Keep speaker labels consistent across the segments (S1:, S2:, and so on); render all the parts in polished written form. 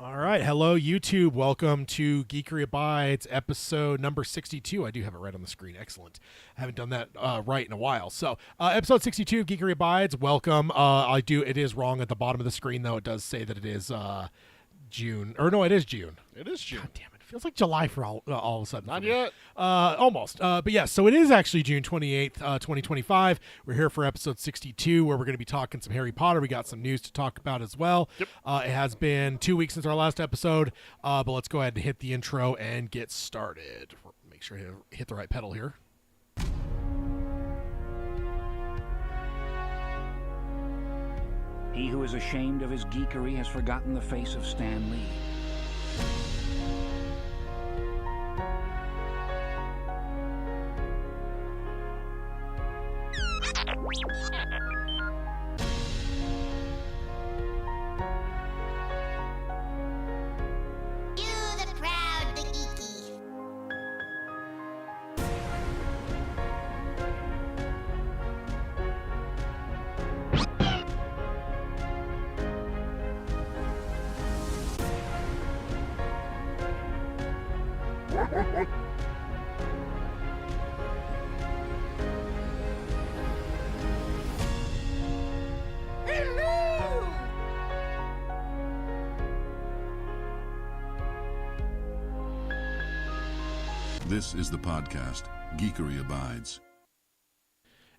S1: All right. Hello, YouTube. Welcome to Geekery Abides, episode number 62. I do have it right on the screen. Excellent. I haven't done that right in a while. So, episode 62 of Geekery Abides. Welcome. It is wrong at the bottom of the screen, though. It does say that it is June. Or no, it is June.
S2: It is June.
S1: God damn it. Feels like July for all of a sudden.
S2: Not yet.
S1: Almost. But yes, so it is actually June 28th, 2025. We're here for episode 62, where we're going to be talking some Harry Potter. We got some news to talk about as well.
S2: Yep.
S1: It has been 2 weeks since our last episode, but let's go ahead and hit the intro and get started. Make sure I hit the right pedal here.
S3: He who is ashamed of his geekery has forgotten the face of Stan Lee.
S4: This is the podcast, Geekery Abides.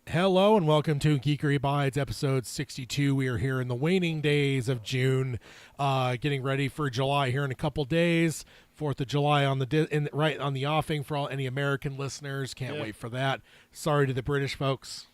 S1: Hello and welcome to Geekery Abides, episode 62. We are here in the waning days of June, getting ready for July here in a couple days. 4th of July on the right on the offing for any American listeners. Can't wait for that. Sorry to the British folks.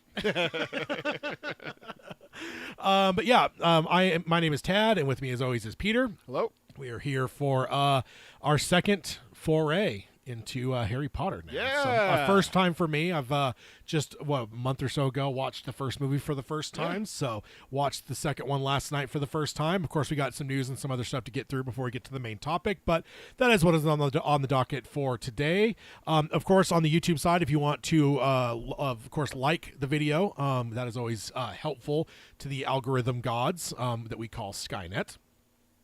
S1: But yeah, my name is Tad, and with me as always is Peter.
S2: Hello.
S1: We are here for our second foray into Harry Potter now.
S2: Yeah.
S1: So, first time for me. I've just a month or so ago watched the first movie for the first time.
S2: Yeah.
S1: So watched the second one last night for the first time. Of course, we got some news and some other stuff to get through before we get to the main topic, but that is what is on the docket for today. Of course, on the YouTube side, if you want to, of course, like the video, that is always helpful to the algorithm gods that we call Skynet.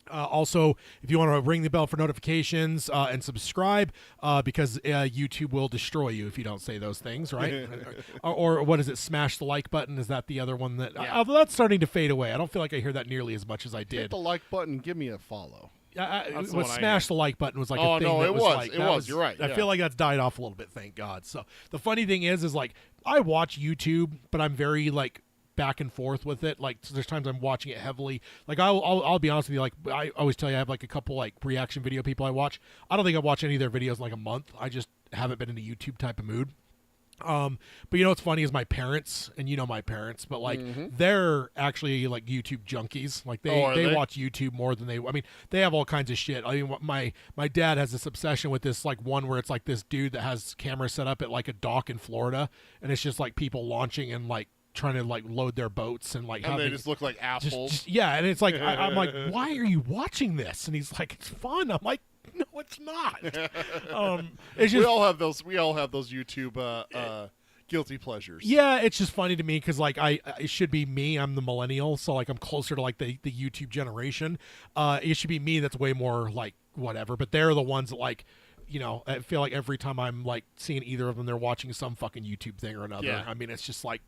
S1: Also, if you want to ring the bell for notifications and subscribe, because YouTube will destroy you if you don't say those things, right? or what is it? Smash the like button. Is that the other one that?
S2: Yeah.
S1: Although that's starting to fade away. I don't feel like I hear that nearly as much as I did.
S2: Hit the like button. Give me a follow. That's the one I
S1: Smash
S2: hear.
S1: the like button was like
S2: Oh,
S1: a thing.
S2: no,
S1: that
S2: it
S1: was.
S2: was.
S1: Like,
S2: It
S1: that
S2: was. You're right,
S1: I
S2: yeah.
S1: feel like that's died off a little bit. Thank God. So the funny thing is like I watch YouTube, but I'm very like back and forth with it. Like so there's times I'm watching it heavily. Like I'll be honest with you. Like I always tell you, I have like a couple like reaction video people I watch. I don't think I've watched any of their videos in like a month. I just haven't been in a YouTube type of mood. But you know what's funny is my parents, and you know my parents, but like they're actually like YouTube junkies. Like they watch YouTube more than they have all kinds of shit. I mean, my dad has this obsession with this like one where it's like this dude that has cameras set up at like a dock in Florida, and it's just like people launching and like trying to like load their boats and like
S2: And they just look like assholes.
S1: yeah, and it's like I'm like, why are you watching this? And he's like, it's fun. I'm like, no, it's not. It's just
S2: We all have those YouTube guilty pleasures.
S1: yeah, it's just funny to me because like it should be me. I'm the millennial, so like I'm closer to like the YouTube generation. It should be me that's way more like whatever. But they're the ones that like. You know, I feel like every time I'm like seeing either of them, they're watching some fucking YouTube thing or another.
S2: Yeah.
S1: I mean, it's just like,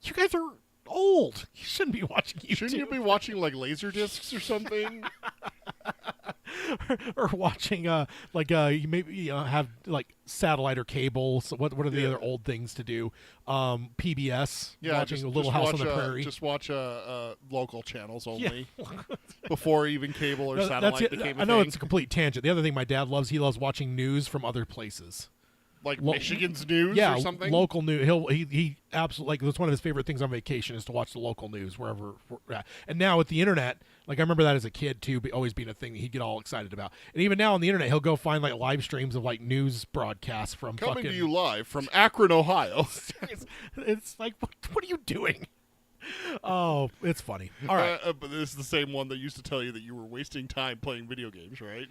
S1: you guys are old. You shouldn't be watching YouTube.
S2: Shouldn't you be watching like laser discs or something?
S1: or watching you maybe have like satellite or cable. So what are the other old things to do? PBS.
S2: Yeah,
S1: watching a Little House on the Prairie.
S2: Just watch local channels only. Before even cable or
S1: No,
S2: satellite became a thing.
S1: I know it's a complete tangent. The other thing my dad loves, he loves watching news from other places.
S2: Like Michigan's news or something?
S1: Local news. He absolutely, like, that's one of his favorite things on vacation is to watch the local news wherever we're at. And now with the internet, like I remember that as a kid too, always being a thing that he'd get all excited about. And even now on the internet, he'll go find like live streams of like news broadcasts from
S2: Coming to you live from Akron, Ohio.
S1: it's like, what are you doing? Oh, it's funny. All right.
S2: But this is the same one that used to tell you that you were wasting time playing video games, right?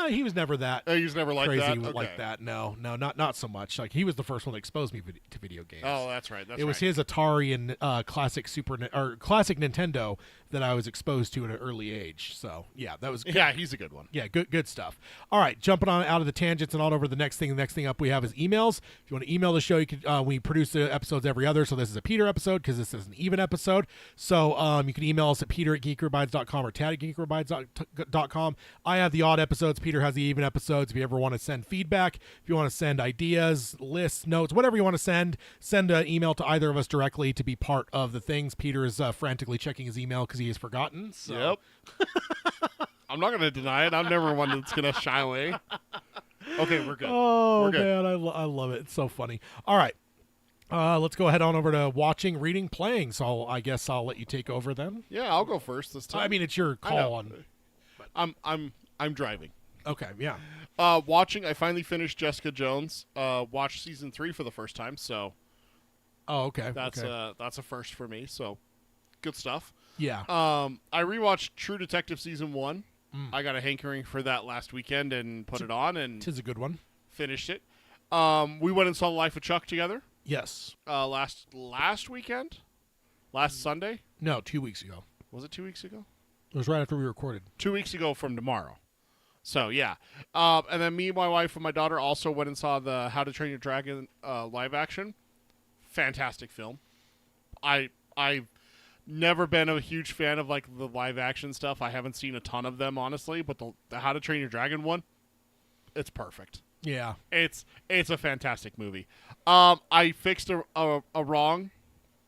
S1: He was never that.
S2: He was never like
S1: crazy
S2: that.
S1: like that. No, not so much. Like he was the first one that exposed me to video games.
S2: Oh, that's right.
S1: It was his Atari and classic Classic Nintendo that I was exposed to at an early age. So yeah, that was good.
S2: Yeah, he's a good one.
S1: Yeah, good stuff. All right, jumping on out of the tangents and on over to the next thing. The next thing up we have is emails. If you want to email the show, you can. We produce the episodes every other, so this is a Peter episode because this is an even episode. So you can email us at peter@geekerybides.com or tad@geekerybides.com. I have the odd episodes. Peter has the even episodes. If you ever want to send feedback, if you want to send ideas, lists, notes, whatever you want to send an email to either of us directly to be part of the things. Peter is frantically checking his email because he has forgotten. So.
S2: Yep. I'm not going to deny it. I'm never one that's going to shy away. Okay, we're good.
S1: Oh,
S2: we're good.
S1: man, I love it. It's so funny. All right. Let's go ahead on over to watching, reading, playing. So I guess I'll let you take over then.
S2: Yeah, I'll go first this time.
S1: I mean, it's your call on.
S2: I'm driving.
S1: Okay, yeah.
S2: Watching, I finally finished Jessica Jones. Watched season 3 for the first time, so
S1: Oh, okay.
S2: that's
S1: okay.
S2: a first for me. So good stuff.
S1: Yeah.
S2: I rewatched True Detective season 1. I got a hankering for that last weekend and put it on and
S1: Tis a good one.
S2: finished it. We went and saw Life of Chuck together.
S1: Yes.
S2: Last weekend, last Sunday.
S1: No, 2 weeks ago.
S2: Was it 2 weeks ago?
S1: It was right after we recorded.
S2: 2 weeks ago from tomorrow. So yeah, and then me, my wife, and my daughter also went and saw the How to Train Your Dragon live action. Fantastic film. I've never been a huge fan of like the live action stuff. I haven't seen a ton of them honestly, but the How to Train Your Dragon one, it's perfect.
S1: Yeah.
S2: It's a fantastic movie. I fixed a wrong.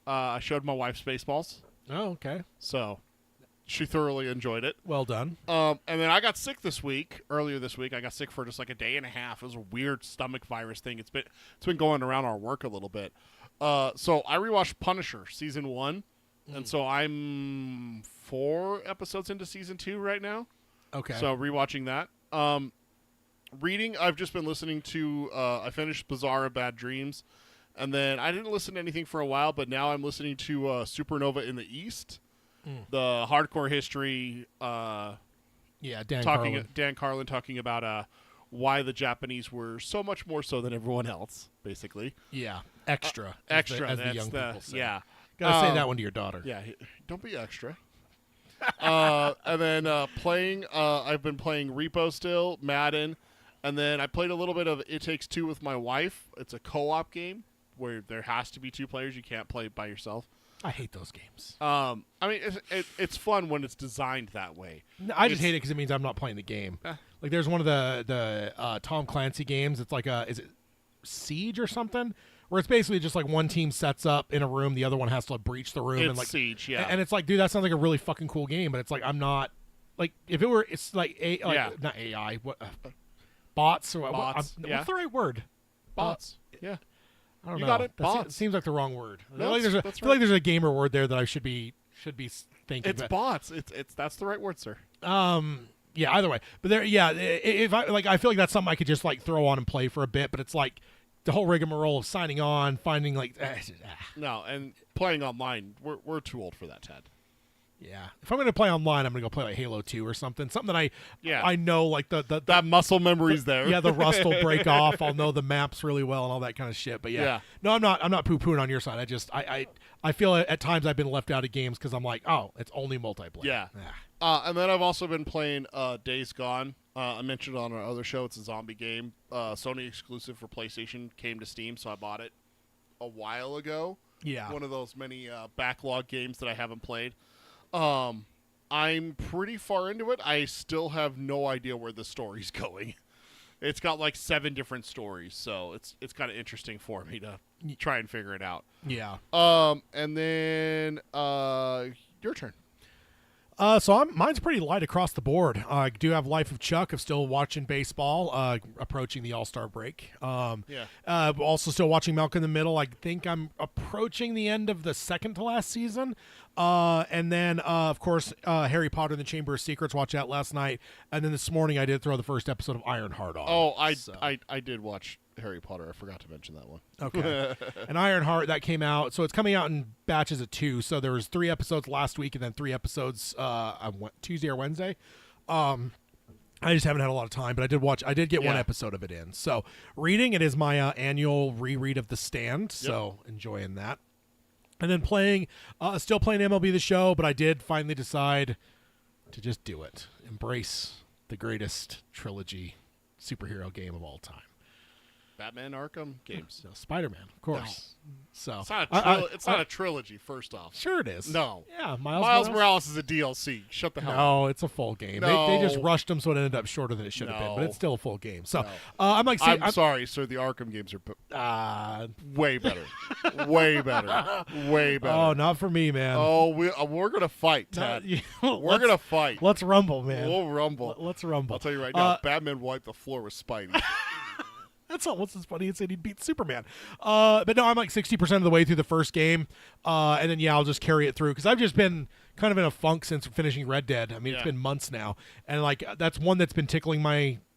S2: I showed my wife Spaceballs,
S1: Oh, okay.
S2: so she thoroughly enjoyed it.
S1: Well done.
S2: And then I got sick earlier this week. I got sick for just like a day and a half. It was a weird stomach virus thing. It's been going around our work a little bit. So I rewatched Punisher season 1, and so I'm 4 episodes into season 2 right now.
S1: Okay.
S2: So rewatching that. Reading, I've just been listening to. I finished Bizarre Bad Dreams, and then I didn't listen to anything for a while, but now I'm listening to Supernova in the East. The hardcore history,
S1: yeah, Dan
S2: Carlin talking about why the Japanese were so much more so than everyone else, basically.
S1: Yeah, extra.
S2: Extra,
S1: as the
S2: that's
S1: young people say.
S2: yeah.
S1: Gotta say that one to your daughter.
S2: Yeah, don't be extra. And then playing, I've been playing Repo still, Madden, and then I played a little bit of It Takes Two with my wife. It's a co-op game where there has to be 2 players. You can't play it by yourself.
S1: I hate those games.
S2: I mean, it's fun when it's designed that way.
S1: No, I just hate it because it means I'm not playing the game. Like there's one of the Tom Clancy games. It's like is it Siege or something? Where it's basically just like one team sets up in a room, the other one has to breach the room.
S2: It's
S1: and like
S2: Siege, yeah.
S1: And it's like, dude, that sounds like a really fucking cool game, but it's like I'm not like if it were, it's like not AI, what bots or
S2: Bots,
S1: what's the right word?
S2: Bots, yeah.
S1: I don't
S2: You
S1: know.
S2: got it.
S1: That
S2: Bots.
S1: seems like the wrong word.
S2: No,
S1: I feel like there's a gamer word there that I should be thinking.
S2: It's bots. It's that's the right word, sir.
S1: Yeah, either way. But there, yeah, if I feel like that's something I could just like throw on and play for a bit. But it's like the whole rigmarole of signing on, finding like.
S2: No, and playing online, we're too old for that, Ted.
S1: Yeah, if I'm gonna play online, I'm gonna go play like Halo 2 or something. Something that I know like the
S2: that muscle memory's there.
S1: Yeah, the rust will break off. I'll know the maps really well and all that kind of shit. But yeah. No, I'm not poo-pooing on your side. I just I feel at times I've been left out of games because I'm like, oh, it's only multiplayer.
S2: Yeah. And then I've also been playing Days Gone. I mentioned on our other show, it's a zombie game. Sony exclusive for PlayStation, came to Steam, so I bought it a while ago.
S1: Yeah.
S2: One of those many backlog games that I haven't played. I'm pretty far into it. I still have no idea where the story's going. It's got like 7 different stories, so it's kind of interesting for me to try and figure it out.
S1: Yeah.
S2: And then your turn.
S1: So mine's pretty light across the board. I do have Life of Chuck. I'm still watching baseball, approaching the All-Star break. Also still watching Malcolm in the Middle. I think I'm approaching the end of the second to last season. And then, of course, Harry Potter and the Chamber of Secrets. Watched that last night. And then this morning I did throw the first episode of Ironheart on.
S2: Oh, I did watch Harry Potter. I forgot to mention that one.
S1: Okay. And Ironheart, that came out. So it's coming out in batches of 2. So there was 3 episodes last week and then 3 episodes on Tuesday or Wednesday. I just haven't had a lot of time, but I did get 1 episode of it in. So reading, it is my annual reread of The Stand. So enjoying that. And then still playing MLB The Show, but I did finally decide to just do it. Embrace the greatest trilogy superhero game of all time.
S2: Batman Arkham games.
S1: No, Spider-Man, of course. So
S2: It's not a trilogy, first off.
S1: Sure it is.
S2: No.
S1: Yeah,
S2: Miles Morales is a DLC. Shut the hell up.
S1: No, it's a full game.
S2: No.
S1: They just rushed them, so it ended up shorter than it should have been, but
S2: No.
S1: it's still a full game. So
S2: No.
S1: I'm
S2: sorry, sir. The Arkham games are way better. way better. Way better.
S1: Oh, not for me, man.
S2: Oh, we're going to fight, Ted. We're going to fight.
S1: Let's rumble, man.
S2: We'll rumble.
S1: Let's rumble.
S2: I'll tell you right now, Batman wiped the floor with Spidey.
S1: That's almost as funny as saying he'd beat Superman. But no, I'm like 60% of the way through the first game. And then, I'll just carry it through. Because I've just been kind of in a funk since finishing Red Dead. I mean, It's been months now. And, like, that's one that's been tickling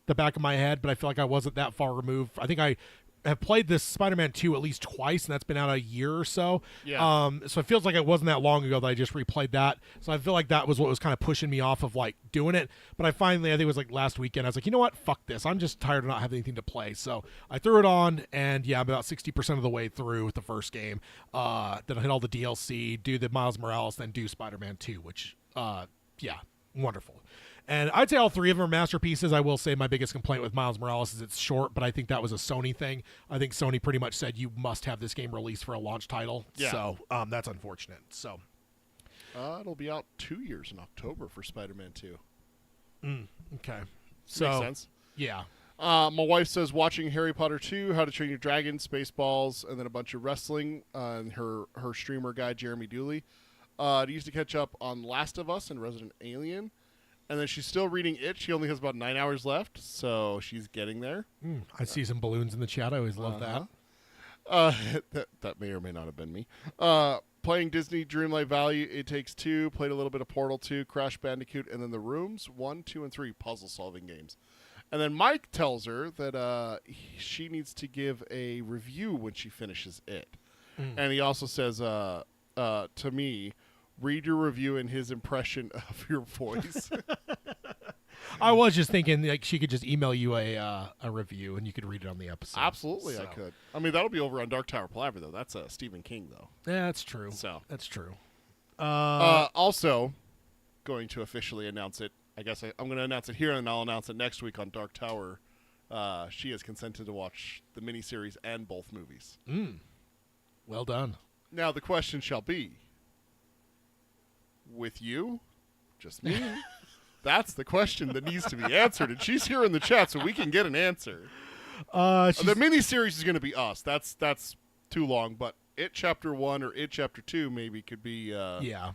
S1: the back of my head. But I feel like I wasn't that far removed. I think I have played this Spider-Man 2 at least twice, and that's been out a year or so.
S2: Yeah.
S1: So it feels like it wasn't that long ago that I just replayed that. So I feel like that was what was kind of pushing me off of, like, doing it. But I think it was like last weekend, I was like, you know what? Fuck this. I'm just tired of not having anything to play. So I threw it on, and I'm about 60% of the way through with the first game. Then I hit all the DLC, do the Miles Morales, then do Spider-Man 2, which, wonderful. And I'd say all three of them are masterpieces. I will say my biggest complaint with Miles Morales is it's short, but I think that was a Sony thing. I think Sony pretty much said you must have this game released for a launch title.
S2: Yeah.
S1: So that's unfortunate. So
S2: It'll be out 2 years in October for Spider-Man 2.
S1: okay. So
S2: Makes sense.
S1: Yeah.
S2: My wife says watching Harry Potter 2, How to Train Your Dragon, Spaceballs, and then a bunch of wrestling. And her streamer guy, Jeremy Dooley. Used to catch up on Last of Us and Resident Alien. And then she's still reading it. She only has about 9 hours left, so she's getting there.
S1: I see some balloons in the chat. I always love that.
S2: That may or may not have been me. Playing Disney Dreamlight Valley, It Takes Two, played a little bit of Portal 2, Crash Bandicoot, and then The Rooms 1, 2, and 3 puzzle-solving games. And then Mike tells her that she needs to give a review when she finishes it. And he also says to me, read your review in his impression of your voice.
S1: I was just thinking like she could just email you a review and you could read it on the episode.
S2: Absolutely, I could. I mean, that'll be over on Dark Tower Palaver, though. That's Stephen King, though.
S1: Yeah, that's true.
S2: So
S1: that's true.
S2: Also, going to officially announce it. I guess I'm going to announce it here, and I'll announce it next week on Dark Tower. She has consented to watch the miniseries and both movies.
S1: Well done.
S2: Now, the question shall be, with you? Just me? That's the question that needs to be answered, and she's here in the chat, so we can get an answer. The miniseries is going to be us. That's too long, but It Chapter 1 or It Chapter 2 maybe could be...
S1: yeah.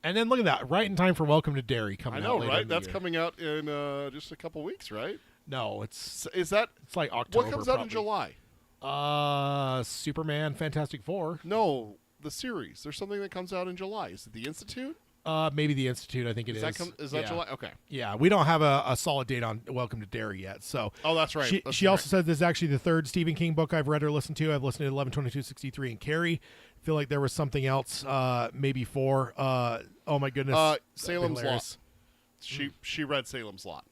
S1: And then look at that, right in time for Welcome to Derry coming out.
S2: I know,
S1: later
S2: right?
S1: in the
S2: That's
S1: year.
S2: coming out in just a couple weeks, right?
S1: No, it's like October.
S2: What comes out in July?
S1: Superman, Fantastic Four.
S2: No, the series. There's something that comes out in July. Is it The Institute?
S1: Maybe The Institute. I think it is.
S2: Is that July? Okay.
S1: Yeah, we don't have a solid date on Welcome to Derry yet. So.
S2: Oh, that's right.
S1: She also said this is actually the third Stephen King book I've read or listened to. I've listened to 11, 22, 63, and Carrie. I feel like there was something else, maybe 4. Oh my goodness.
S2: Salem's Lot. She read Salem's Lot.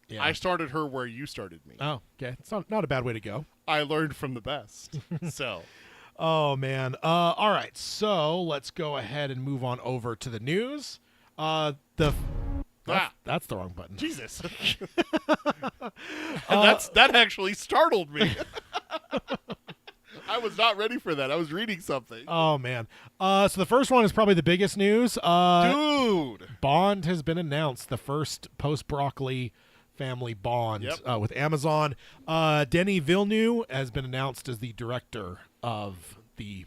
S1: Yeah.
S2: I started her where you started me.
S1: Oh, okay. It's not a bad way to go.
S2: I learned from the best. So.
S1: Oh, man. All right. So let's go ahead and move on over to the news. That's the wrong button.
S2: Jesus. That actually startled me. I was not ready for that. I was reading something.
S1: Oh, man. So the first one is probably the biggest news.
S2: Dude.
S1: Bond has been announced. The first post-Broccoli family Bond with Amazon. Denis Villeneuve has been announced as the director of the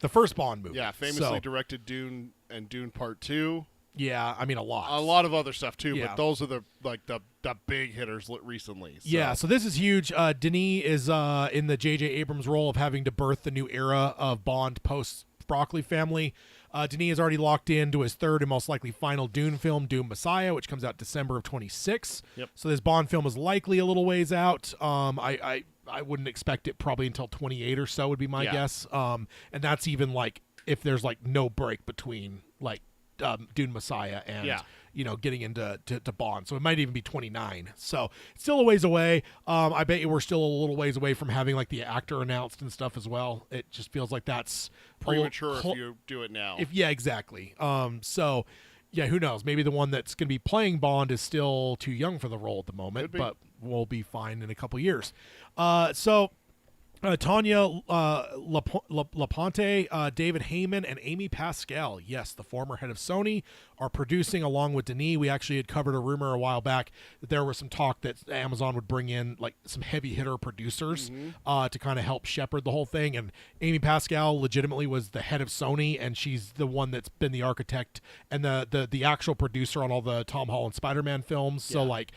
S1: first Bond movie.
S2: Yeah, famously directed Dune and Dune Part 2.
S1: Yeah, I mean a lot.
S2: A lot of other stuff too,
S1: Yeah.
S2: but those are the big hitters recently. So.
S1: Yeah, so this is huge. Denis is in the J.J. Abrams role of having to birth the new era of Bond post Broccoli family. Denis is already locked into his third and most likely final Dune film, Dune Messiah, which comes out December of 26.
S2: Yep.
S1: So this Bond film is likely a little ways out. I wouldn't expect it probably until 28 or so would be my guess. And that's even like if there's like no break between like Dune Messiah getting into to Bond. So it might even be 29. So it's still a ways away. I bet you we're still a little ways away from having like the actor announced and stuff as well. It just feels like that's
S2: premature if you do it now.
S1: Yeah, exactly. So yeah, who knows? Maybe the one that's going to be playing Bond is still too young for the role at the moment, but we'll be fine in a couple years. Tanya Laponte, David Heyman, and Amy Pascal, yes, the former head of Sony, are producing along with Denis. We actually had covered a rumor a while back that there was some talk that Amazon would bring in like some heavy hitter producers to kind of help shepherd the whole thing. And Amy Pascal legitimately was the head of Sony, and she's the one that's been the architect and the actual producer on all the Tom Holland Spider-Man films. So like,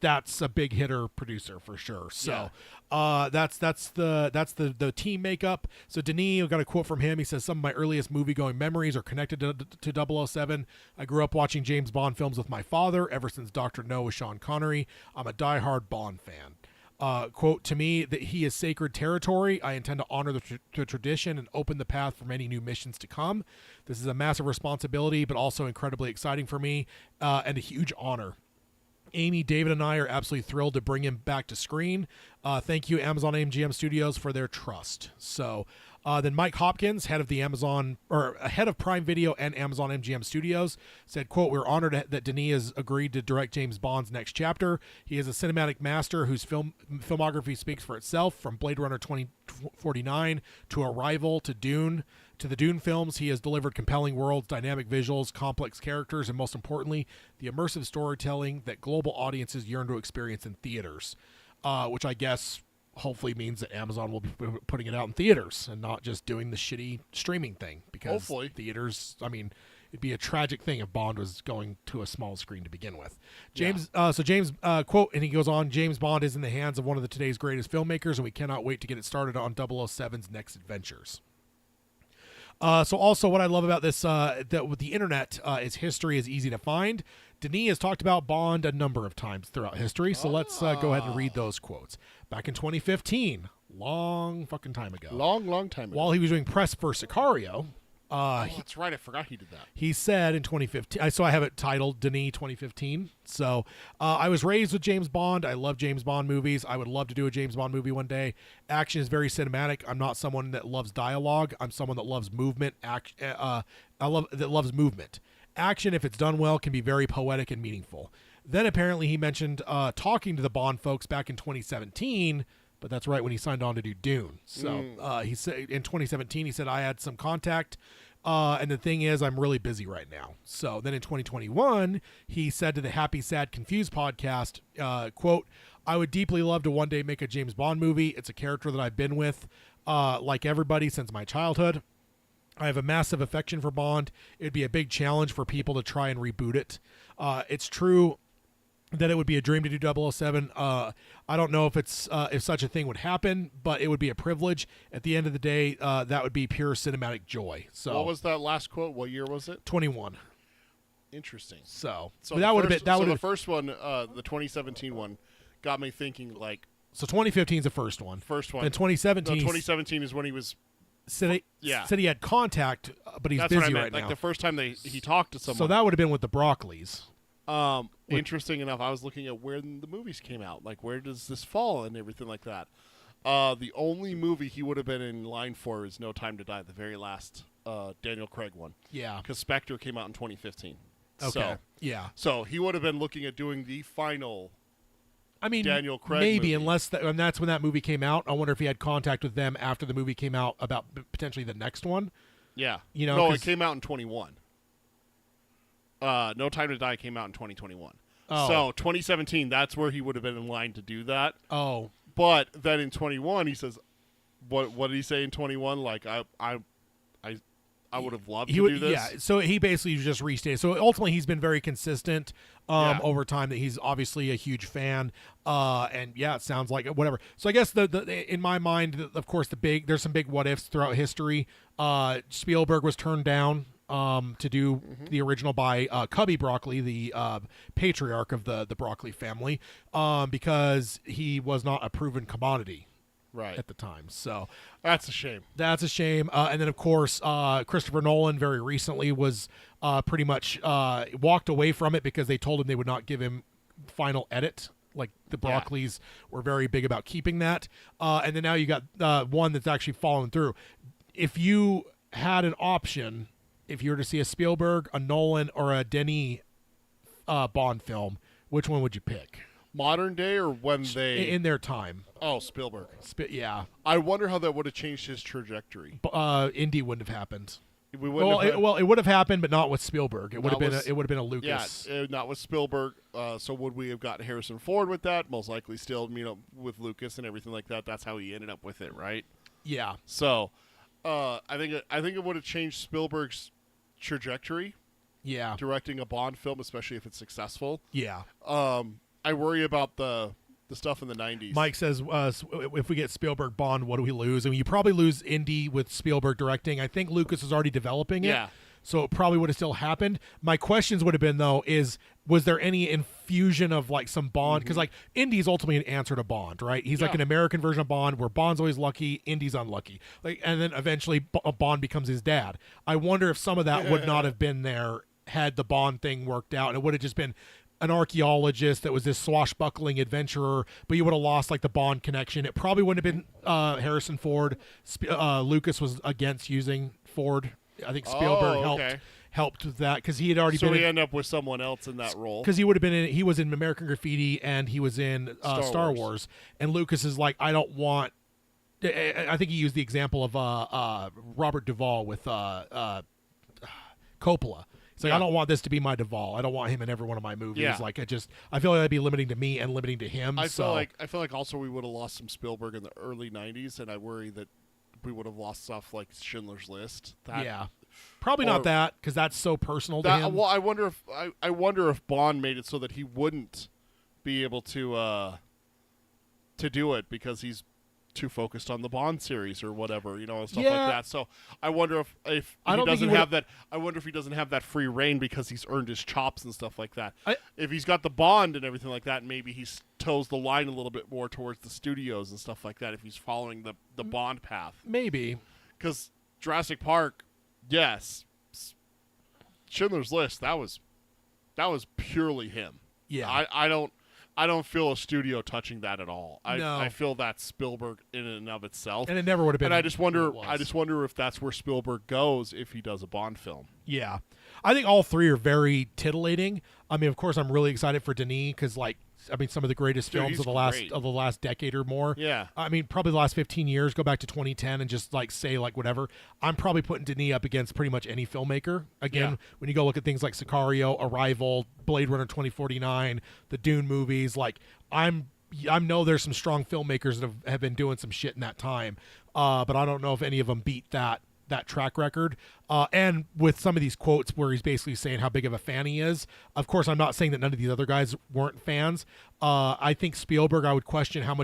S1: that's a big hitter producer for sure. So that's the team makeup. So Denis, I got a quote from him. He says, "Some of my earliest movie-going memories are connected to 007. I grew up watching James Bond films with my father ever since Dr. No with Sean Connery. I'm a diehard Bond fan." Quote, "To me, that he is sacred territory. I intend to honor the tradition and open the path for many new missions to come. This is a massive responsibility, but also incredibly exciting for me and a huge honor. Amy, David, and I are absolutely thrilled to bring him back to screen. Thank you, Amazon MGM Studios, for their trust." So then Mike Hopkins, head of Prime Video and Amazon MGM Studios, said, quote, "We're honored that Denis has agreed to direct James Bond's next chapter. He is a cinematic master whose filmography speaks for itself, from Blade Runner 2049 to Arrival to Dune. To the Dune films, he has delivered compelling worlds, dynamic visuals, complex characters, and most importantly, the immersive storytelling that global audiences yearn to experience in theaters," which I guess hopefully means that Amazon will be putting it out in theaters and not just doing the shitty streaming thing. Because
S2: hopefully
S1: theaters, I mean, it'd be a tragic thing if Bond was going to a small screen to begin with. James, quote, and he goes on, "James Bond is in the hands of one of today's greatest filmmakers, and we cannot wait to get it started on 007's next adventures." So also what I love about this, that with the internet, is history is easy to find. Denis has talked about Bond a number of times throughout history, so let's go ahead and read those quotes. Back in 2015, long fucking time ago.
S2: Long time ago.
S1: While he was doing press for Sicario,
S2: that's right. I forgot he did that.
S1: he said in 2015, so I have it titled Denis 2015. So "I was raised with James Bond. I love James Bond movies. I would love to do a James Bond movie one day. Action is very cinematic. I'm not someone that loves dialogue. I'm someone that loves movement. Loves movement. Action, if it's done well, can be very poetic and meaningful." Then apparently he mentioned talking to the Bond folks back in 2017, but that's right when he signed on to do Dune. So he said in 2017, he said, "I had some contact. And the thing is, I'm really busy right now." So then in 2021, he said to the Happy, Sad, Confused podcast, quote, "I would deeply love to one day make a James Bond movie. It's a character that I've been with, like everybody, since my childhood. I have a massive affection for Bond. It'd be a big challenge for people to try and reboot it. It's true that it would be a dream to do 007. I don't know if such a thing would happen, but it would be a privilege. At the end of the day, that would be pure cinematic joy." So
S2: what was that last quote? What year was it?
S1: 21.
S2: Interesting.
S1: So
S2: that would have been the first one, the 2017 one, got me thinking like.
S1: So 2015 is the first one. And 2017.
S2: No, 2017 is when he was.
S1: Said he had contact, but he's busy right now.
S2: Like the first time he talked to someone.
S1: So that would have been with the Broccoli's.
S2: Interesting enough, I was looking at where the movies came out, like where does this fall and everything like that. The only movie he would have been in line for is No Time to Die, the very last Daniel Craig one.
S1: Yeah,
S2: because Spectre came out in 2015.
S1: Okay.
S2: So he would have been looking at doing the final.
S1: I mean,
S2: Daniel Craig
S1: maybe,
S2: movie.
S1: unless and that's when that movie came out. I wonder if he had contact with them after the movie came out about potentially the next one.
S2: Yeah,
S1: no,
S2: it came out in 21. No Time to Die came out in 2021.
S1: Oh.
S2: So 2017, that's where he would have been in line to do that.
S1: Oh,
S2: but then in 21, he says, "What did he say in 21? Like I would have loved to do this."
S1: Yeah, so he basically just restated. So ultimately, he's been very consistent over time that he's obviously a huge fan. And yeah, it sounds like whatever. So I guess the in my mind, of course, there's some big what ifs throughout history. Spielberg was turned down to do the original by Cubby Broccoli, the patriarch of the Broccoli family, because he was not a proven commodity.
S2: Right.
S1: at the time. So
S2: That's a shame.
S1: that's a shame. And then, of course, Christopher Nolan very recently was pretty much walked away from it because they told him they would not give him final edit. Like the Broccoli's were very big about keeping that. And then now you got one that's actually fallen through. If you had an option, if you were to see a Spielberg, a Nolan, or a Denis Bond film, which one would you pick?
S2: Modern day or when they...
S1: In their time.
S2: Oh, Spielberg.
S1: Yeah.
S2: I wonder how that would have changed his trajectory.
S1: Indy wouldn't have happened.
S2: We wouldn't have
S1: it would have happened, but not with Spielberg. It would have
S2: Not
S1: been
S2: with-
S1: it would have been a Lucas.
S2: Yeah, not with Spielberg. So would we have gotten Harrison Ford with that? Most likely still, with Lucas and everything like that. That's how he ended up with it, right?
S1: Yeah.
S2: So I think it would have changed Spielberg's trajectory,
S1: Yeah.
S2: directing a Bond film, especially if it's successful.
S1: Yeah.
S2: I worry about the stuff in the 90s.
S1: Mike says, if we get Spielberg Bond, what do we lose? I mean, you probably lose Indy with Spielberg directing. I think Lucas is already developing it.
S2: Yeah.
S1: So it probably would have still happened. My questions would have been, though, was there any infusion of like some Bond? Because like Indy's ultimately an answer to Bond, right? He's like
S2: Yeah.
S1: an American version of Bond where Bond's always lucky, Indy's unlucky. Like, and then eventually Bond becomes his dad. I wonder if some of that would not have been there had the Bond thing worked out. And it would have just been an archaeologist that was this swashbuckling adventurer, but you would have lost like the Bond connection. It probably wouldn't have been Harrison Ford. Lucas was against using Ford. I think Spielberg helped with that because he had already
S2: So
S1: been.
S2: we end up with someone else in that role.
S1: Because he would have been he was in American Graffiti and he was in Star Wars. And Lucas is like, I don't want. I think he used the example of Robert Duvall with Coppola. It's like, I don't want this to be my Duvall. I don't want him in every one of my movies.
S2: Yeah.
S1: Like I feel like that'd be limiting to me and limiting to him.
S2: I feel like also we would have lost some Spielberg in the early 90s, and I worry that we would have lost stuff like Schindler's List.
S1: Probably not that because that's so personal to him.
S2: Well, I wonder if Bond made it so that he wouldn't be able to do it because he's too focused on the Bond series or whatever, and stuff like that. So I wonder if he doesn't have that. I wonder if he doesn't have that free reign because he's earned his chops and stuff like that. If he's got the Bond and everything like that, maybe he toes the line a little bit more towards the studios and stuff like that. If he's following the Bond path,
S1: Maybe.
S2: because Jurassic Park, yes, Schindler's List, that was purely him.
S1: Yeah.
S2: I don't feel a studio touching that at all.
S1: No.
S2: I feel that Spielberg in and of itself.
S1: And it never would have been.
S2: And I just wonder
S1: what it was.
S2: if that's where Spielberg goes if he does a Bond film.
S1: Yeah. I think all three are very titillating. I mean, of course, I'm really excited for Denis because, some of the greatest
S2: Dude,
S1: films
S2: he's great.
S1: of the last decade or more.
S2: Yeah.
S1: I mean, probably the last 15 years. Go back to 2010 and just say whatever. I'm probably putting Denis up against pretty much any filmmaker. Again,
S2: Yeah.
S1: when you go look at things like Sicario, Arrival, Blade Runner 2049, the Dune movies, I know there's some strong filmmakers that have been doing some shit in that time, but I don't know if any of them beat that track record. And with some of these quotes where he's basically saying how big of a fan he is. Of course, I'm not saying that none of these other guys weren't fans. I think Spielberg, I would question how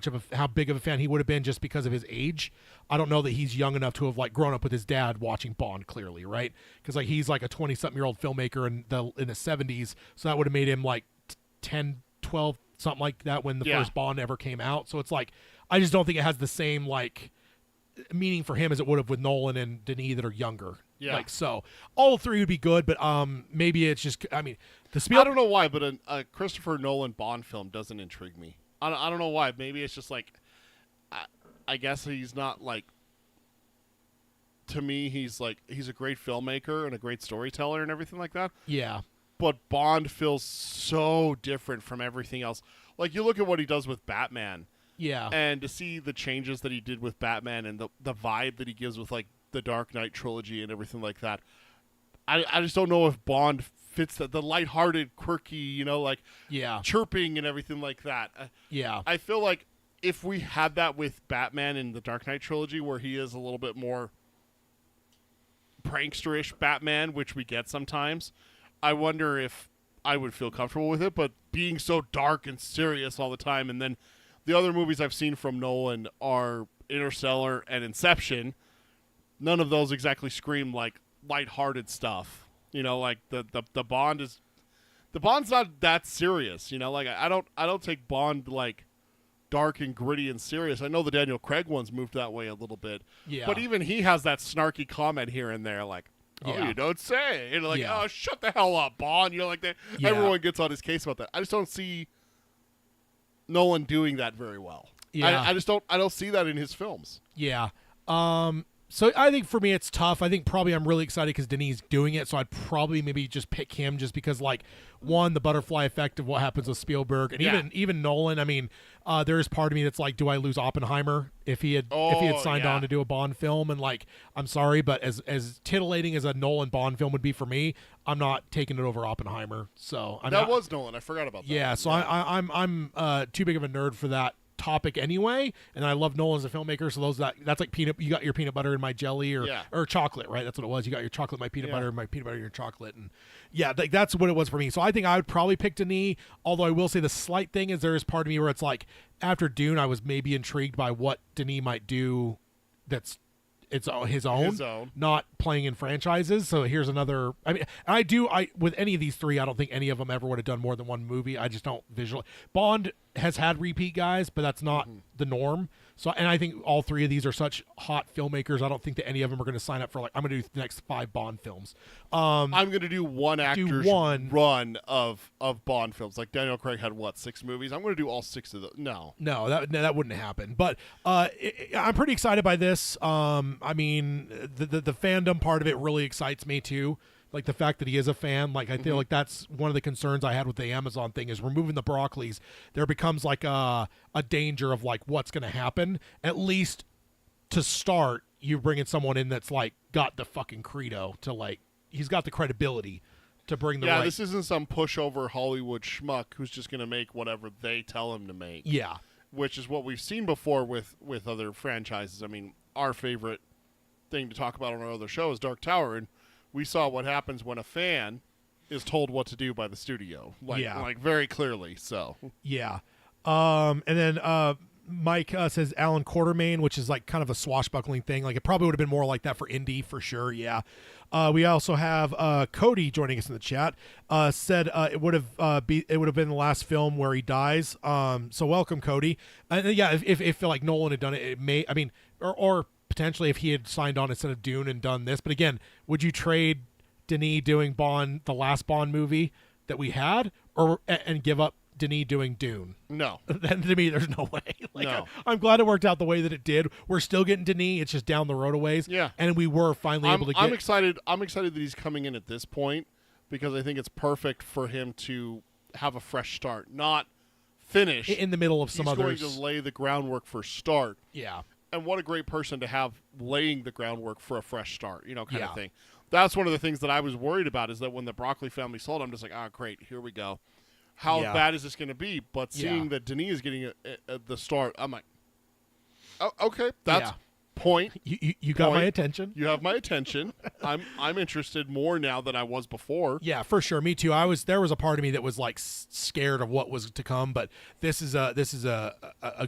S1: big of a fan he would have been just because of his age. I don't know that he's young enough to have grown up with his dad watching Bond, clearly, right? Because he's a 20-something-year-old filmmaker in the 70s, so that would have made him 10, 12, something like that when the first Bond ever came out. So it's I just don't think it has the same meaning for him as it would have with Nolan and Denis that are younger.
S2: Yeah.
S1: So all three would be good, but maybe it's just the
S2: I don't know why, but a Christopher Nolan Bond film doesn't intrigue me. I don't know why. Maybe it's just I guess he's not to me he's a great filmmaker and a great storyteller and everything like that.
S1: Yeah.
S2: But Bond feels so different from everything else. You look at what he does with Batman.
S1: Yeah.
S2: And to see the changes that he did with Batman and the vibe that he gives with the Dark Knight trilogy and everything like that, I just don't know if Bond fits the lighthearted, quirky, chirping and everything like that.
S1: Yeah.
S2: I feel like if we had that with Batman in the Dark Knight trilogy, where he is a little bit more pranksterish Batman, which we get sometimes, I wonder if I would feel comfortable with it. But being so dark and serious all the time, and then the other movies I've seen from Nolan are Interstellar and Inception. None of those exactly scream lighthearted stuff. The Bond's not that serious. I don't take Bond dark and gritty and serious. I know the Daniel Craig ones moved that way a little bit.
S1: Yeah.
S2: But even he has that snarky comment here and there, like, oh,
S1: Yeah.
S2: you don't say. And like,
S1: Yeah.
S2: oh, shut the hell up, Bond. You know, like that.
S1: Yeah.
S2: Everyone gets on his case about that. I just don't see Nolan doing that very well.
S1: Yeah.
S2: I don't see that in his films.
S1: Yeah. So I think for me it's tough. I think probably I'm really excited because Denis doing it, so I'd probably maybe just pick him just because, like, one, the butterfly effect of what happens with Spielberg, and
S2: Yeah.
S1: even Nolan. I mean, there is part of me that's like, do I lose Oppenheimer if he had signed
S2: yeah.
S1: on to do a Bond film? And like, I'm sorry, but as titillating as a Nolan Bond film would be for me, I'm not taking it over Oppenheimer. So
S2: That was Nolan. I forgot about that.
S1: yeah. So I'm too big of a nerd for that topic anyway, and I love Nolan as a filmmaker, so that's like you got your peanut butter in my jelly or chocolate, right? That's what it was. You got your chocolate in my peanut butter, and my peanut butter in your chocolate, and yeah, that's what it was for me. So I think I would probably pick Denis, although I will say the slight thing is there is part of me where it's like after Dune I was maybe intrigued by what Denis might do that's his own, not playing in franchises. So here's another. I mean, I with any of these three, I don't think any of them ever would have done more than one movie. I just don't visualize. Bond has had repeat guys, but that's not the norm. So, and I think all three of these are such hot filmmakers. I don't think that any of them are going to sign up for like I'm going to do the next 5 Bond films.
S2: I'm going to do one actor's run of Bond films. Like Daniel Craig had 6 movies. I'm going to do all 6 of those. No,
S1: that wouldn't happen. But I'm pretty excited by this. I mean, the fandom part of it really excites me too. Like the fact that he is a fan, like I feel like that's one of the concerns I had with the Amazon thing is removing the Broccoli's. There becomes like a danger of like what's going to happen. At least to start, you're bringing someone in that's like got the fucking credo to like he's got the credibility to bring the right.
S2: This isn't some pushover Hollywood schmuck who's just going to make whatever they tell him to make.
S1: Yeah,
S2: which is what we've seen before with other franchises. I mean, our favorite thing to talk about on our other show is Dark Tower, and we saw what happens when a fan is told what to do by the studio, like very clearly. So
S1: yeah, and then Mike says Alan Quartermain, which is like kind of a swashbuckling thing. Like it probably would have been more like that for Indy for sure. Yeah. We also have Cody joining us in the chat. Said it would have been the last film where he dies. So welcome, Cody. And yeah, if like Nolan had done it, it may. I mean, or potentially if he had signed on instead of Dune and done this. But again, would you trade Denis doing Bond, the last Bond movie that we had, and give up Denis doing Dune?
S2: No.
S1: Then to me, there's no way. Like,
S2: no.
S1: I'm glad it worked out the way that it did. We're still getting Denis. It's just down the road a ways.
S2: Yeah.
S1: And we were finally able to get.
S2: I'm excited that he's coming in at this point because I think it's perfect for him to have a fresh start, not finish
S1: in the middle of some others.
S2: He's going to lay the groundwork for start.
S1: Yeah.
S2: And what a great person to have laying the groundwork for a fresh start, kind of thing. That's one of the things that I was worried about is that when the Broccoli family sold, I'm just like, great, here we go. How bad is this going to be? But seeing that Denis is getting the start, I'm like, oh, okay, that's point.
S1: You got my attention.
S2: You have my attention. I'm interested more now than I was before.
S1: Yeah, for sure. Me too. There was a part of me that was like scared of what was to come, but this is a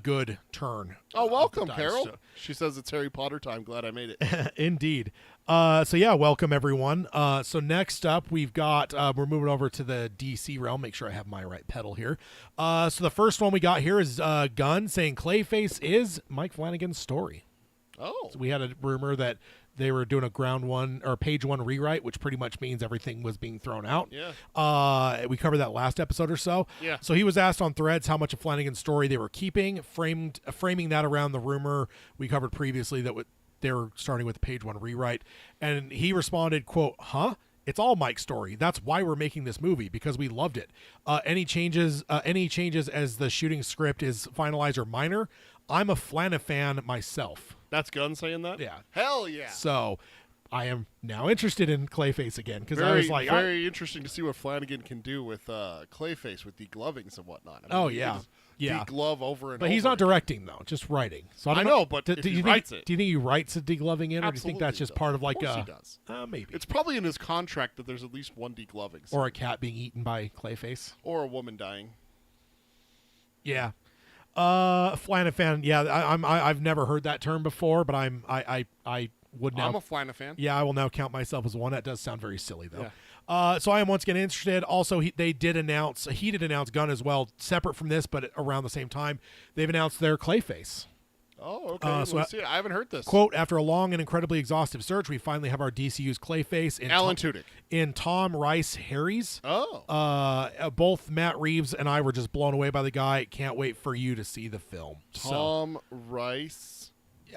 S1: good turn.
S2: Oh, welcome, Carol. So. She says it's Harry Potter time. Glad I made it.
S1: Indeed. So yeah, welcome everyone. So next up we've got we're moving over to the DC realm. Make sure I have my right pedal here. So the first one we got here is Gunn saying Clayface is Mike Flanagan's story.
S2: Oh.
S1: So we had a rumor that they were doing a page 1 rewrite, which pretty much means everything was being thrown out.
S2: Yeah.
S1: We covered that last episode or so.
S2: Yeah.
S1: So he was asked on Threads how much of Flanagan's story they were keeping, framing that around the rumor we covered previously that they were starting with the page 1 rewrite, and he responded, quote, "Huh? It's all Mike's story. That's why we're making this movie, because we loved it. Any changes as the shooting script is finalized or minor. I'm a Flana fan myself."
S2: That's Gunn saying that?
S1: Yeah.
S2: Hell yeah.
S1: So I am now interested in Clayface again, because I was like,
S2: very interesting to see what Flanagan can do with Clayface with deglovings and whatnot. I mean, deglove over and
S1: but
S2: over.
S1: he's not directing though, just writing. So
S2: I know, but if he writes it,
S1: do you think he writes a degloving in, or do you think that's just part of like
S2: of course he does.
S1: Maybe
S2: it's probably in his contract that there's at least one degloving,
S1: or a cat being eaten by Clayface,
S2: or a woman dying.
S1: Yeah. Flana fan. Yeah, I've never heard that term before, but I would now.
S2: I'm a Flana fan.
S1: Yeah, I will now count myself as one. That does sound very silly though. So I am once again interested. Also, he did announce Gunn as well, separate from this, but around the same time, they've announced their Clayface.
S2: Oh, okay.
S1: So
S2: Let's see. I haven't heard this.
S1: Quote, after a long and incredibly exhaustive search, we finally have our DCU's Clayface in
S2: Alan Tudyk.
S1: in Tom Rice Harry's.
S2: Oh.
S1: Both Matt Reeves and I were just blown away by the guy. Can't wait for you to see the film.
S2: Tom Rice.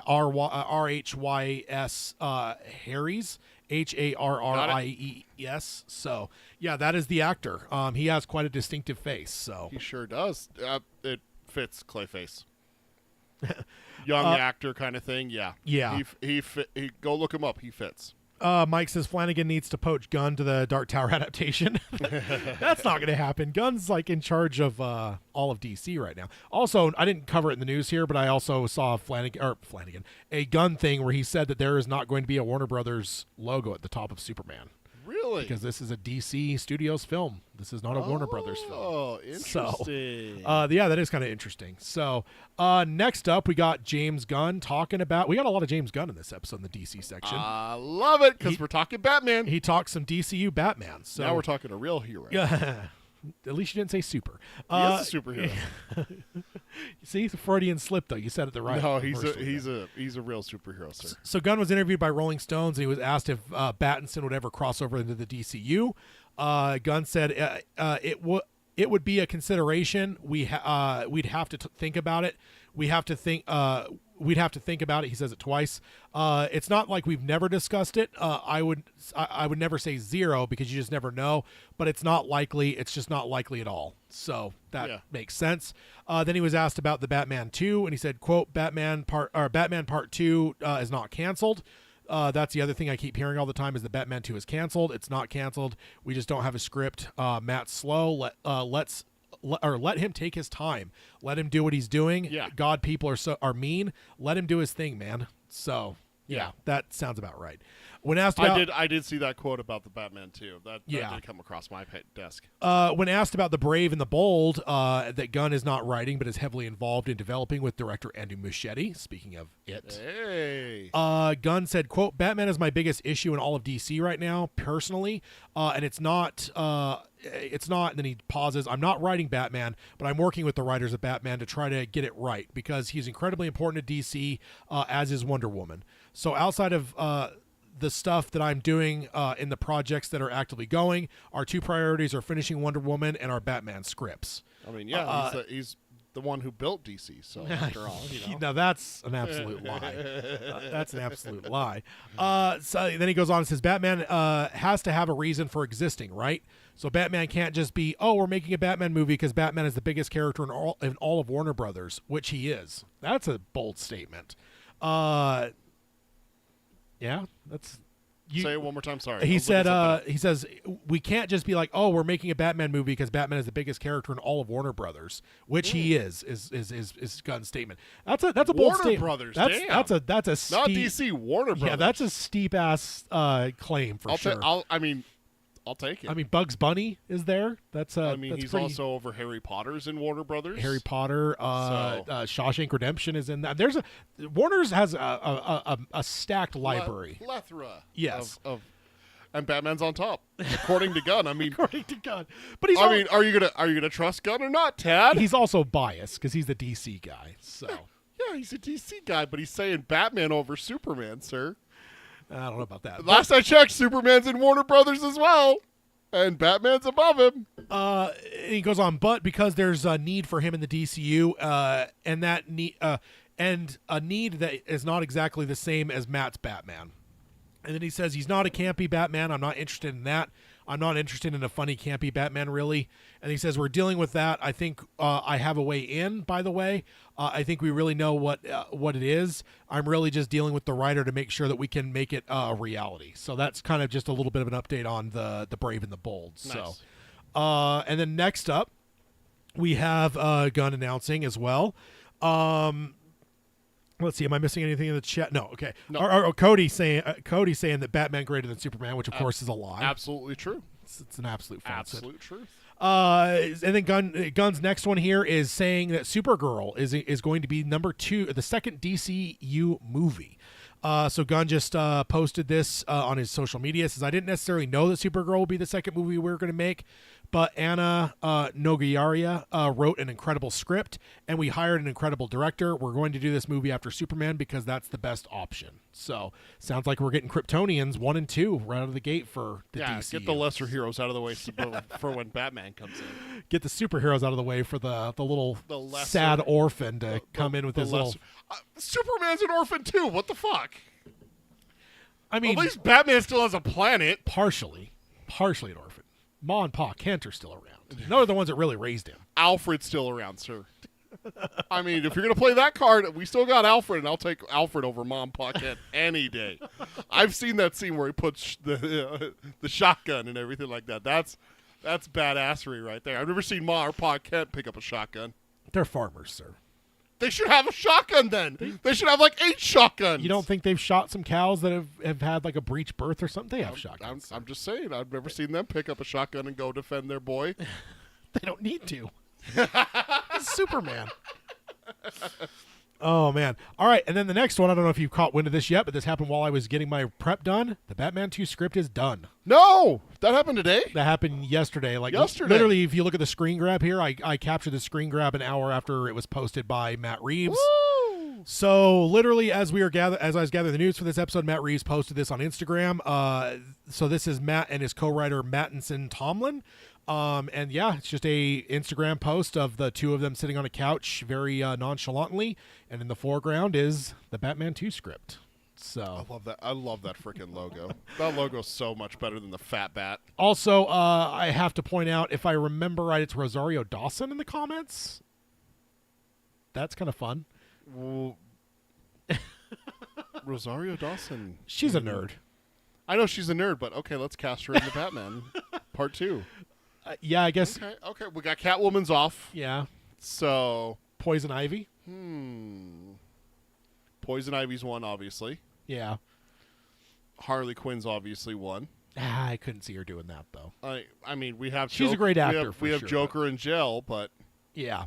S1: RHYS Harry's. HARRIES. So yeah, that is the actor. He has quite a distinctive face. So
S2: He sure does. It fits Clayface. Young actor kind of thing. Yeah.
S1: Yeah.
S2: He go look him up. He fits.
S1: Mike says Flanagan needs to poach Gunn to the Dark Tower adaptation. That's not going to happen. Gunn's like in charge of all of DC right now. Also, I didn't cover it in the news here, but I also saw Flanagan, a Gunn thing where he said that there is not going to be a Warner Brothers logo at the top of Superman.
S2: Really?
S1: Because this is a DC Studios film. This is not a Warner Brothers film.
S2: Oh, interesting.
S1: So, yeah, that is kind of interesting. So, next up, we got James Gunn talking about... We got a lot of James Gunn in this episode in the DC section.
S2: I love it, because we're talking Batman.
S1: He talks some DCU Batman. So
S2: now we're talking a real hero.
S1: Yeah. At least you didn't say super.
S2: He is a superhero.
S1: See, it's a Freudian slip, though. You said it the right.
S2: No, he's a real superhero, sir.
S1: So Gunn was interviewed by Rolling Stones, and he was asked if Battinson would ever cross over into the DCU. Gunn said it would be a consideration. We'd have to think about it. We'd have to think about it. He says it twice. It's not like we've never discussed it. I would never say zero because you just never know, but it's not likely. It's just not likely at all. So that makes sense. Then he was asked about the Batman 2, and he said, quote, Batman Part 2 is not canceled. That's the other thing I keep hearing all the time is that Batman 2 is canceled. It's not canceled. We just don't have a script. Matt's slow. Let him take his time. Let him do what he's doing.
S2: Yeah.
S1: God, people are mean. Let him do his thing, man. So yeah, that sounds about right. When asked about,
S2: I did see that quote about the Batman too. That did come across my desk.
S1: When asked about the Brave and the Bold, that Gunn is not writing but is heavily involved in developing with director Andy Muschietti. Speaking of it,
S2: Hey.
S1: Gunn said, "quote Batman is my biggest issue in all of DC right now, personally, and it's not." It's not, and then he pauses. I'm not writing Batman, but I'm working with the writers of Batman to try to get it right because he's incredibly important to DC, as is Wonder Woman. So outside of the stuff that I'm doing in the projects that are actively going, our two priorities are finishing Wonder Woman and our Batman scripts.
S2: I mean, he's the one who built DC. So after all,
S1: Now that's an absolute lie. That's an absolute lie. So then he goes on and says, Batman has to have a reason for existing, right? So Batman can't just be, we're making a Batman movie because Batman is the biggest character in all of Warner Brothers, which he is. That's a bold statement. Yeah, that's.
S2: Say it one more time. Sorry.
S1: He said. He says we can't just be like, we're making a Batman movie because Batman is the biggest character in all of Warner Brothers, which he is Gunn's statement. That's a bold
S2: Warner
S1: statement.
S2: Brothers.
S1: That's a steep,
S2: not DC. Warner Brothers.
S1: Yeah, that's a steep ass claim for sure.
S2: I'll take it.
S1: I mean, Bugs Bunny is there. That's
S2: he's
S1: pretty...
S2: also over Harry Potter's in Warner Brothers.
S1: Harry Potter, Shawshank Redemption is in that. Warner's has a stacked library.
S2: Plethora.
S1: Yes.
S2: And Batman's on top, according to Gunn. I mean,
S1: according to Gunn, but he's.
S2: Are you gonna trust Gunn or not, Tad?
S1: He's also biased because he's the DC guy. So
S2: yeah, he's a DC guy, but he's saying Batman over Superman, sir.
S1: I don't know about that.
S2: Last I checked, Superman's in Warner Brothers as well, and Batman's above him.
S1: He goes on, but because there's a need for him in the DCU, and that need, and a need that is not exactly the same as Matt's Batman. And then he says he's not a campy Batman. I'm not interested in that. I'm not interested in a funny, campy Batman, really. And he says we're dealing with that. I think I have a way in, by the way. I think we really know what it is. I'm really just dealing with the writer to make sure that we can make it a reality. So that's kind of just a little bit of an update on the Brave and the Bold.
S2: Nice.
S1: So, and then next up, we have Gunn announcing as well. Let's see. Am I missing anything in the chat? No. Okay.
S2: No.
S1: Or Cody saying that Batman greater than Superman, which of course is a lie.
S2: Absolutely true.
S1: It's an absolute falsehood.
S2: Absolute truth.
S1: And then Gunn's next one here is saying that Supergirl is going to be number 2, the second DCU movie. So Gunn just posted this on his social media. Says, I didn't necessarily know that Supergirl will be the second movie we were going to make, but Anna Nogueira wrote an incredible script, and we hired an incredible director. We're going to do this movie after Superman because that's the best option. So sounds like we're getting Kryptonians 1 and 2 right out of the gate for the DC.
S2: Get the lesser heroes out of the way for when Batman comes in.
S1: Get the superheroes out of the way for the little
S2: lesser,
S1: sad orphan to come in with his little...
S2: Superman's an orphan too. What the fuck?
S1: I mean,
S2: at least Batman still has a planet.
S1: Partially an orphan. Ma and Pa Kent are still around. No, they're the ones that really raised him.
S2: Alfred's still around, sir. I mean, if you're going to play that card, we still got Alfred, and I'll take Alfred over Ma and Pa Kent any day. I've seen that scene where he puts the shotgun and everything like that. That's badassery right there. I've never seen Ma or Pa Kent pick up a shotgun.
S1: They're farmers, sir.
S2: They should have a shotgun then. They should have like 8 shotguns.
S1: You don't think they've shot some cows that have had like a breech birth or something? They have shotguns.
S2: I'm just saying. I've never seen them pick up a shotgun and go defend their boy.
S1: They don't need to. It's Superman. Oh, man. All right, and then the next one, I don't know if you've caught wind of this yet, but this happened while I was getting my prep done. The Batman 2 script is done.
S2: No! That happened today?
S1: That happened yesterday.
S2: Yesterday?
S1: Literally, if you look at the screen grab here, I captured the screen grab an hour after it was posted by Matt Reeves.
S2: Woo!
S1: So, literally, as I was gathering the news for this episode, Matt Reeves posted this on Instagram. So this is Matt and his co-writer, Mattinson Tomlin. And yeah, it's just a Instagram post of the two of them sitting on a couch very nonchalantly, and in the foreground is the Batman 2 script. So
S2: I love that. I love that freaking logo. That logo's so much better than the Fat Bat.
S1: Also, I have to point out, if I remember right, it's Rosario Dawson in the comments. That's kind of fun.
S2: Well, Rosario Dawson.
S1: She's a nerd.
S2: I know she's a nerd, but okay, let's cast her in the Batman Part 2.
S1: Yeah, I guess.
S2: Okay. We got Catwoman's off.
S1: Yeah.
S2: So
S1: Poison Ivy.
S2: Poison Ivy's one, obviously.
S1: Yeah.
S2: Harley Quinn's obviously one.
S1: I couldn't see her doing that though.
S2: I mean, we have.
S1: She's a great actor.
S2: We have
S1: sure,
S2: Joker in jail, but
S1: yeah.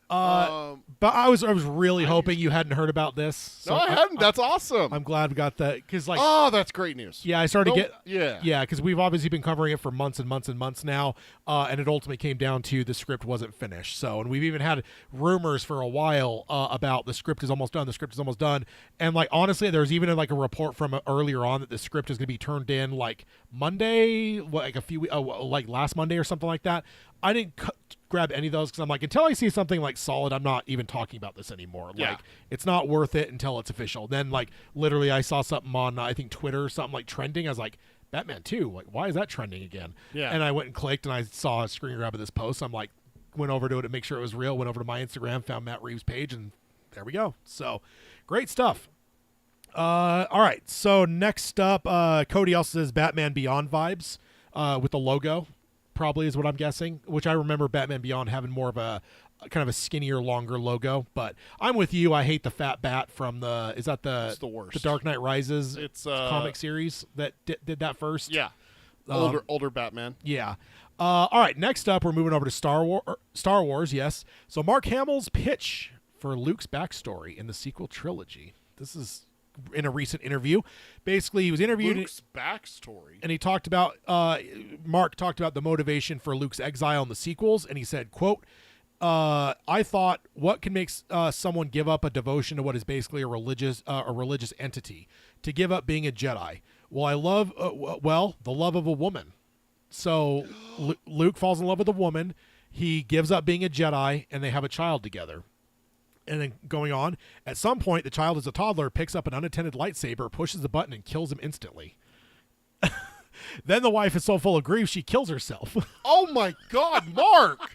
S1: But I was really hoping you hadn't heard about this. So
S2: no, I hadn't. That's awesome.
S1: I'm glad we got that because
S2: that's great news.
S1: Yeah, I started to
S2: get
S1: because we've obviously been covering it for months and months and months now, and it ultimately came down to the script wasn't finished. So, and we've even had rumors for a while about the script is almost done. And like honestly, there's even like a report from earlier on that the script is going to be turned in like Monday, like like last Monday or something like that. I didn't grab any of those because I'm like, until I see something like solid, I'm not even talking about this anymore.
S2: Yeah.
S1: Like, it's not worth it until it's official. Then, like, literally, I saw something on, I think, Twitter, something like trending. I was like, Batman 2, like, why is that trending again?
S2: Yeah.
S1: And I went and clicked and I saw a screen grab of this post. I'm like, went over to it to make sure it was real, went over to my Instagram, found Matt Reeves' page, and there we go. So, great stuff. All right. So, next up, Cody also says Batman Beyond vibes with the logo. Probably is what I'm guessing, which I remember Batman Beyond having more of a kind of a skinnier, longer logo. But I'm with you. I hate the fat bat from
S2: it's the worst.
S1: The Dark Knight Rises
S2: it's
S1: comic series that did that first.
S2: Yeah, older Batman.
S1: Yeah. All right. Next up, we're moving over to Star Wars. Yes. So Mark Hamill's pitch for Luke's backstory in the sequel trilogy. This is in a recent interview. Basically, he was interviewed.
S2: Luke's backstory.
S1: And he talked about, Mark talked about the motivation for Luke's exile in the sequels. And he said, quote, I thought, what can make someone give up a devotion to what is basically a religious entity? To give up being a Jedi. Well, I love, the love of a woman. So Luke falls in love with a woman. He gives up being a Jedi, and they have a child together. And then going on, at some point, the child is a toddler, picks up an unattended lightsaber, pushes the button, and kills him instantly. Then the wife is so full of grief, she kills herself.
S2: Oh, my God, Mark!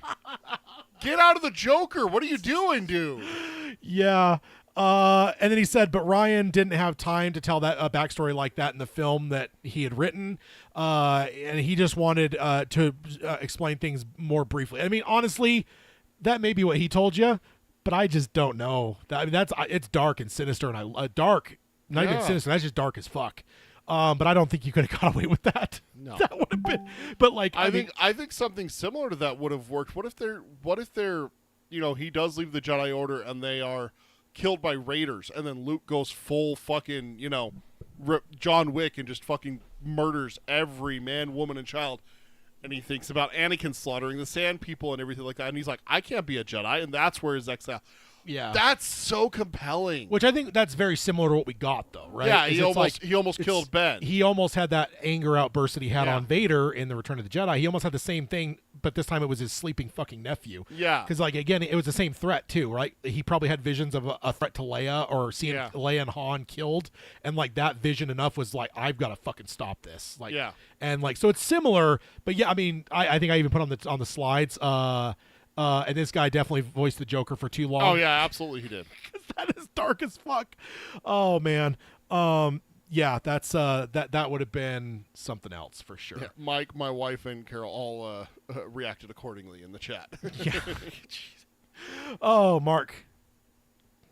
S2: Get out of the Joker. What are you doing, dude?
S1: Yeah. And then he said, but Ryan didn't have time to tell that backstory like that in the film that he had written. And he just wanted to explain things more briefly. I mean, honestly, that may be what he told you. But I just don't know. I mean, it's dark and sinister, and dark, not even sinister. That's just dark as fuck. But I don't think you could have got away with that.
S2: No,
S1: that would have been. But like,
S2: I think something similar to that would have worked. What if they're, he does leave the Jedi Order and they are killed by raiders, and then Luke goes full fucking, John Wick and just fucking murders every man, woman, and child. And he thinks about Anakin slaughtering the Sand People and everything like that. And he's like, I can't be a Jedi. And that's where his exile.
S1: Yeah.
S2: That's so compelling.
S1: Which I think that's very similar to what we got, though, right?
S2: Yeah,
S1: Is
S2: he almost killed Ben.
S1: He almost had that anger outburst that he had on Vader in the Return of the Jedi. He almost had the same thing, but this time it was his sleeping fucking nephew.
S2: Yeah.
S1: Because, again, it was the same threat, too, right? He probably had visions of a threat to Leia or seeing Leia and Han killed. And, that vision enough was like, I've got to fucking stop this. And, so it's similar. But, yeah, I mean, I think I even put on the slides, and this guy definitely voiced the Joker for too long.
S2: Oh, yeah, absolutely he did.
S1: That is dark as fuck. Oh, man. Yeah, that's that would have been something else for sure.
S2: Yeah, Mike, my wife, and Carol all reacted accordingly in the chat.
S1: Yeah. Oh, Mark.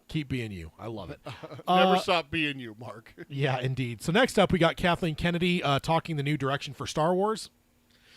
S1: Keep being you. I love it.
S2: Never stop being you, Mark.
S1: Yeah, indeed. So next up, we got Kathleen Kennedy talking the new direction for Star Wars.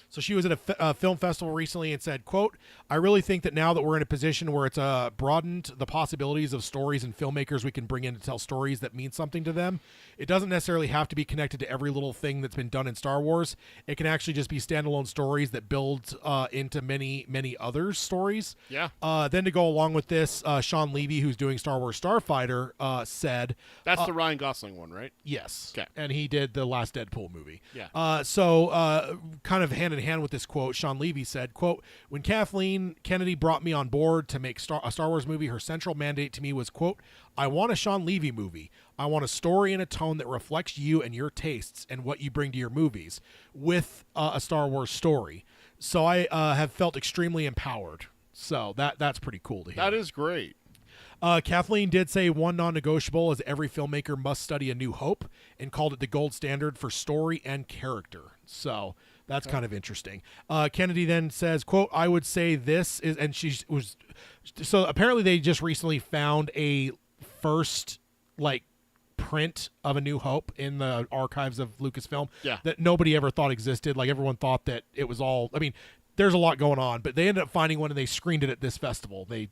S1: So she was at a film festival recently and said, quote, I really think that now that we're in a position where it's broadened the possibilities of stories and filmmakers we can bring in to tell stories that mean something to them. It doesn't necessarily have to be connected to every little thing that's been done in Star Wars. It can actually just be standalone stories that build into many, many other stories.
S2: Yeah.
S1: Then to go along with this, Sean Levy, who's doing Star Wars Starfighter, said...
S2: That's the Ryan Gosling one, right?
S1: Yes.
S2: Okay.
S1: And he did the last Deadpool movie.
S2: Yeah.
S1: So kind of hand in hand with this quote, Sean Levy said, quote, when Kathleen Kennedy brought me on board to make a Star Wars movie, her central mandate to me was, quote, I want a Sean Levy movie. I want a story and a tone that reflects you and your tastes and what you bring to your movies with a Star Wars story. So I have felt extremely empowered. So that's pretty cool to hear.
S2: That is great.
S1: Kathleen did say one non-negotiable is every filmmaker must study A New Hope and called it the gold standard for story and character. So that's kind of interesting. Kennedy then says, quote, I would say this is, and so apparently they just recently found a first print of A New Hope in the archives of Lucasfilm that nobody ever thought existed. Everyone thought that it was all, I mean, there's a lot going on, but they ended up finding one and they screened it at this festival. They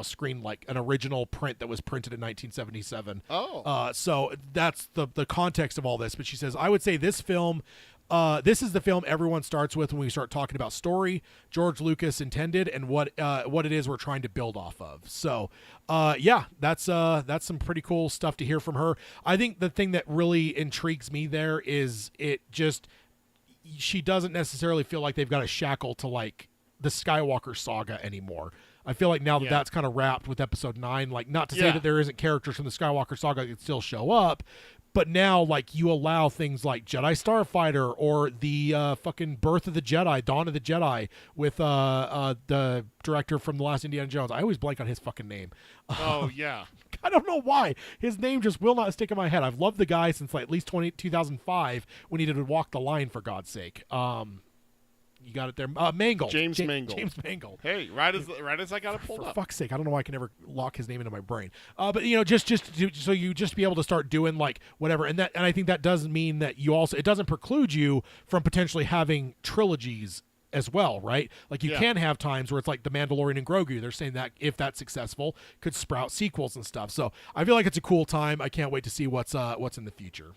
S1: screened an original print that was printed in 1977.
S2: Oh.
S1: So that's the context of all this. But she says, I would say this film, this is the film everyone starts with when we start talking about story, George Lucas intended, and what it is we're trying to build off of. So, that's some pretty cool stuff to hear from her. I think the thing that really intrigues me there is she doesn't necessarily feel like they've got a shackle to the Skywalker saga anymore. I feel like now that that's kind of wrapped with episode 9, not to say that there isn't characters from the Skywalker saga that can still show up, but now you allow things like Jedi Starfighter or the fucking Birth of the Jedi, Dawn of the Jedi with the director from The Last Indiana Jones. I always blank on his fucking name.
S2: Oh, yeah.
S1: I don't know why. His name just will not stick in my head. I've loved the guy since at least 2005 when he did Walk the Line, for God's sake. You got it there. Mangold.
S2: James Mangold.
S1: James Mangold.
S2: Hey, right as I got it pulled
S1: For
S2: up.
S1: fuck's sake, I don't know why I can never lock his name into my brain. But just so you just be able to start doing whatever, and I think that doesn't mean that it doesn't preclude you from potentially having trilogies as well, right? You can have times where it's The Mandalorian and Grogu. They're saying that if that's successful, could sprout sequels and stuff. So I feel like it's a cool time. I can't wait to see what's in the future.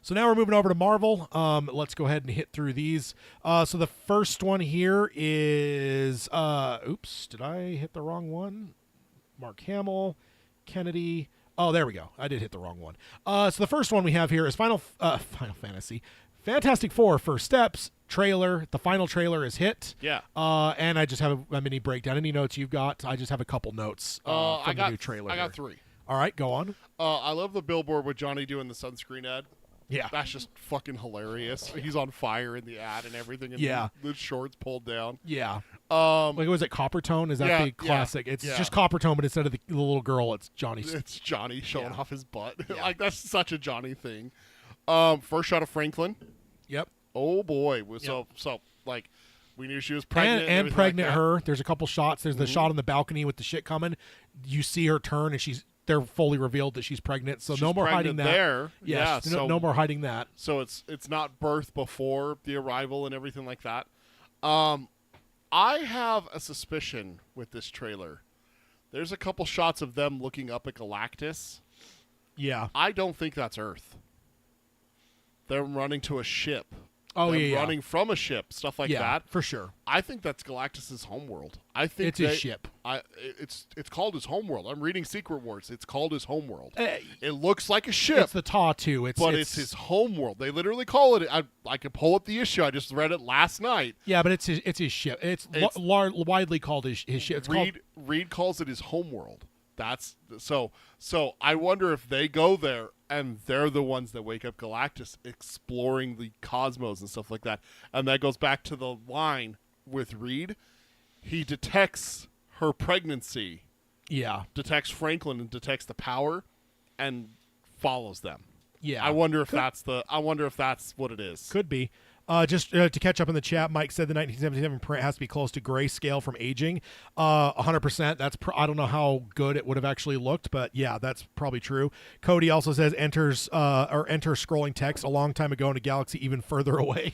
S1: So now we're moving over to Marvel. Let's go ahead and hit through these. So the first one here is, oops, did I hit the wrong one? Mark Hamill, Kennedy. Oh, there we go. I did hit the wrong one. So the first one we have here is Final Fantasy. Fantastic Four First Steps trailer. The final trailer is hit.
S2: Yeah.
S1: And I just have a mini breakdown. Any notes you've got? I just have a couple notes from the new trailer.
S2: I got 3.
S1: All right, go on.
S2: I love the billboard with Johnny doing the sunscreen ad.
S1: Yeah.
S2: That's just fucking hilarious. He's on fire in the ad and everything. And the shorts pulled down.
S1: Yeah. Was it Copper Tone? Is that the classic? It's just Copper Tone, but instead of the little girl, it's Johnny.
S2: It's Johnny showing off his butt.
S1: Yeah.
S2: That's such a Johnny thing. First shot of Franklin.
S1: Yep.
S2: Oh boy. So we knew she was pregnant.
S1: And pregnant her. There's a couple shots. There's the shot on the balcony with the shit coming. You see her turn and they're fully revealed that she's pregnant, so no more hiding that.
S2: There,
S1: yes, no more hiding that.
S2: So it's not birth before the arrival and everything like that. I have a suspicion with this trailer there's a couple shots of them looking up at Galactus.
S1: Yeah.
S2: I don't think that's Earth. They're running to a ship.
S1: Oh,
S2: Them
S1: yeah.
S2: running from a ship, stuff like
S1: yeah,
S2: that.
S1: for sure.
S2: I think that's Galactus's homeworld. I think
S1: It's his ship.
S2: It's called his homeworld. I'm reading Secret Wars. It's called his homeworld.
S1: Uh,
S2: It looks like a ship.
S1: It's the TAW too.
S2: But it's his homeworld. They literally call it. I can pull up the issue. I just read it last night.
S1: Yeah, but it's his ship. It's widely called his ship. It's
S2: Reed calls it his homeworld. That's so. I wonder if they go there and they're the ones that wake up Galactus, exploring the cosmos and stuff like that. And that goes back to the line with Reed. He detects her pregnancy.
S1: Yeah.
S2: Detects Franklin and detects the power, and follows them.
S1: Yeah.
S2: I wonder if that's what it is.
S1: Could be. Just to catch up in the chat, Mike said the 1977 print has to be close to grayscale from aging. 100%. That's I don't know how good it would have actually looked, but yeah, that's probably true. Cody also says enter scrolling text a long time ago in a galaxy even further away.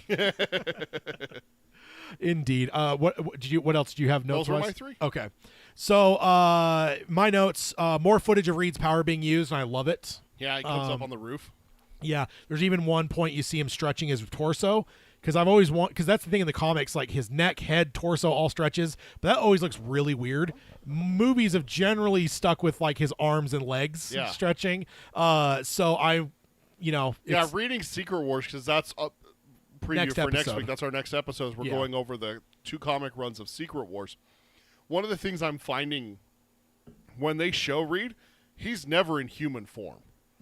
S1: Indeed. What else did you have notes?
S2: Those were my 3.
S1: Okay. So my notes, more footage of Reed's power being used, and I love it.
S2: Yeah, he comes up on the roof.
S1: Yeah, there's even one point you see him stretching his torso, because because that's the thing in the comics, like his neck, head, torso all stretches, but that always looks really weird. Movies have generally stuck with like his arms and legs stretching. So
S2: reading Secret Wars, because that's a preview for next week. That's our next episode. We're going over the 2 comic runs of Secret Wars. One of the things I'm finding when they show Reed, he's never in human form.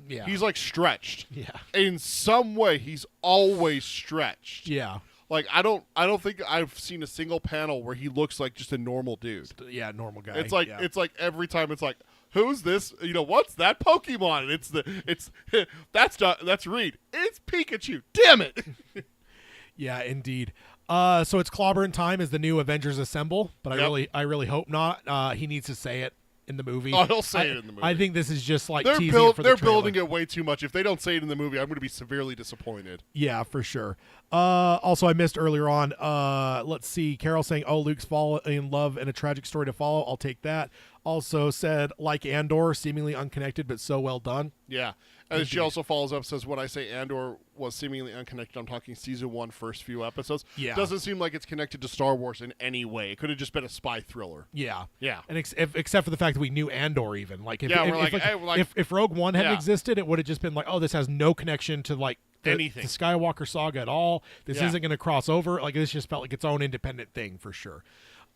S1: Yeah.
S2: He's like stretched.
S1: Yeah.
S2: In some way, he's always stretched.
S1: Yeah.
S2: Like I don't think I've seen a single panel where he looks like just a normal dude.
S1: Yeah, normal guy.
S2: It's like every time it's like, who's this? What's that Pokemon? That's Reed. It's Pikachu. Damn it.
S1: Yeah, indeed. So it's clobbering time as the new Avengers assemble, but I really hope not. He needs to say it in the movie.
S2: Oh, he'll say it in the movie.
S1: I think this is just like
S2: they're
S1: teasing it for the
S2: They're
S1: trailer.
S2: building it way too much. If they don't say it in the movie, I'm going to be severely disappointed.
S1: Yeah, for sure. Also, I missed earlier on. Let's see. Carol saying, "Oh, Luke's fall in love and a tragic story to follow." I'll take that. Also said, like Andor, seemingly unconnected but so well done.
S2: Yeah. And she also follows up, says, when I say Andor was seemingly unconnected, I'm talking season 1, first few episodes.
S1: Yeah.
S2: Doesn't seem like it's connected to Star Wars in any way. It could have just been a spy thriller.
S1: Yeah.
S2: Yeah.
S1: And except for the fact that we knew Andor even. Like, if Rogue One hadn't existed, it would have just been like, oh, this has no connection to, like,
S2: anything.
S1: The Skywalker saga at all. This isn't going to cross over. Like, this just felt like its own independent thing for sure.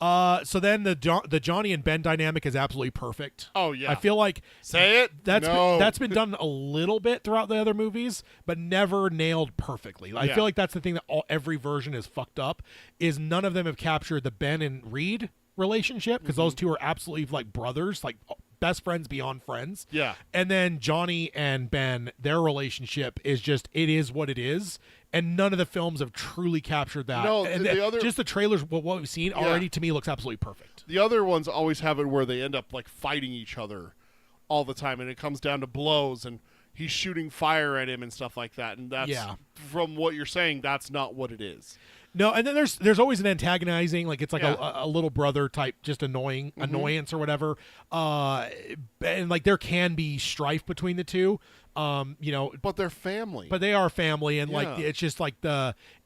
S1: So then the Johnny and Ben dynamic is absolutely perfect.
S2: Oh yeah,
S1: I feel like
S2: say it.
S1: That's been done a little bit throughout the other movies, but never nailed perfectly. I feel like that's the thing that every version is fucked up. Is none of them have captured the Ben and Reed relationship, because those two are absolutely like brothers, like best friends beyond friends.
S2: Yeah, and
S1: then Johnny and Ben, their relationship is just it is what it is. And none of the films have truly captured that.
S2: No,
S1: and just the trailers, what we've seen already to me looks absolutely perfect.
S2: The other ones always have it where they end up like fighting each other all the time, and it comes down to blows, and he's shooting fire at him and stuff like that. And that's from what you're saying, that's not what it is.
S1: No, and then there's always an antagonizing, like it's like a little brother type, just annoyance or whatever. And like there can be strife between the two.
S2: But they're family.
S1: But they are family, and like it's just like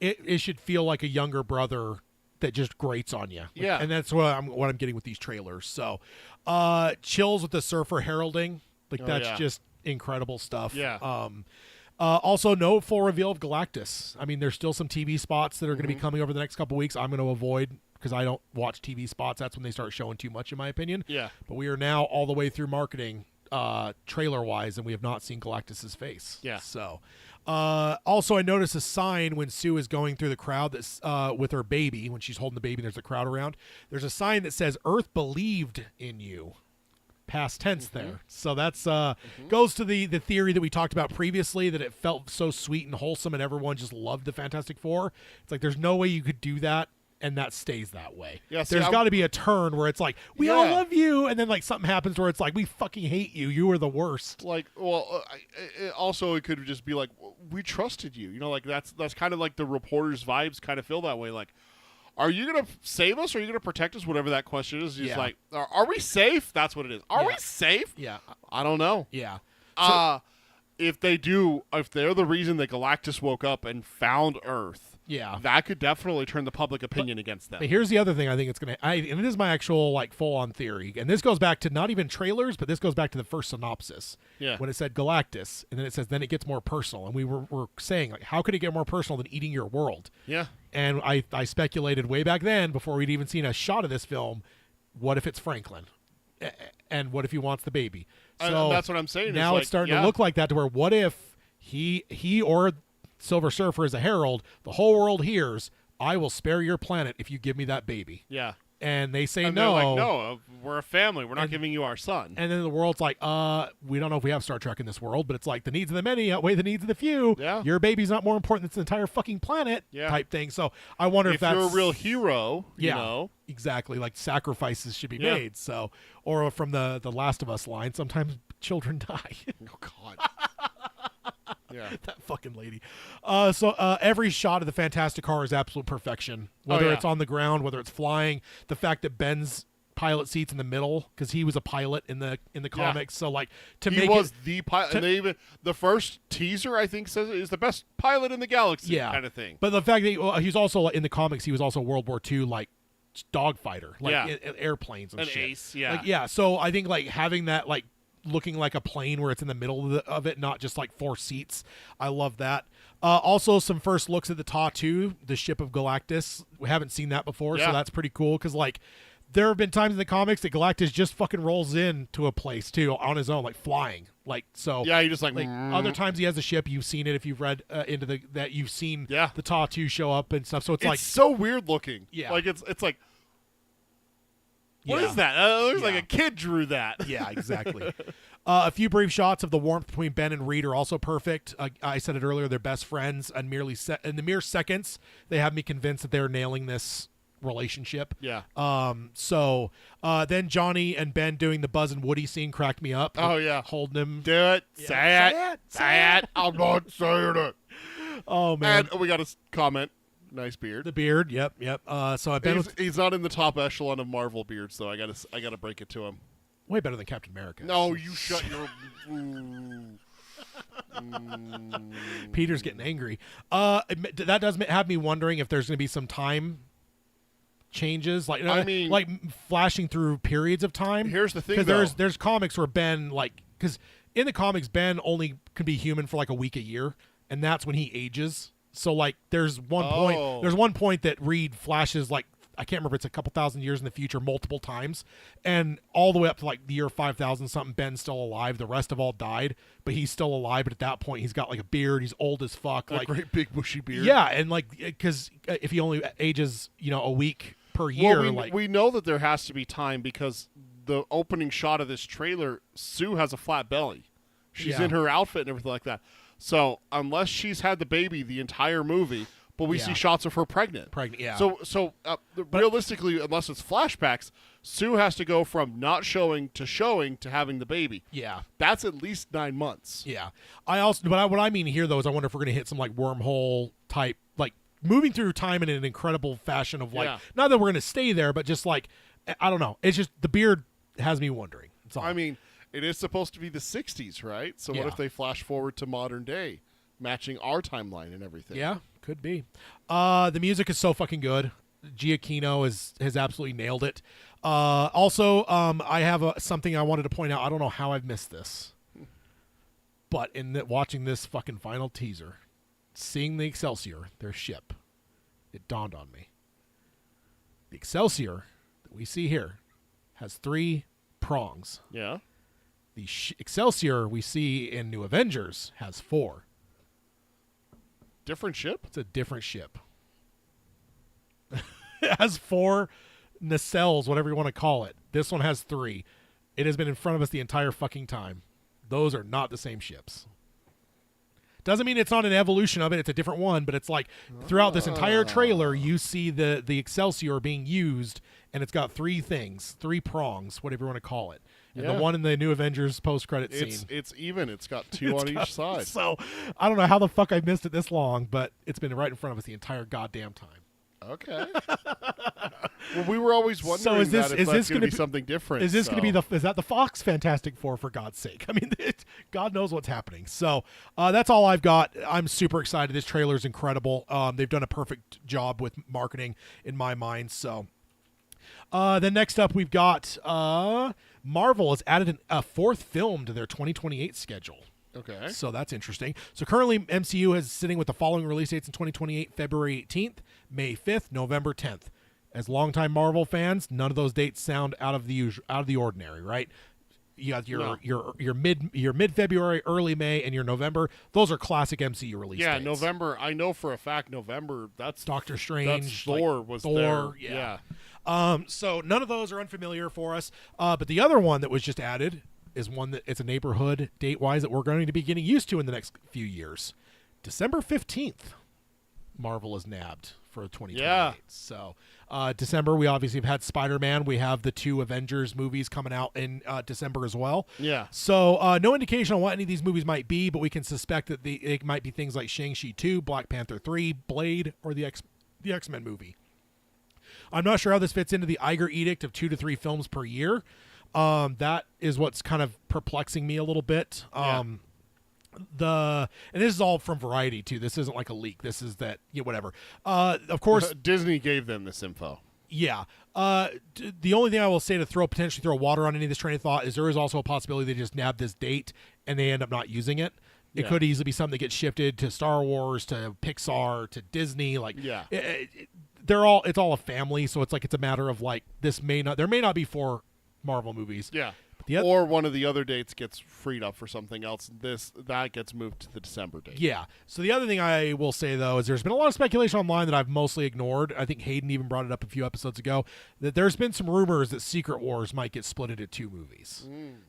S1: it should feel like a younger brother that just grates on you.
S2: Yeah,
S1: and that's what I'm getting with these trailers. So, chills with the surfer heralding, like that's just incredible stuff.
S2: Yeah.
S1: Also, no full reveal of Galactus. I mean, there's still some TV spots that are going to be coming over the next couple weeks. I'm going to avoid because I don't watch TV spots. That's when they start showing too much, in my opinion.
S2: Yeah.
S1: But we are now all the way through marketing, trailer-wise, and we have not seen Galactus's face.
S2: Yeah.
S1: So, also, I noticed a sign when Sue is going through the crowd that's with her baby. When she's holding the baby, and there's a crowd around. There's a sign that says "Earth believed in you." Past tense there. So that's goes to the theory that we talked about previously, that it felt so sweet and wholesome and everyone just loved the Fantastic Four. It's like there's no way you could do that and that stays that way.
S2: Yeah,
S1: there's got to be a turn where it's like we all love you, and then like something happens where it's like we fucking hate you. You were the worst.
S2: Like, well, it could just be like we trusted you. Like that's kind of like the reporters' vibes kind of feel that way. Like, are you going to save us or are you going to protect us? Whatever that question is. He's
S1: Yeah.
S2: like, are we safe? That's what it is. Are we safe?
S1: Yeah.
S2: I don't know.
S1: Yeah.
S2: If they're the reason that Galactus woke up and found Earth, that could definitely turn the public opinion against them.
S1: But here's the other thing I think it's going to, and it is my actual like full-on theory, and this goes back to not even trailers, but this goes back to the first synopsis.
S2: Yeah.
S1: When it said Galactus, and then it says, then it gets more personal. And we were saying, like, how could it get more personal than eating your world?
S2: Yeah.
S1: And I speculated way back then, before we'd even seen a shot of this film, what if it's Franklin? And what if he wants the baby? So
S2: that's what I'm saying.
S1: Now it's starting to look like that, to where what if he or Silver Surfer is a herald, the whole world hears, I will spare your planet if you give me that baby.
S2: Yeah.
S1: And they say
S2: and
S1: no.
S2: They're like, no, we're a family. We're not giving you our son.
S1: And then the world's like, we don't know if we have Star Trek in this world, but it's like the needs of the many outweigh the needs of the few.
S2: Yeah.
S1: Your baby's not more important than this entire fucking planet type thing. So I wonder if that's...
S2: you're a real hero, you know.
S1: Exactly. Like sacrifices should be made. So, or from the Last of Us line, sometimes children die.
S2: Oh, God. Yeah.
S1: That fucking lady. So every shot of the Fantastic Car is absolute perfection. Whether it's on the ground, whether it's flying, the fact that Ben's pilot seat's in the middle because he was a pilot in the comics. So like
S2: he was the pilot. And they even the first teaser I think says is the best pilot in the galaxy kind of thing.
S1: But the fact that he's also in the comics, he was also World War II like dogfighter, like in airplanes and
S2: an
S1: shit.
S2: ace. Yeah.
S1: Like, so I think like having that like looking like a plane where it's in the middle of it, not just like 4 seats. I love that. Also, some first looks at the Tau-2, the ship of Galactus. We haven't seen that before, so that's pretty cool. Because like, there have been times in the comics that Galactus just fucking rolls in to a place too on his own, like flying. Like so.
S2: Yeah, he just like
S1: other times he has a ship. You've seen it if you've read into that. You've seen the Tau-2 show up and stuff. So it's like
S2: so weird looking.
S1: Yeah,
S2: like it's like. What is that? It looks like a kid drew that.
S1: Yeah, exactly. A few brief shots of the warmth between Ben and Reed are also perfect. I said it earlier; they're best friends, and in the mere seconds, they have me convinced that they're nailing this relationship.
S2: Yeah.
S1: So then Johnny and Ben doing the Buzz and Woody scene cracked me up.
S2: Oh yeah,
S1: holding him.
S2: Do it. Say it. I'm not saying it.
S1: Oh man.
S2: And we got a comment. Nice beard.
S1: The beard. Yep. So I've been.
S2: He's not in the top echelon of Marvel beards, though. I gotta break it to him.
S1: Way better than Captain America.
S2: No, you shut your.
S1: Peter's getting angry. That does have me wondering if there's going to be some time changes, like like flashing through periods of time.
S2: Here's the thing,
S1: because there's comics where Ben because in the comics Ben only can be human for like a week a year, and that's when he ages. So like there's one point that Reed flashes like I can't remember, it's a couple thousand years in the future multiple times, and all the way up to like the year 5,000 something Ben's still alive. The rest have all died, but he's still alive. But at that point he's got like a beard, he's old as fuck,
S2: like great big bushy beard.
S1: Yeah, and like because if he only ages a week per year,
S2: we know that there has to be time because the opening shot of this trailer, Sue has a flat belly. She's in her outfit and everything like that. So unless she's had the baby the entire movie, but we see shots of her pregnant.
S1: Yeah.
S2: So realistically, unless it's flashbacks, Sue has to go from not showing to having the baby.
S1: Yeah.
S2: That's at least 9 months.
S1: Yeah. What I mean here though is I wonder if we're going to hit some like wormhole type, like moving through time in an incredible fashion of like, not that we're going to stay there, but just like, I don't know. It's just the beard has me wondering.
S2: I mean, it is supposed to be the 60s, right? So what if they flash forward to modern day, matching our timeline and everything?
S1: Yeah, could be. The music is so fucking good. Giacchino has absolutely nailed it. Also, I have something I wanted to point out. I don't know how I've missed this, but watching this fucking final teaser, seeing the Excelsior, their ship, it dawned on me. The Excelsior that we see here has 3 prongs.
S2: Yeah.
S1: The Excelsior we see in New Avengers has 4.
S2: Different ship?
S1: It's a different ship. It has 4 nacelles, whatever you want to call it. This one has 3. It has been in front of us the entire fucking time. Those are not the same ships. Doesn't mean it's not an evolution of it. It's a different one, but it's like throughout this entire trailer, you see the Excelsior being used, and it's got 3 things, 3 prongs, whatever you want to call it. And the one in the New Avengers post-credit scene.
S2: It's even. It's got 2 on each side.
S1: So I don't know how the fuck I missed it this long, but it's been right in front of us the entire goddamn time.
S2: Okay. Well, we were always wondering
S1: So is this
S2: if that's going to
S1: gonna
S2: be something different.
S1: Is this going to be is that the Fox Fantastic Four, for God's sake? I mean, God knows what's happening. So that's all I've got. I'm super excited. This trailer is incredible. They've done a perfect job with marketing in my mind. So then next up, we've got Marvel has added a fourth film to their 2028 schedule.
S2: Okay.
S1: So that's interesting. So currently, MCU is sitting with the following release dates in 2028: February 18th, May 5th, November 10th. As longtime Marvel fans, none of those dates sound out of the ordinary, right? You got your mid February, early May, and your November. Those are classic MCU release dates.
S2: Yeah, November. I know for a fact November. That's
S1: Doctor Strange.
S2: That's Thor was
S1: Thor.
S2: there.
S1: Yeah. So none of those are unfamiliar for us. But the other one that was just added is one that it's a neighborhood date-wise that we're going to be getting used to in the next few years. December 15th, Marvel is nabbed for 2028.
S2: Yeah.
S1: So December, we obviously have had Spider-Man. We have the 2 Avengers movies coming out in December as well.
S2: Yeah.
S1: So no indication on what any of these movies might be, but we can suspect that it might be things like Shang-Chi 2, Black Panther 3, Blade, or the X-Men movie. I'm not sure how this fits into the Iger edict of 2 to 3 films per year. That is what's kind of perplexing me a little bit. And this is all from Variety too. This isn't like a leak. This is that, whatever. Of course,
S2: Disney gave them this info.
S1: Yeah. The only thing I will say to potentially throw water on any of this train of thought is there is also a possibility they just nab this date and they end up not using it. It could easily be something that gets shifted to Star Wars, to Pixar, to Disney. Like, it's all a family, so it's like it's a matter of like there may not be 4 Marvel movies.
S2: Yeah. Or one of the other dates gets freed up for something else. That gets moved to the December date.
S1: Yeah. So the other thing I will say, though, is there's been a lot of speculation online that I've mostly ignored. I think Hayden even brought it up a few episodes ago, that there's been some rumors that Secret Wars might get split into 2 movies.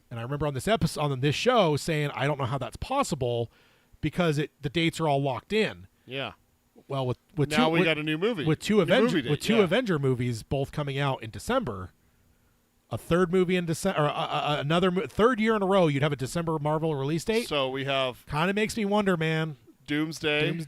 S1: And I remember on this show saying I don't know how that's possible because the dates are all locked in.
S2: Yeah.
S1: Well, we
S2: got a new movie
S1: with two Avenger movies both coming out in December. A third movie in December, or third year in a row, you'd have a December Marvel release date.
S2: So we have
S1: kind of makes me wonder, man.
S2: Doomsday
S1: in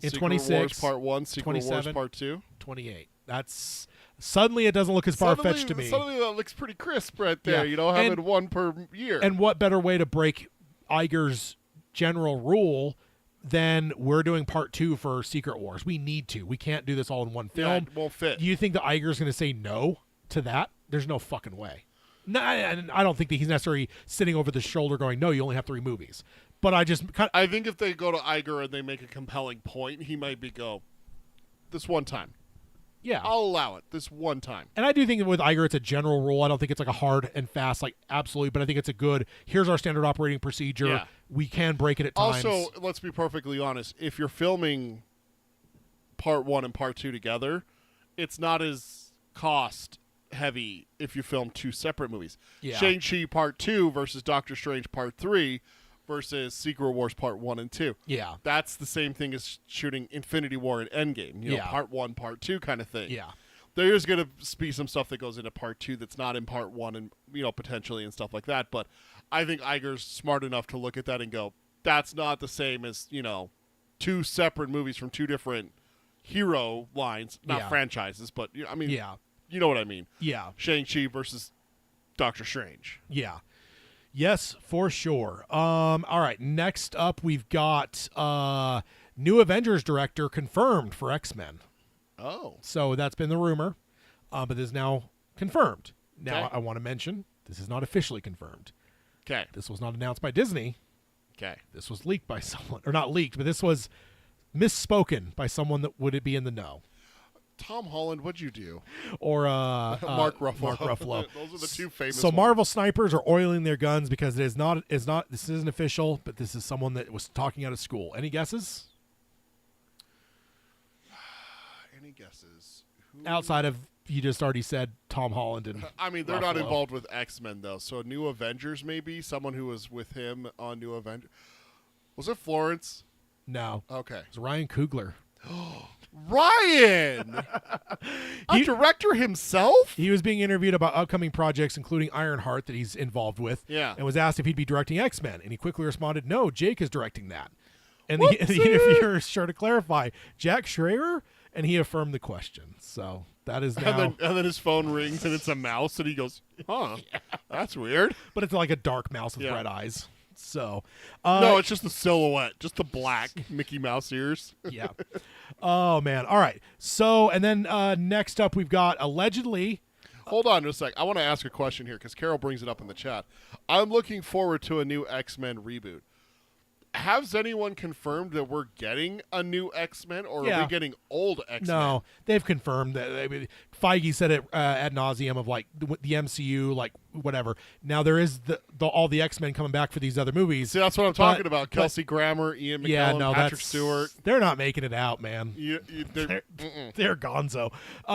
S2: Secret
S1: 26,
S2: Wars Part 1, Secret Wars Part 2,
S1: 28. That's suddenly it doesn't look as far fetched to me.
S2: Suddenly that looks pretty crisp right there. Yeah. Having 1 per year.
S1: And what better way to break Iger's general rule than we're doing Part 2 for Secret Wars? We need to. We can't do this all in one film.
S2: Yeah, it won't fit.
S1: Do you think that Iger's going to say no to that? There's no fucking way. No, and I don't think that he's necessarily sitting over the shoulder going, no, you only have 3 movies. But I
S2: think if they go to Iger and they make a compelling point, he might go, this one time.
S1: Yeah.
S2: I'll allow it this one time.
S1: And I do think that with Iger, it's a general rule. I don't think it's like a hard and fast, like absolutely, but I think it's a good, here's our standard operating procedure. Yeah. We can break it at times.
S2: Also, let's be perfectly honest. If you're filming Part 1 and Part 2 together, it's not as cost heavy if you film 2 separate movies. Yeah. Shang-Chi Part 2 versus Doctor Strange Part 3 versus Secret Wars Part 1 and 2.
S1: Yeah.
S2: That's the same thing as shooting Infinity War and Endgame. Part 1, Part 2 kind of thing.
S1: Yeah.
S2: There's going to be some stuff that goes into Part 2 that's not in Part 1 and, potentially and stuff like that. But I think Iger's smart enough to look at that and go, that's not the same as, 2 separate movies from 2 different hero lines. Not franchises, but, yeah. You know what I mean.
S1: Yeah.
S2: Shang-Chi versus Doctor Strange.
S1: Yeah. Yes, for sure. All right. Next up, we've got new Avengers director confirmed for X-Men.
S2: Oh.
S1: So that's been the rumor, but this is now confirmed. Now,
S2: Okay.
S1: I want to mention, this is not officially confirmed.
S2: Okay.
S1: This was not announced by Disney.
S2: Okay.
S1: This was leaked by someone. Or not leaked, but this was misspoken by someone that would be in the know.
S2: Tom Holland, what'd you do?
S1: Or
S2: Mark Ruffalo.
S1: Mark Ruffalo.
S2: Those are the 2 famous
S1: So
S2: ones.
S1: Marvel snipers are oiling their guns because this isn't official, but this is someone that was talking out of school. Any guesses?
S2: Any guesses?
S1: Outside of, you just already said Tom Holland and
S2: they're
S1: Ruffalo.
S2: not involved with X-Men, though. So New Avengers, maybe? Someone who was with him on New Avengers. Was it Florence?
S1: No.
S2: Okay.
S1: It was Ryan Coogler.
S2: Ryan! A director himself?
S1: He was being interviewed about upcoming projects, including Ironheart, that he's involved with.
S2: Yeah.
S1: And was asked if he'd be directing X-Men. And he quickly responded, no, Jake is directing that. And the interviewer is sure to clarify, Jack Schreier and he affirmed the question. So that is now.
S2: And then his phone rings and it's a mouse, and he goes, "Huh, that's weird."
S1: But it's like a dark mouse with
S2: Yeah.
S1: red eyes. So
S2: No, it's just the silhouette, just the black Mickey Mouse ears.
S1: yeah. Oh man. All right. So and then next up we've got allegedly.
S2: Hold on just a sec. I want to ask a question here because Carol brings it up in the chat. I'm looking forward to a new X-Men reboot. Has anyone confirmed that we're getting a new X-Men, or
S1: Yeah.
S2: are we getting old X-Men?
S1: No, they've confirmed that. I mean, Feige said it ad nauseum of like the MCU, like whatever. Now there is all the X-Men coming back for these other movies.
S2: See, that's what I'm talking about.
S1: but-
S2: Kelsey Grammer, Ian McKellen,
S1: Yeah, no,
S2: Patrick
S1: that's
S2: Stewart.
S1: They're not making it out, man. They're gonzo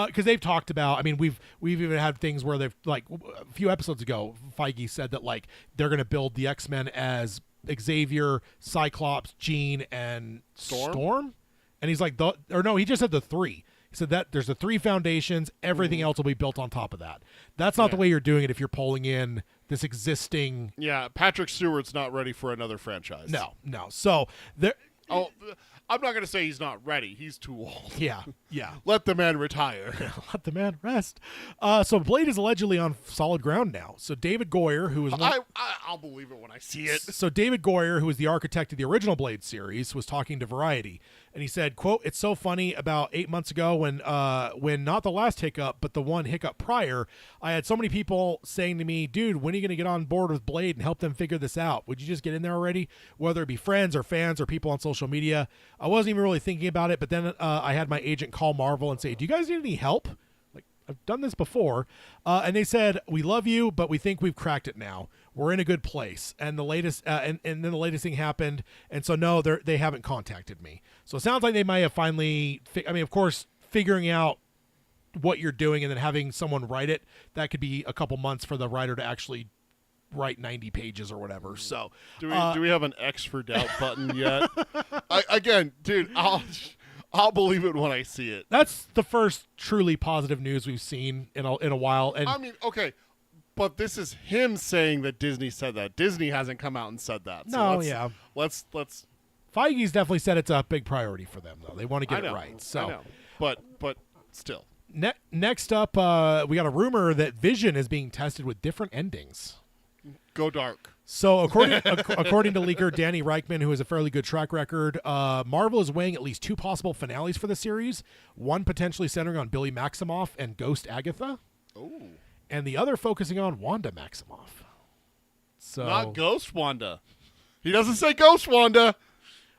S1: because they've talked about. I mean, we've even had things where they've like a few episodes ago, Feige said that like they're going to build the X-Men as Xavier, Cyclops, Jean, and
S2: Storm?
S1: And he's like, he just said the three. He said that there's the three foundations. Everything else will be built on top of that. That's not the way you're doing it if you're pulling in this existing.
S2: Yeah, Patrick Stewart's not ready for another franchise.
S1: No. So there.
S2: Oh, I'm not going to say he's not ready. He's too old.
S1: Yeah.
S2: Let the man retire.
S1: Let the man rest. So Blade is allegedly on solid ground now. So David Goyer, who was
S2: I'll believe it when I see it.
S1: So David Goyer, who was the architect of the original Blade series, was talking to Variety, and he said, "quote It's so funny. About 8 months ago, when not the last hiccup, but the one hiccup prior, I had so many people saying to me, dude, when are you going to get on board with Blade and help them figure this out? Would you just get in there already? Whether it be friends or fans or people on social media. I wasn't even really thinking about it, but then I had my agent call Marvel and say, do you guys need any help? Like, I've done this before. And they said, we love you, but we think we've cracked it now. We're in a good place." And the latest, and then the latest thing happened. And so, no, they haven't contacted me. So it sounds like they might have finally, of course, figuring out what you're doing and then having someone write it, that could be a couple months for the writer to actually write 90 pages or whatever. So
S2: Do we have an X for doubt button yet? Again, dude, I'll believe it when I see it.
S1: that's the first truly positive news we've seen in a while. And
S2: I mean, okay, but this is him saying that Disney said that. Disney hasn't come out and said that. So let's.
S1: Feige's definitely said it's a big priority for them, though. They want to get it right. So,
S2: I know. But still.
S1: Next up, we got a rumor that Vision is being tested with different endings.
S2: Go dark.
S1: So, according to leaker Danny Reichman, who has a fairly good track record, Marvel is weighing at least 2 possible finales for the series. One potentially centering on Billy Maximoff and Ghost Agatha.
S2: Oh.
S1: And the other focusing on Wanda Maximoff. So,
S2: Not Ghost Wanda. He doesn't say Ghost Wanda.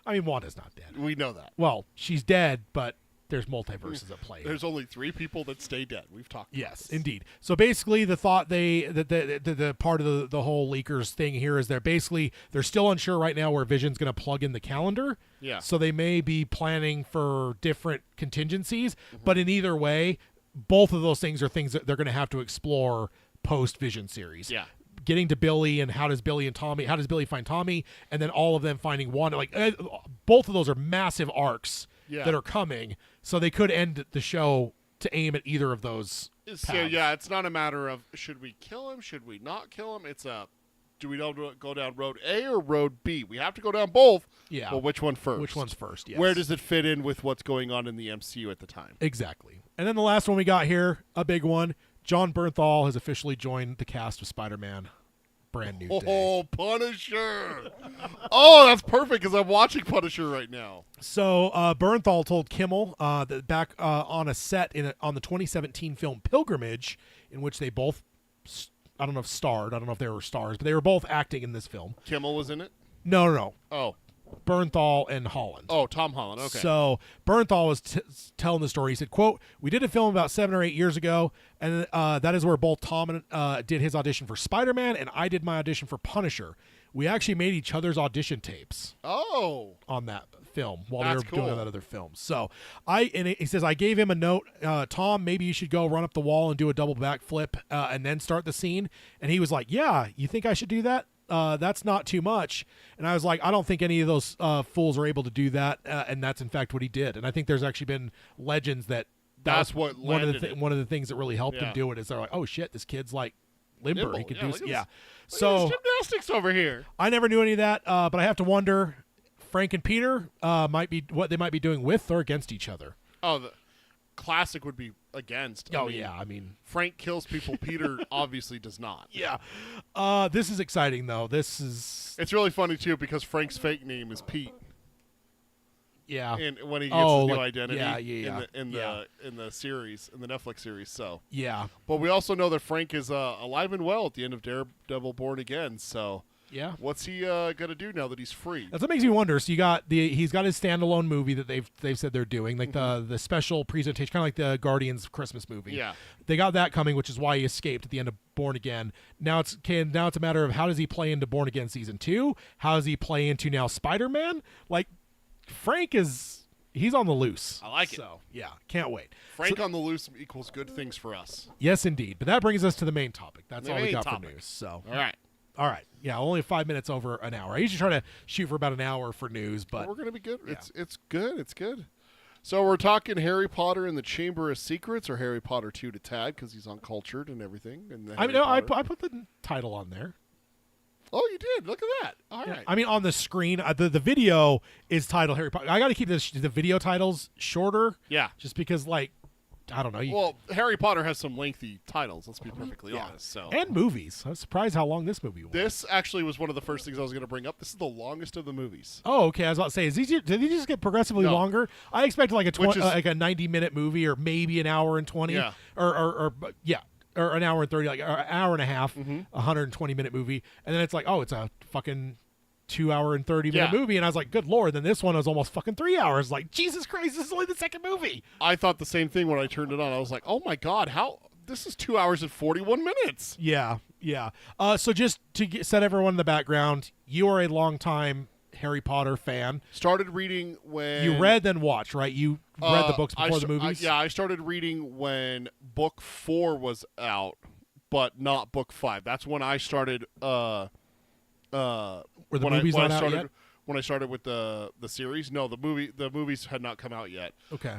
S1: I mean, Wanda's not dead.
S2: We know that.
S1: Well, she's dead, but there's multiverses at play.
S2: There's only 3 people that stay dead. We've talked about
S1: Yes,
S2: this.
S1: indeed. So basically, the thought the part of the whole leakers thing here is they're still unsure right now where Vision's going to plug in the calendar.
S2: Yeah.
S1: So they may be planning for different contingencies, but in either way, both of those things are things that they're going to have to explore post Vision series.
S2: Yeah.
S1: Getting to Billy and how does Billy find Tommy, and then all of them finding Wanda. Like both of those are massive arcs that are coming, so they could end the show to aim at either of those.
S2: So
S1: paths.
S2: yeah, it's not a matter of should we kill him, should we not kill him. It's do we go down road A or road B? We have to go down both.
S1: Yeah.
S2: Well, which one first?
S1: Which one's first? Yes.
S2: Where does it fit in with what's going on in the MCU at the time?
S1: Exactly. And then the last one we got here, a big one. John Bernthal has officially joined the cast of Spider-Man. Brand new day.
S2: Oh, Punisher! Oh, that's perfect because I'm watching Punisher right now.
S1: So Bernthal told Kimmel that back on a set on the 2017 film Pilgrimage, in which they both, I don't know if starred, I don't know if they were stars, but they were both acting in this film.
S2: Kimmel was in it?
S1: No.
S2: Oh.
S1: Bernthal and Holland.
S2: Oh, Tom Holland. Okay.
S1: So Bernthal was telling the story. He said, quote, "We did a film about 7 or 8 years ago, and that is where both Tom did his audition for Spider-Man, and I did my audition for Punisher. We actually made each other's audition tapes on that film while
S2: That's
S1: they were doing
S2: cool.
S1: that other film. So he says, I gave him a note, Tom, maybe you should go run up the wall and do a double backflip and then start the scene. And he was like, yeah, you think I should do that? That's not too much. And I was like, I don't think any of those fools are able to do that. And that's in fact what he did. And I think there's actually been legends
S2: that's what
S1: one of
S2: landed
S1: the things that really helped him
S2: Yeah.
S1: do it is they're like, oh shit, this kid's like limber.
S2: Nimble.
S1: He could
S2: Yeah,
S1: do
S2: look at
S1: yeah.
S2: this-
S1: So
S2: Look at this gymnastics over here.
S1: I never knew any of that, but I have to wonder, Frank and Peter might be what they might be doing with or against each other.
S2: Oh, classic would be against.
S1: Oh, yeah. I mean,
S2: Frank kills people. Peter obviously does not.
S1: yeah. This is exciting, though. This is...
S2: It's really funny, too, because Frank's fake name is Pete.
S1: Yeah.
S2: And when he gets his new identity in the series, in the Netflix series. So
S1: yeah.
S2: But we also know that Frank is alive and well at the end of Daredevil Born Again. So
S1: yeah.
S2: What's he gonna do now that he's free?
S1: That's what makes me wonder. So he's got his standalone movie that they've said they're doing, like the special presentation, kind of like the Guardians Christmas movie.
S2: Yeah.
S1: They got that coming, which is why he escaped at the end of Born Again. Now it's a matter of how does he play into Born Again season 2? How does he play into now Spider-Man? Like Frank he's on the loose.
S2: I like it.
S1: So yeah, can't wait.
S2: Frank on the loose equals good things for us.
S1: Yes, indeed. But that brings us to the main topic. That's
S2: The
S1: all we
S2: main
S1: got
S2: topic.
S1: for news. So
S2: All right.
S1: Yeah, only 5 minutes over an hour. I usually try to shoot for about an hour for news, but
S2: we're gonna be good.
S1: Yeah.
S2: It's good. It's good. So we're talking Harry Potter and the Chamber of Secrets, or Harry Potter 2 to Tad because he's uncultured and everything. And
S1: I put the title on there.
S2: Oh, you did. Look at that. All
S1: Yeah.
S2: right.
S1: I mean, on the screen, the video is titled Harry Potter. I got to keep the video titles shorter.
S2: Yeah.
S1: Just because, like, I don't know.
S2: Well, Harry Potter has some lengthy titles. Let's be perfectly
S1: yeah.
S2: honest. So
S1: And movies. I was surprised how long this movie was.
S2: this actually was one of the first things I was going to bring up. This is the longest of the movies.
S1: Oh, okay. I was about to say, did he just get progressively
S2: No.
S1: longer? I expected like
S2: Which is-
S1: like a 90-minute movie, or maybe an hour and 20.
S2: Yeah.
S1: Or an hour and 30, like an hour and a half,
S2: Mm-hmm.
S1: 120-minute movie, and then it's like, oh, it's a fucking 2 hour and 30-minute
S2: Yeah.
S1: movie, and I was like, good lord. Then this one was almost fucking 3 hours. Like, Jesus Christ, this is only the second movie.
S2: I thought the same thing when I turned it on. I was like, oh my God, this is 2 hours and 41 minutes.
S1: Yeah. So just to set everyone in the background, you are a longtime Harry Potter fan.
S2: Started reading when...
S1: You read, then watched, right? You read the books before the movies?
S2: I started reading when book 4 was out, but not book 5. That's when I started...
S1: Were the movies not out yet?
S2: When I started with the series. No, the movies had not come out yet.
S1: Okay.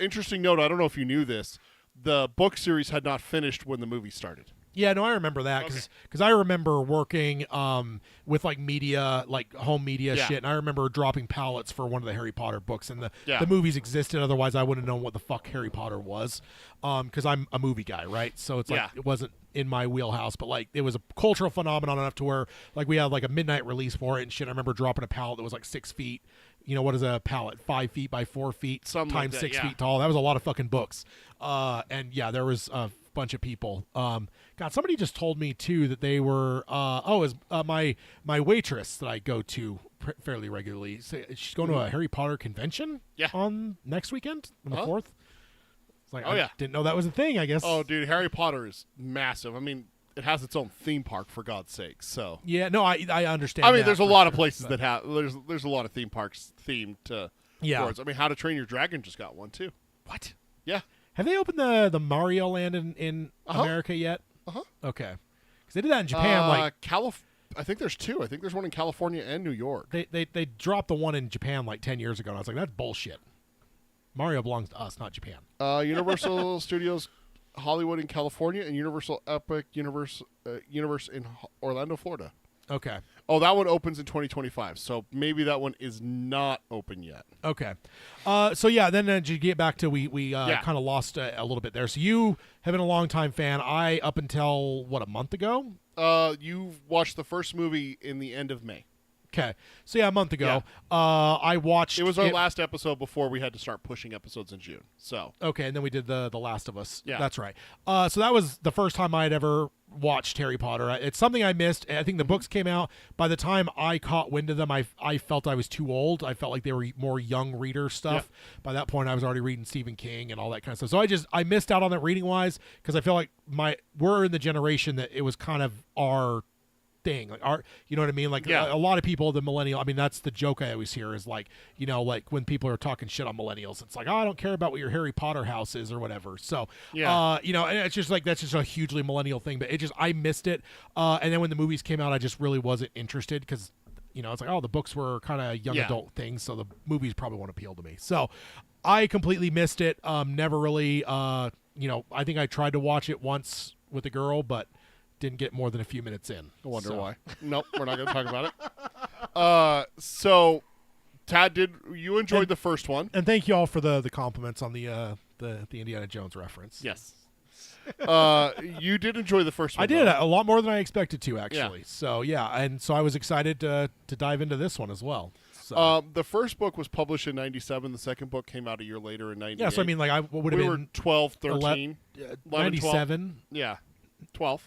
S2: Interesting note, I don't know if you knew this. The book series had not finished when the movie started.
S1: Yeah, no, I remember that because I remember working with like media, like home media
S2: Yeah.
S1: shit, and I remember dropping pallets for one of the Harry Potter books, and
S2: Yeah.
S1: the movies existed. Otherwise, I wouldn't have known what the fuck Harry Potter was, because I'm a movie guy, right? So it's like
S2: Yeah.
S1: it wasn't in my wheelhouse, but like it was a cultural phenomenon enough to where like we had like a midnight release for it and shit. I remember dropping a pallet that was like 6 feet. You know, what is a pallet? 5 feet by 4 feet
S2: Something like
S1: times
S2: that,
S1: 6
S2: yeah.
S1: feet tall. That was a lot of fucking books. And yeah, there was a bunch of people. God, somebody just told me too that they were. My waitress that I go to fairly regularly. She's going to a Harry Potter convention.
S2: Yeah.
S1: On next weekend, on the 4th. It's like,
S2: Oh,
S1: I
S2: yeah.
S1: didn't know that was a thing. I guess.
S2: Oh, dude, Harry Potter is massive. I mean, it has its own theme park, for God's sake. So
S1: Yeah. No, I understand.
S2: I mean,
S1: that
S2: there's a
S1: for
S2: lot of
S1: sure,
S2: places
S1: but-
S2: that have there's a lot of theme parks themed to
S1: Yeah.
S2: towards. I mean, How to Train Your Dragon just got one too.
S1: What?
S2: Yeah.
S1: Have they opened the Mario Land in America yet?
S2: Uh-huh.
S1: Okay. Because they did that in Japan. Like
S2: I think there's two. I think there's one in California and New York.
S1: they dropped the one in Japan like 10 years ago, and I was like, that's bullshit. Mario belongs to us, not Japan.
S2: Universal Studios Hollywood in California and Universal Epic Universe in Orlando, Florida.
S1: Okay.
S2: Oh, that one opens in 2025. So maybe that one is not open yet.
S1: Okay. So yeah, then to get back to we kind of lost a little bit there. So you have been a longtime fan. I up until a month ago.
S2: You watched the first movie in the end of May.
S1: Okay. So yeah, a month ago. I watched.
S2: It was our last episode before we had to start pushing episodes in June. So
S1: Okay, and then we did the Last of Us.
S2: Yeah.
S1: That's right. So that was the first time I had ever watched Harry Potter. It's something I missed. I think the books came out. By the time I caught wind of them, I felt I was too old. I felt like they were more young reader stuff. Yeah. By that point, I was already reading Stephen King and all that kind of stuff. So I missed out on it reading wise because I feel like we're in the generation that it was kind of our thing, like you know what I mean? Like a lot of people, the millennial. I mean, that's the joke I always hear is like, you know, like when people are talking shit on millennials, it's like, oh, I don't care about what your Harry Potter house is or whatever. So, you know, and it's just like that's just a hugely millennial thing. But I missed it. And then when the movies came out, I just really wasn't interested because, you know, it's like, oh, the books were kind of young adult things, so the movies probably won't appeal to me. So, I completely missed it. Never really. You know, I think I tried to watch it once with a girl, but didn't get more than a few minutes in.
S2: I wonder why. Nope, we're not going to talk about it. So, Tad, you enjoyed the first one.
S1: And thank you all for the compliments on the the Indiana Jones reference.
S2: Yes. You did enjoy the first one.
S1: I did
S2: though.
S1: a lot more than I expected to, actually.
S2: Yeah.
S1: So yeah, and so I was excited to dive into this one as well. So
S2: The first book was published in 97. The second book came out a year later in 98.
S1: yeah, so I mean, like I would have
S2: we were
S1: been
S2: 12, 13. 11,
S1: 97.
S2: Yeah. 12.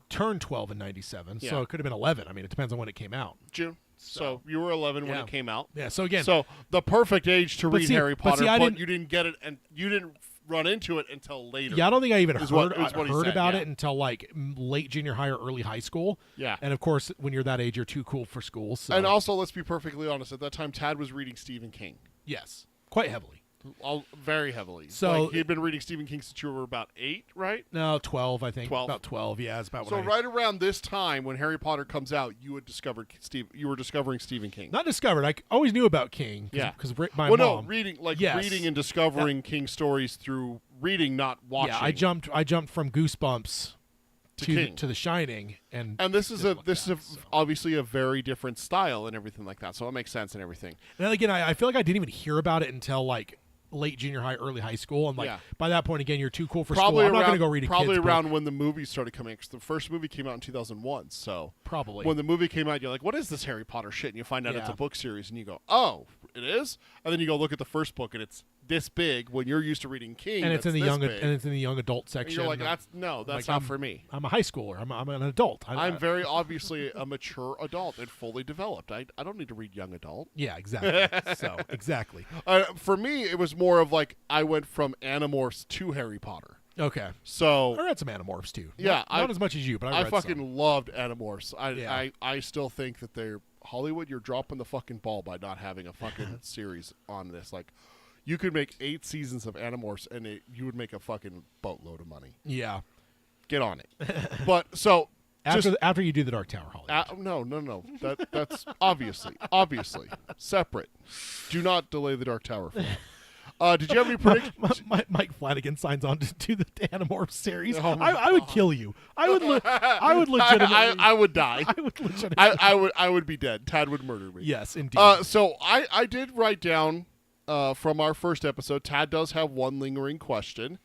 S1: Turned 12 in 97,
S2: Yeah.
S1: so it could have been 11. I mean, it depends on when it came out.
S2: June. So you were 11 when
S1: Yeah.
S2: it came out.
S1: Yeah, so again,
S2: So the perfect age to read
S1: see-
S2: Harry
S1: but
S2: Potter,
S1: see, I
S2: but
S1: didn't-
S2: you didn't get it, and you didn't run into it until later.
S1: yeah, I don't think I even
S2: Is
S1: heard,
S2: what- is what he
S1: heard
S2: said,
S1: about
S2: yeah.
S1: it until like late junior high or early high school.
S2: Yeah.
S1: And of course, when you're that age, you're too cool for school. So
S2: And also, let's be perfectly honest. At that time, Tad was reading Stephen King,
S1: yes, quite heavily.
S2: very heavily.
S1: So-
S2: like, he had been reading Stephen King since you were about 8, right?
S1: No, 12, I think.
S2: 12.
S1: About 12. Yeah, it's about
S2: So
S1: when I
S2: right around this time, when Harry Potter comes out, you had discovered You were discovering Stephen King.
S1: not discovered. I always knew about King.
S2: Yeah.
S1: because my
S2: well,
S1: mom.
S2: no, reading
S1: Yes.
S2: reading and discovering King stories through reading, not watching.
S1: Yeah, I jumped from Goosebumps
S2: To King.
S1: to The Shining, and
S2: And this
S1: look
S2: is
S1: back, so.
S2: obviously a very different style and everything like that. So it makes sense and everything.
S1: And then again, I feel like I didn't even hear about it until like late junior high, early high school. And like
S2: Yeah.
S1: by that point, again, you're too cool for
S2: Probably
S1: school. I'm
S2: around,
S1: not going to go read a
S2: probably
S1: kid's
S2: around
S1: book.
S2: when the movies started coming. Because the first movie came out in 2001. So
S1: Probably.
S2: when the movie came out, you're like, "What is this Harry Potter shit?" And you find out it's
S1: Yeah.
S2: a book series, and you go, "Oh, it is." And then you go look at the first book, and it's this big. When you're used to reading King,
S1: and it's in the
S2: this
S1: young
S2: big.
S1: and it's in the young adult
S2: And
S1: section.
S2: you're like,
S1: and
S2: "That's not
S1: like,
S2: for me."
S1: I'm a high schooler. I'm an adult.
S2: I'm very obviously a mature adult and fully developed. I don't need to read young adult.
S1: yeah, exactly. So exactly.
S2: For me, it was more of like I went from Animorphs to Harry Potter.
S1: Okay.
S2: So
S1: I read some Animorphs too.
S2: Yeah,
S1: not as much as you, but I read
S2: fucking
S1: some.
S2: loved Animorphs.
S1: Yeah.
S2: I still think that they're Hollywood. You're dropping the fucking ball by not having a fucking series on this. Like, you could make 8 seasons of Animorphs, and you would make a fucking boatload of money.
S1: Yeah.
S2: Get on it. But so
S1: After you do the Dark Tower, Hollywood.
S2: no. That's obviously separate. Do not delay the Dark Tower film. Did you have any predictions?
S1: Mike Flanagan signs on to do the Animorphs series.
S2: Oh my
S1: I would kill you. I would legitimately.
S2: I would die.
S1: I would legitimately.
S2: I would be dead. Tad would murder me.
S1: Yes, indeed.
S2: So I did write down from our first episode. Tad does have one lingering question.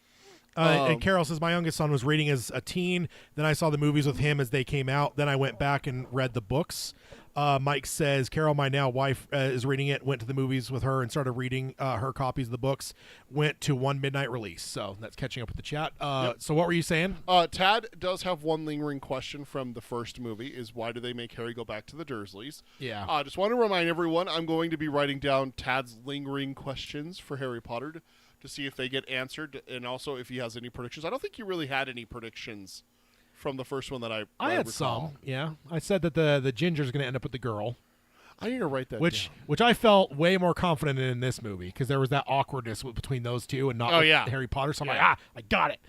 S1: And Carol says, my youngest son was reading as a teen. Then I saw the movies with him as they came out. Then I went back and read the books. Mike says, Carol, my now wife, is reading it, went to the movies with her and started reading her copies of the books, went to one midnight release. So that's catching up with the chat.
S2: Yep.
S1: So what were you saying?
S2: Tad does have one lingering question from the first movie, is why do they make Harry go back to the Dursleys?
S1: Yeah.
S2: Just want to remind everyone, I'm going to be writing down Tad's lingering questions for Harry Potter to see if they get answered, and also if he has any predictions. I don't think you really had any predictions from the first one that I
S1: had
S2: recall.
S1: some. Yeah. I said that the ginger's going to end up with the girl.
S2: I need to write that
S1: Which
S2: down.
S1: I felt way more confident in this movie because there was that awkwardness between those two and not with Harry Potter. So I'm
S2: Yeah.
S1: like, I got it.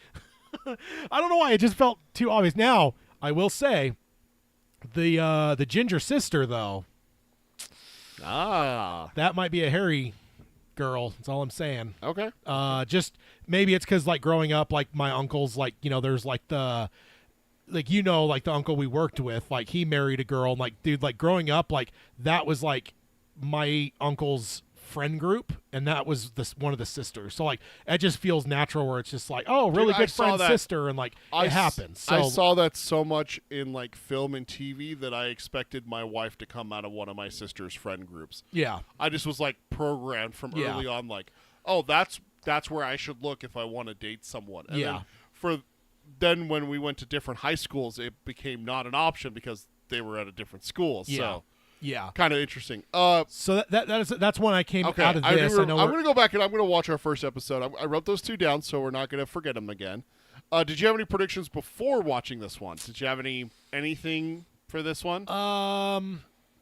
S1: I don't know why. It just felt too obvious. Now, I will say, the ginger sister, though, that might be a Harry girl. That's all I'm saying.
S2: Okay.
S1: Just maybe it's because, like, growing up, like, my uncles, like, there's, like, the uncle we worked with, like, he married a girl, and, like, dude, like, growing up, like, that was, like, my uncle's friend group, and that was one of the sisters. So, like, it just feels natural where it's just like, oh, really
S2: Dude,
S1: good
S2: I saw
S1: friend
S2: that.
S1: sister, and, like, it happens. So,
S2: I saw that so much in like film and TV that I expected my wife to come out of one of my sister's friend groups.
S1: yeah.
S2: I just was like programmed from
S1: Yeah.
S2: early on, like, oh, that's where I should look if I want to date someone. And
S1: Yeah.
S2: then when we went to different high schools, it became not an option because they were at a different school.
S1: Yeah.
S2: So
S1: Yeah.
S2: kind of interesting.
S1: So that's when I came
S2: Okay,
S1: out of this.
S2: I'm
S1: I know
S2: going to go back and I'm going to watch our first episode. I wrote those 2 down, so we're not going to forget them again. Did you have any predictions before watching this one? Did you have anything for this one?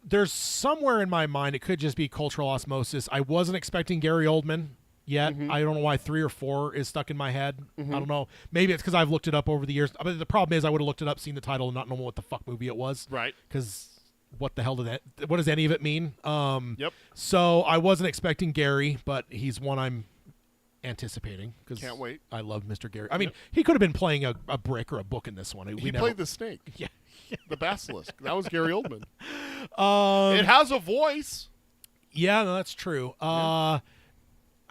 S1: there's somewhere in my mind, it could just be cultural osmosis. I wasn't expecting Gary Oldman yet.
S2: Mm-hmm.
S1: I don't know why 3 or 4 is stuck in my head. I don't know. Maybe it's because I've looked it up over the years. But the problem is I would have looked it up, seen the title, and not known what the fuck movie it was.
S2: Right.
S1: Because what the hell what does any of it mean?
S2: Yep.
S1: So I wasn't expecting Gary, but he's one I'm anticipating. Cause
S2: Can't wait.
S1: I love Mr. Gary. I mean, he could have been playing a brick or a book in this one.
S2: He played the snake.
S1: Yeah.
S2: The basilisk. That was Gary Oldman. It
S1: Um,
S2: has a voice.
S1: Yeah, no, that's true.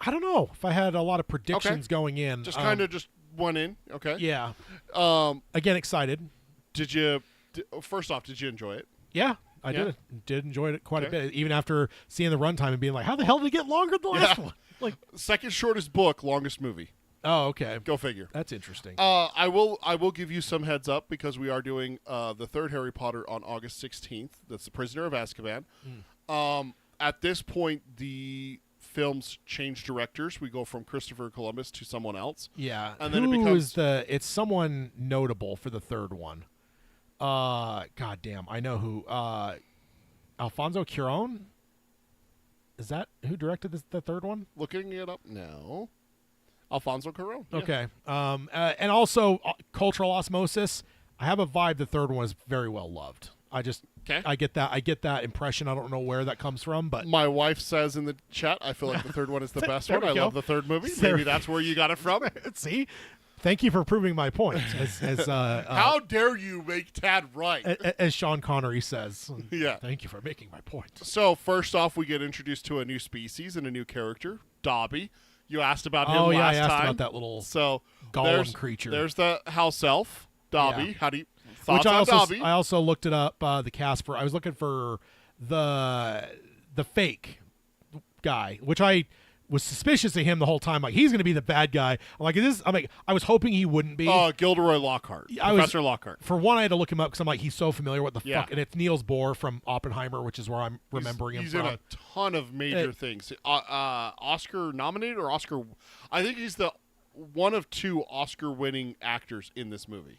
S1: I don't know if I had a lot of predictions going in.
S2: Just kind of just went in. Okay.
S1: Yeah.
S2: Um,
S1: Again, excited.
S2: First off, did you enjoy it?
S1: Yeah, I did enjoy it quite a bit, even after seeing the runtime and being like, how the hell did it get longer than the last one? Like,
S2: second shortest book, longest movie.
S1: Oh, okay.
S2: Go figure.
S1: That's interesting.
S2: I will give you some heads up because we are doing the third Harry Potter on August 16th. That's The Prisoner of Azkaban. At this point, the films change directors. We go from Christopher Columbus to someone else.
S1: Yeah.
S2: And then
S1: it's someone notable for the third one. God damn, I know who. Alfonso Cuarón? Is that who directed the third one?
S2: Looking it up now. Alfonso Cuarón. Yeah.
S1: Okay. And also cultural osmosis. I have a vibe the third one is very well loved. I get that impression. I don't know where that comes from, but
S2: my wife says in the chat, I feel like the third one is the best one. I love the third movie.
S1: There-
S2: Maybe that's where you got it from.
S1: See, thank you for proving my point.
S2: How dare you make Tad right?
S1: As Sean Connery says.
S2: Yeah.
S1: Thank you for making my point.
S2: So first off, we get introduced to a new species and a new character, Dobby. You asked about him
S1: Oh yeah, I
S2: last
S1: asked
S2: time.
S1: about that little
S2: So
S1: golem creature.
S2: There's the house elf, Dobby.
S1: Yeah.
S2: How do you thoughts
S1: Which
S2: on Dobby?
S1: I also looked it up. The cast for I was looking for the fake guy, which I was suspicious of him the whole time. Like he's going to be the bad guy. I'm like, I was hoping he wouldn't be.
S2: Gilderoy Lockhart. Professor Lockhart.
S1: For one, I had to look him up because I'm like, he's so familiar. What the
S2: Yeah.
S1: fuck? And it's Niels Bohr from Oppenheimer, which is where I'm remembering
S2: He's
S1: him
S2: in
S1: from.
S2: a ton of major things. Oscar nominated or Oscar? I think he's the one of two Oscar-winning actors in this movie.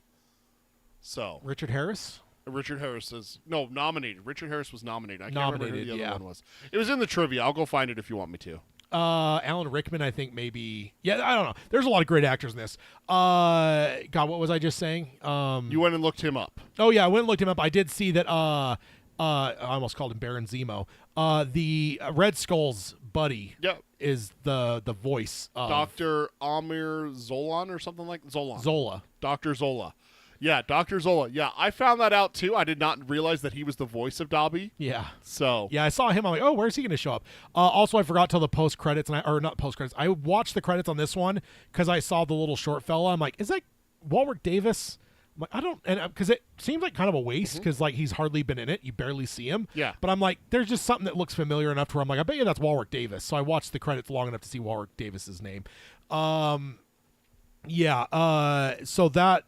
S2: So
S1: Richard Harris.
S2: Richard Harris is nominated. Richard Harris was nominated. I can't remember who the other one was. It was in the trivia. I'll go find it if you want me to.
S1: Alan Rickman, I think maybe. Yeah, I don't know. There's a lot of great actors in this. God, what was I just saying?
S2: You went and looked him up.
S1: Oh yeah, I went and looked him up. I did see that. I almost called him Baron Zemo. The Red Skull's buddy.
S2: Yep.
S1: Is the voice of
S2: Dr. Amir Zolan or something like
S1: Zola.
S2: Dr. Zola. Yeah, Dr. Zola. Yeah, I found that out too. I did not realize that he was the voice of Dobby.
S1: Yeah.
S2: So
S1: yeah, I saw him. I'm like, oh, where's he going to show up? Also, I forgot till the post credits, or not post credits. I watched the credits on this one because I saw the little short fella. I'm like, is that Warwick Davis? I'm like, I don't, and because it seems like kind of a waste because like he's hardly been in it. You barely see him.
S2: Yeah.
S1: But I'm like, there's just something that looks familiar enough to where I'm like, I bet you that's Warwick Davis. So I watched the credits long enough to see Warwick Davis's name. Yeah. So that.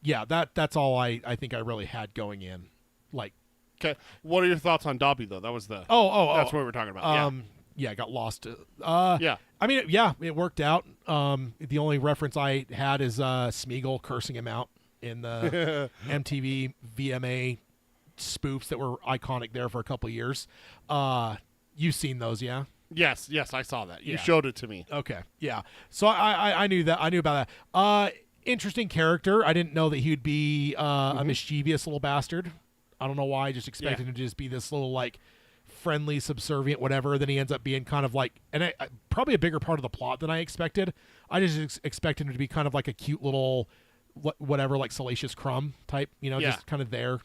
S1: Yeah, that's all I think I really had going in. Like,
S2: okay, what are your thoughts on Dobby though? That was the that's what we were talking about.
S1: Yeah, I got lost.
S2: Yeah,
S1: I mean, yeah, it worked out. The only reference I had is Smeagol cursing him out in the MTV VMA spoofs that were iconic there for a couple of years. You've seen those, yeah?
S2: Yes, I saw that. You
S1: Yeah.
S2: showed it to me.
S1: Okay, yeah. So I knew that. I knew about that. Interesting character. I didn't know that he would be a mischievous little bastard. I don't know why. I just expected him to just be this little like friendly, subservient, whatever. Then he ends up being kind of like, and probably a bigger part of the plot than I expected. I just expected him to be kind of like a cute little whatever, like Salacious Crumb type, just kind of there,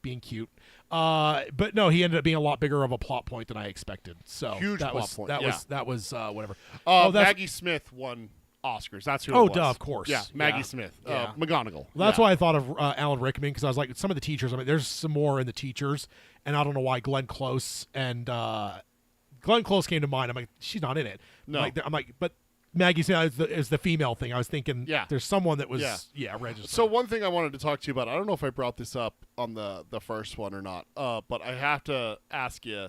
S1: being cute. But no, he ended up being a lot bigger of a plot point than I expected. So
S2: Huge
S1: that
S2: plot
S1: was,
S2: point.
S1: That was whatever.
S2: Maggie Smith won Oscars. That's who it was.
S1: Duh, of course.
S2: Yeah, Maggie
S1: Yeah.
S2: Smith.
S1: Yeah.
S2: McGonagall.
S1: Well, that's why I thought of Alan Rickman, because I was like, some of the teachers, I mean, there's some more in the teachers, and I don't know why Glenn Close and Glenn Close came to mind. I'm like, she's not in it.
S2: No.
S1: I'm like, but Maggie Smith is the female thing. I was thinking there's someone that was, registered.
S2: So one thing I wanted to talk to you about, I don't know if I brought this up on the first one or not, but I have to ask you,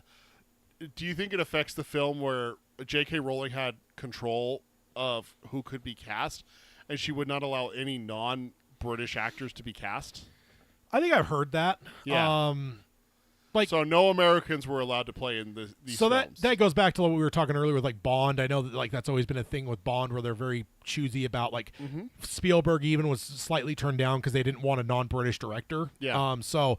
S2: do you think it affects the film where J.K. Rowling had control of who could be cast, and she would not allow any non-British actors to be cast?
S1: I think I've heard that.
S2: Yeah. So no Americans were allowed to play in these
S1: so
S2: films.
S1: that goes back to what we were talking earlier with like Bond. I know that like that's always been a thing with Bond where they're very choosy about like Spielberg even was slightly turned down because they didn't want a non-British director.
S2: Yeah.
S1: So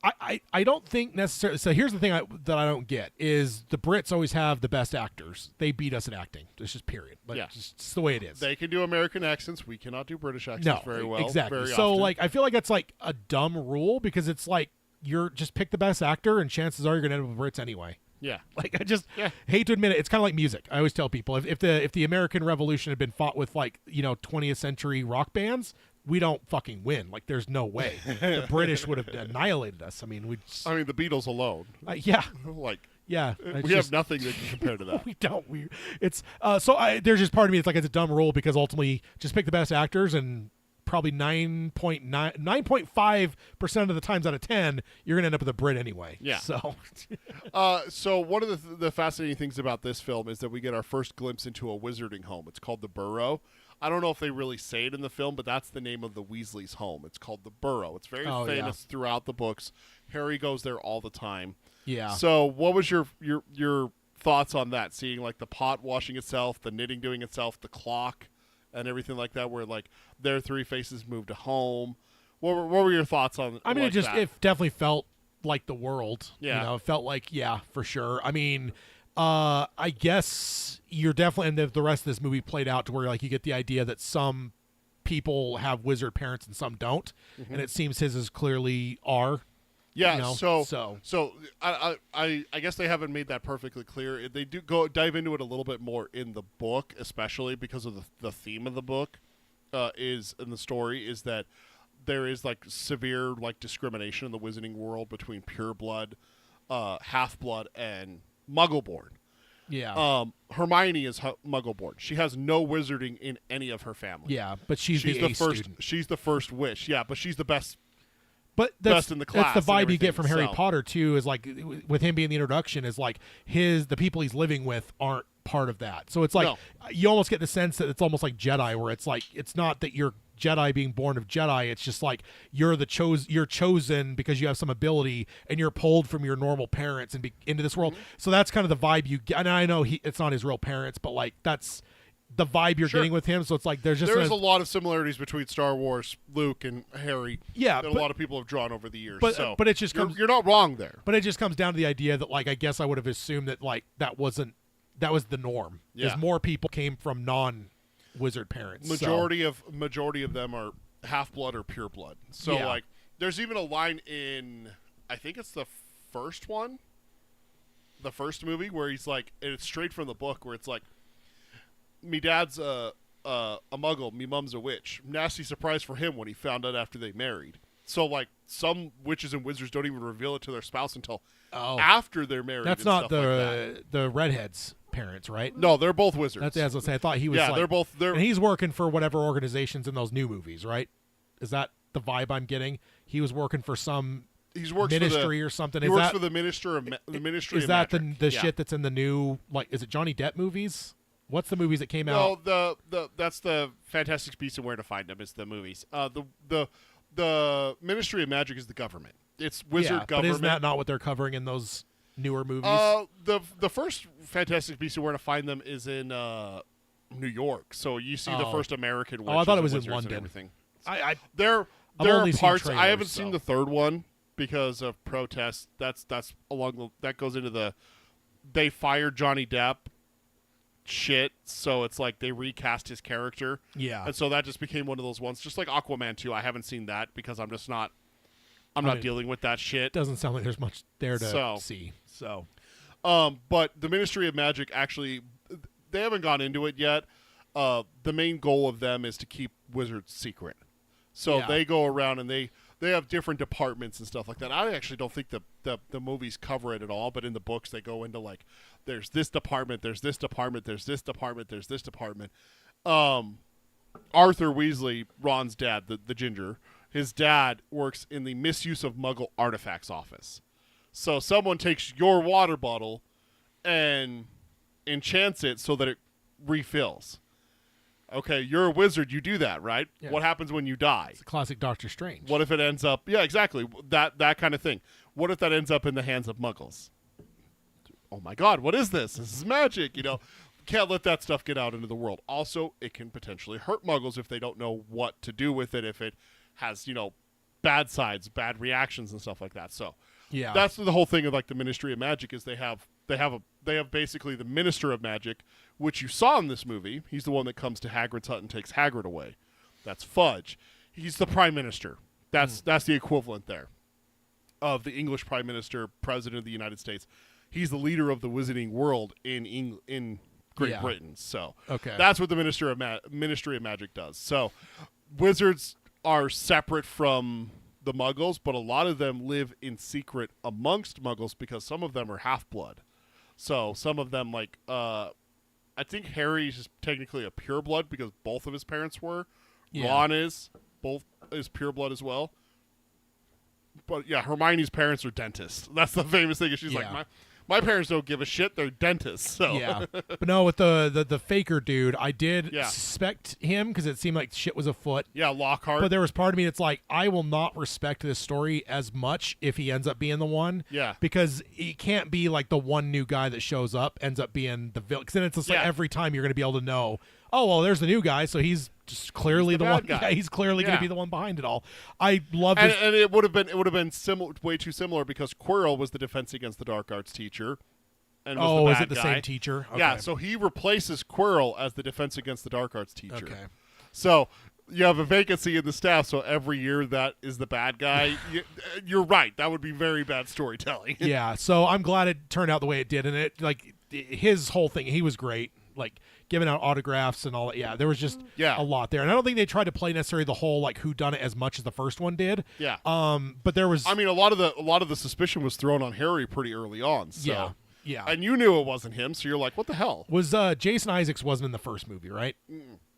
S1: I don't think necessarily. So here's the thing that I don't get is the Brits always have the best actors. They beat us at acting. It's just period. Like, it's the way it is.
S2: They can do American accents. We cannot do British accents very well.
S1: Exactly.
S2: Very
S1: so
S2: often.
S1: like I feel like that's like a dumb rule because it's like you're just pick the best actor and chances are you're gonna end up with Brits anyway.
S2: Yeah.
S1: Like, I just hate to admit it. It's kind of like music. I always tell people, if the American Revolution had been fought with, like, 20th century rock bands, we don't fucking win. Like, there's no way. The British would have annihilated us. I mean,
S2: the Beatles alone.
S1: Yeah.
S2: Like,
S1: yeah.
S2: we have nothing that can compare to that.
S1: We don't. It's there's just part of me. It's like it's a dumb rule because ultimately, just pick the best actors, and probably 9.5% of the times out of 10, you're gonna end up with a Brit anyway.
S2: Yeah.
S1: So,
S2: so one of the fascinating things about this film is that we get our first glimpse into a wizarding home. It's called the Burrow. I don't know if they really say it in the film, but that's the name of the Weasleys' home. It's called the Burrow. It's very famous throughout the books. Harry goes there all the time.
S1: yeah.
S2: So what was your thoughts on that? Seeing like the pot washing itself, the knitting doing itself, the clock, and everything like that, where like their three faces moved to home. What were your thoughts on?
S1: I mean,
S2: like
S1: it definitely felt like the world.
S2: Yeah.
S1: It felt like for sure. I mean, I guess you're definitely, and the rest of this movie played out to where like you get the idea that some people have wizard parents and some don't, and it seems his is clearly are.
S2: Yeah,
S1: so
S2: I guess they haven't made that perfectly clear. They do dive into it a little bit more in the book, especially because of the theme of the book is in the story is that there is like severe like discrimination in the wizarding world between pure blood, half blood, and Muggle-born.
S1: Yeah.
S2: Hermione is Muggle-born. She has no wizarding in any of her family.
S1: Yeah, but she's the
S2: first.
S1: student.
S2: She's the first wish. Yeah, but she's the best.
S1: But
S2: best in the class.
S1: That's the vibe you get
S2: everything,
S1: from Harry
S2: so.
S1: Potter too. Is like with him being the introduction, is like the people he's living with aren't part of that. So it's like you almost get the sense that it's almost like Jedi, where it's like it's not that you're Jedi being born of Jedi. It's just like you're chosen because you have some ability, and you're pulled from your normal parents and into this world. So that's kind of the vibe you get. And I know it's not his real parents, but like that's the vibe you're getting with him. So it's like there's
S2: a lot of similarities between Star Wars, Luke, and Harry.
S1: Yeah,
S2: that a lot of people have drawn over the years.
S1: But it just comes.
S2: You're not wrong there.
S1: But it just comes down to the idea that like I guess I would have assumed that like that was the norm.
S2: Yeah.
S1: Because more people came from non-wizard parents.
S2: Majority of them are half blood or pure blood. So like there's even a line in I think it's the first one, the first movie where he's like, and it's straight from the book where it's like, me dad's a muggle, me mum's a witch. Nasty surprise for him when he found out after they married. So like some witches and wizards don't even reveal it to their spouse until after they're married.
S1: That's
S2: and
S1: not
S2: stuff like that.
S1: the redhead's parents, right?
S2: No, they're both wizards.
S1: That's as I say. I thought he was.
S2: Yeah,
S1: like,
S2: they're both.
S1: And he's working for whatever organizations in those new movies, right? Is that the vibe I'm getting? He was working for some ministry or something.
S2: He works for the Ministry of
S1: Is that
S2: Magic.
S1: the shit that's in the new, like, is it Johnny Depp movies? What's the movies that came out?
S2: No, that's the Fantastic Beasts and Where to Find Them is the movies. The Ministry of Magic is the government. It's wizard government.
S1: But isn't that not what they're covering in those newer movies?
S2: The first Fantastic Beasts and Where to Find Them is in New York. So you see the first American witches.
S1: I thought it was
S2: and
S1: in London.
S2: And everything.
S1: There
S2: are parts. I haven't seen the third one because of protests. That goes into they fired Johnny Depp shit, so it's like they recast his character.
S1: Yeah.
S2: And so that just became one of those ones, just like Aquaman 2. I haven't seen that because I'm not dealing with that shit.
S1: Doesn't sound like there's much there to see. So
S2: but the Ministry of Magic, actually, they haven't gone into it yet. The main goal of them is to keep wizards secret. So they go around and they have different departments and stuff like that. I actually don't think the movies cover it at all, but in the books they go into like, there's this department, there's this department, there's this department, there's this department. Arthur Weasley, Ron's dad, the ginger, his dad works in the misuse of Muggle artifacts office. So someone takes your water bottle and enchants it so that it refills. Okay, you're a wizard, you do that, right?
S1: Yeah.
S2: What happens when you die?
S1: it's a classic Doctor Strange.
S2: What if it ends up... Yeah, exactly. That kind of thing. What if that ends up in the hands of Muggles? Oh my God, what is this? This is magic, Can't let that stuff get out into the world. Also, it can potentially hurt Muggles if they don't know what to do with it, if it has, bad sides, bad reactions and stuff like that. So,
S1: Yeah.
S2: that's the whole thing of like the Ministry of Magic is they have basically the Minister of Magic, which you saw in this movie. He's the one that comes to Hagrid's hut and takes Hagrid away. That's Fudge. He's the Prime Minister. That's the equivalent there of the English Prime Minister, President of the United States. he's the leader of the wizarding world in Great Britain. So
S1: Okay.
S2: that's what the Ministry of Magic does. So wizards are separate from the Muggles, but a lot of them live in secret amongst Muggles because some of them are half-blood. So some of them, like, I think Harry's is technically a pureblood because both of his parents were.
S1: Yeah.
S2: Ron is pureblood as well. But yeah, Hermione's parents are dentists. That's the famous thing. She's like, my parents don't give a shit. They're dentists. So
S1: Yeah, but no, with the faker dude, I did
S2: Yeah.
S1: suspect him because it seemed like shit was afoot.
S2: yeah, Lockhart.
S1: But there was part of me that's like, I will not respect this story as much if he ends up being the one.
S2: Yeah.
S1: Because he can't be like the one new guy that shows up ends up being the villain. Because then it's just like
S2: Yeah.
S1: every time you're going to be able to know, oh, well, there's the new guy, so he's just clearly
S2: He's the
S1: the
S2: bad
S1: one.
S2: guy.
S1: Yeah, he's clearly going
S2: Yeah.
S1: to be the one behind it all. I love
S2: and,
S1: this.
S2: and it would have been way too similar because Quirrell was the Defense Against the Dark Arts teacher. And was
S1: Oh,
S2: the
S1: is
S2: bad
S1: it the
S2: guy.
S1: same teacher? Okay.
S2: Yeah, so he replaces Quirrell as the Defense Against the Dark Arts teacher.
S1: Okay.
S2: So you have a vacancy in the staff, so every year that is the bad guy. You're right. That would be very bad storytelling.
S1: Yeah, so I'm glad it turned out the way it did, and it like his whole thing. He was great, like giving out autographs and all that. Yeah, there was just
S2: Yeah.
S1: a lot there, and I don't think they tried to play necessarily the whole like who done it as much as the first one did.
S2: Yeah.
S1: But there was.
S2: I mean, a lot of the suspicion was thrown on Harry pretty early on. So.
S1: Yeah. Yeah.
S2: And you knew it wasn't him, so you're like, what the hell?
S1: Was Jason Isaacs wasn't in the first movie, right?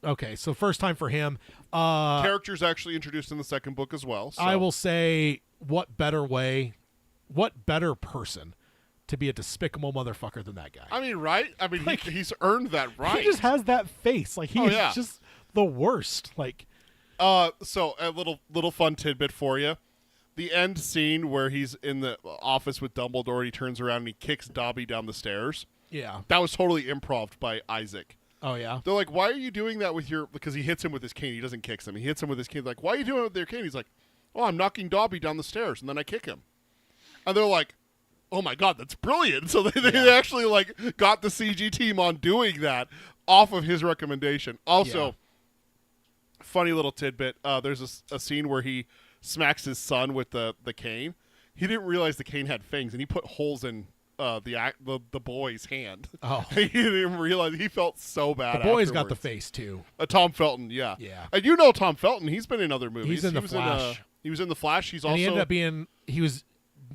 S1: Okay, so first time for him.
S2: Characters actually introduced in the second book as well. So.
S1: I will say, what better person to be a despicable motherfucker than that guy?
S2: I mean, right? I mean,
S1: Like,
S2: he's earned that right.
S1: He just has that face. Like, he
S2: Oh,
S1: is
S2: yeah.
S1: just the worst. Like,
S2: So a little fun tidbit for you. The end scene where he's in the office with Dumbledore and he turns around and he kicks Dobby down the stairs.
S1: yeah.
S2: That was totally improv by Isaac.
S1: Oh, yeah?
S2: They're like, why are you doing that with your... Because he hits him with his cane. He doesn't kick him. He hits him with his cane. They're like, why are you doing it with your cane? He's like, oh, I'm knocking Dobby down the stairs, and then I kick him. And they're like, oh, my God, that's brilliant. So they actually, like, got the CG team on doing that off of his recommendation. Also, funny little tidbit, there's a scene where he smacks his son with the cane. He didn't realize the cane had fangs, and he put holes in the boy's hand.
S1: Oh.
S2: He didn't realize. He felt so bad.
S1: The boy's got the
S2: afterwards.
S1: face, too.
S2: Tom Felton, yeah.
S1: Yeah.
S2: And you know Tom Felton. He's been in other movies.
S1: He's in The
S2: he was
S1: Flash.
S2: He was in The Flash. He's
S1: And
S2: also.
S1: he ended up being... He was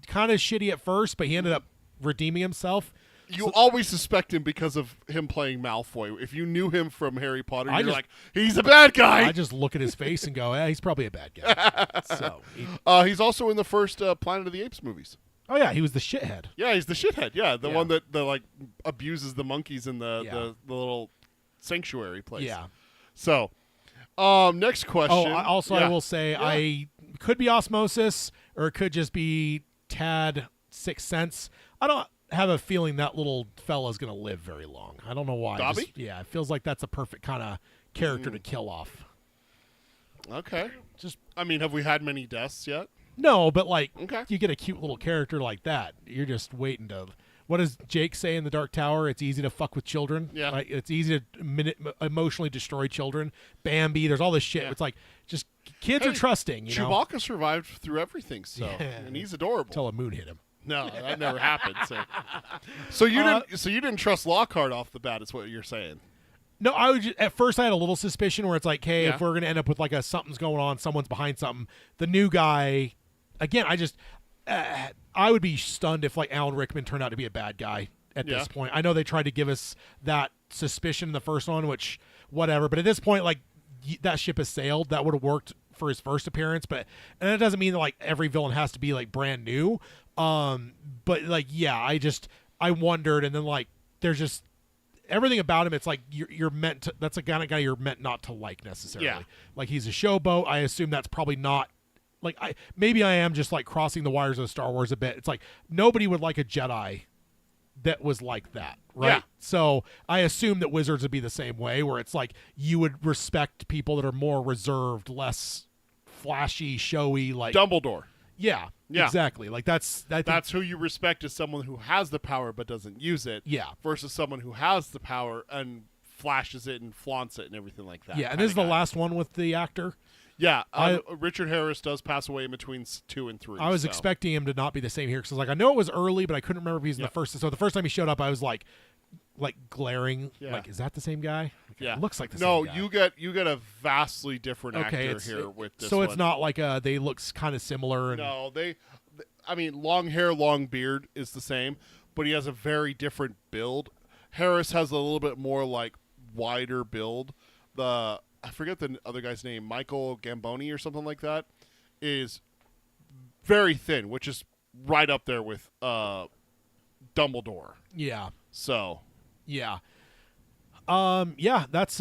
S1: kind of shitty at first, but he ended up redeeming himself.
S2: You always suspect him because of him playing Malfoy. If you knew him from Harry Potter, you're like, he's a bad guy.
S1: I just look at his face and go, he's probably a bad guy. So,
S2: He's also in the first Planet of the Apes movies.
S1: oh, yeah, he was the shithead.
S2: Yeah, he's the shithead. Yeah, the
S1: Yeah.
S2: one that like abuses the monkeys in the little sanctuary place.
S1: Yeah.
S2: So, next question.
S1: Oh, I will say I could be osmosis or it could just be Tad Sixth Sense. I don't have a feeling that little fella's going to live very long. I don't know why.
S2: Dobby?
S1: It feels like that's a perfect kind of character to kill off.
S2: Okay.
S1: Just
S2: I mean, have we had many deaths yet?
S1: no, but like
S2: Okay.
S1: you get a cute little character like that, you're just waiting to. What does Jake say in the Dark Tower? It's easy to fuck with children.
S2: Yeah.
S1: Like, it's easy to emotionally destroy children. Bambi, there's all this shit.
S2: Yeah.
S1: It's like just kids are
S2: Hey,
S1: trusting. You know,
S2: Chewbacca survived through everything, so
S1: Yeah.
S2: and he's adorable.
S1: until a moon hit him.
S2: No, that never happened. So you didn't trust Lockhart off the bat. Is what you're saying?
S1: No, I would at first I had a little suspicion where it's like, hey,
S2: Yeah.
S1: if we're gonna end up with like a something's going on, someone's behind something. The new guy, again, I would be stunned if like Alan Rickman turned out to be a bad guy at
S2: Yeah.
S1: this point. I know they tried to give us that suspicion in the first one, which whatever, but at this point, like that ship has sailed. That would have worked for his first appearance, and that doesn't mean that like every villain has to be like brand new. But like, yeah, I wondered, and then like there's just everything about him. It's like you're meant to. That's the kind of guy you're meant not to like necessarily.
S2: Yeah.
S1: Like he's a showboat. I assume that's probably not. Like maybe I am just like crossing the wires of Star Wars a bit. It's like nobody would like a Jedi that was like that, right?
S2: Yeah.
S1: So I assume that wizards would be the same way, where it's like you would respect people that are more reserved, less flashy, showy, like
S2: Dumbledore.
S1: Yeah,
S2: Yeah.
S1: exactly. Like that's
S2: who you respect as someone who has the power but doesn't use it.
S1: Yeah.
S2: Versus someone who has the power and flashes it and flaunts it and everything like that.
S1: yeah. And
S2: kinda
S1: this is the
S2: guy.
S1: last one with the actor.
S2: Yeah, Richard Harris does pass away in between 2 and 3.
S1: I was expecting him to not be the same here because I was like, I know it was early, but I couldn't remember if he's in the first. So the first time he showed up, I was like glaring, like, is that the same guy?
S2: Yeah,
S1: it looks like the same guy.
S2: No, you get a vastly different actor here with this.
S1: So
S2: one.
S1: it's not like they look kind of similar. And
S2: No, I mean, long hair, long beard is the same, but he has a very different build. Harris has a little bit more like wider build. I forget the other guy's name, Michael Gamboni or something like that, is very thin, which is right up there with Dumbledore.
S1: Yeah.
S2: So.
S1: Yeah. That's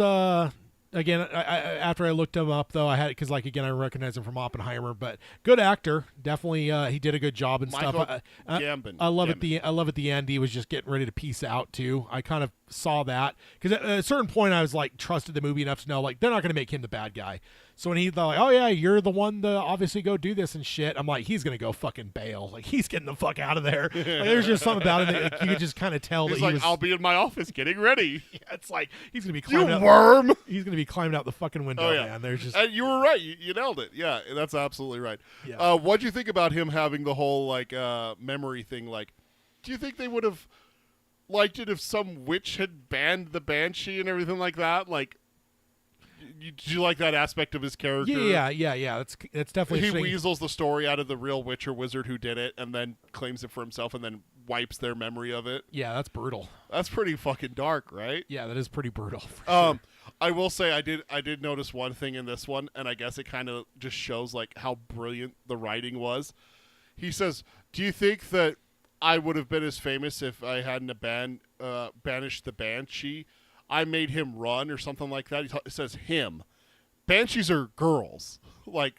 S1: again, after I looked him up though, I had because again I recognize him from Oppenheimer, but good actor, definitely. He did a good job and
S2: Michael
S1: stuff.
S2: Gambon.
S1: I love at the end he was just getting ready to peace out too. I kind of saw that because at a certain point I was like trusted the movie enough to know they're not going to make him the bad guy. So when he thought oh yeah, you're the one to obviously go do this and shit, I'm like he's going to go fucking bail. He's getting the fuck out of there. There's just something about it that you could just kind of tell
S2: he's
S1: that
S2: he was. I'll be in my office getting ready.
S1: Yeah, it's like he's going to be
S2: climbing
S1: out.
S2: Worm.
S1: He's going to be climbing out the fucking window.
S2: Oh, yeah.
S1: Man. There's just
S2: and you were right. You nailed it. Yeah, that's absolutely right.
S1: Yeah.
S2: What'd you think about him having the whole memory thing? Do you think they would have liked it if some witch had banned the banshee and everything like that? Did you like that aspect of his character?
S1: Yeah. That's definitely
S2: he weasels the story out of the real witch or wizard who did it, and then claims it for himself, and then wipes their memory of it.
S1: Yeah, that's brutal.
S2: That's pretty fucking dark, right?
S1: Yeah, that is pretty brutal. For sure.
S2: I will say I did notice one thing in this one, and I guess it kind of just shows how brilliant the writing was. He says, "Do you think that I would have been as famous if I hadn't banished the banshee? I made him run or something like that." He says him. Banshees are girls. Like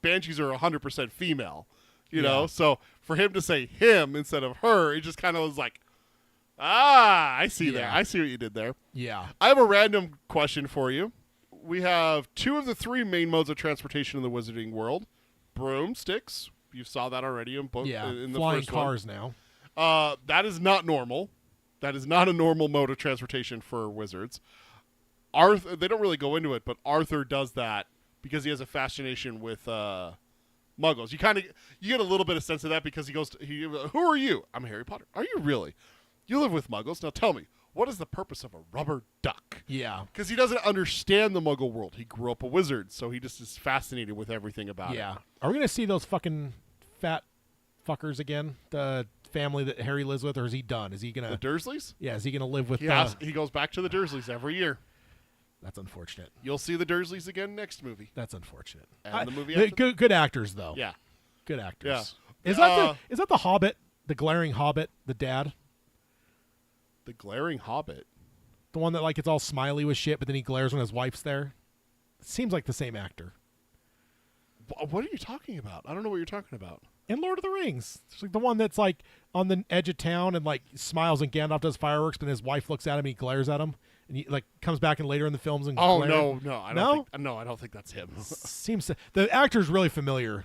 S2: banshees are 100% female. You know? So for him to say him instead of her, it just kind of was like, I see there. I see what you did there.
S1: Yeah.
S2: I have a random question for you. We have 2 of the 3 main modes of transportation in the wizarding world. Broomsticks. You saw that already in book.
S1: Yeah,
S2: in the
S1: flying
S2: first
S1: cars
S2: one.
S1: now.
S2: That is not normal. That is not a normal mode of transportation for wizards. Arthur, they don't really go into it, but Arthur does that because he has a fascination with Muggles. You get a little bit of sense of that because he goes, "Who are you?" "I'm Harry Potter." "Are you really? You live with Muggles. Now tell me, what is the purpose of a rubber duck?"
S1: Yeah.
S2: Because he doesn't understand the Muggle world. He grew up a wizard, so he just is fascinated with everything about it.
S1: Yeah. Are we going to see those fucking fat fuckers again? The family that Harry lives with, or is he done? Is he going to...
S2: The Dursleys?
S1: Yeah, is he going to live with...
S2: He goes back to the Dursleys every year.
S1: That's unfortunate.
S2: You'll see the Dursleys again next movie.
S1: That's unfortunate.
S2: And the movie after
S1: good actors, though.
S2: Yeah.
S1: Good actors.
S2: Yeah.
S1: Is that the Hobbit? The glaring Hobbit? The dad?
S2: The glaring Hobbit?
S1: The one that it's all smiley with shit, but then he glares when his wife's there? It seems like the same actor.
S2: What are you talking about? I don't know what you're talking about.
S1: In Lord of the Rings. It's the one that's on the edge of town and smiles and Gandalf does fireworks, but his wife looks at him and he glares at him. And he comes back in later in the films and glares.
S2: I don't think that's him.
S1: The actor's really familiar.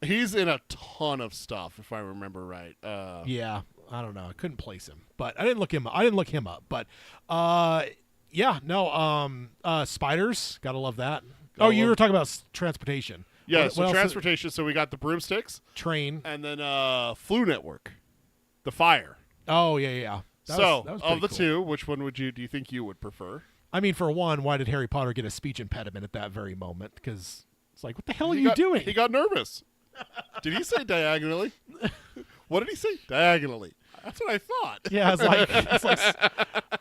S2: He's in a ton of stuff, if I remember right.
S1: Yeah, I don't know. I couldn't place him, but I didn't look him up. But spiders, gotta love that. You were talking about transportation.
S2: Yeah,
S1: what
S2: transportation. So we got the broomsticks,
S1: train,
S2: and then Flu Network, the fire.
S1: Oh yeah. That was
S2: of the
S1: cool.
S2: 2, which one do you think you would prefer?
S1: I mean, for one, why did Harry Potter get a speech impediment at that very moment? Because it's what the hell are you doing?
S2: He got nervous. Did he say diagonally? What did he say? Diagonally. That's what I thought.
S1: Yeah,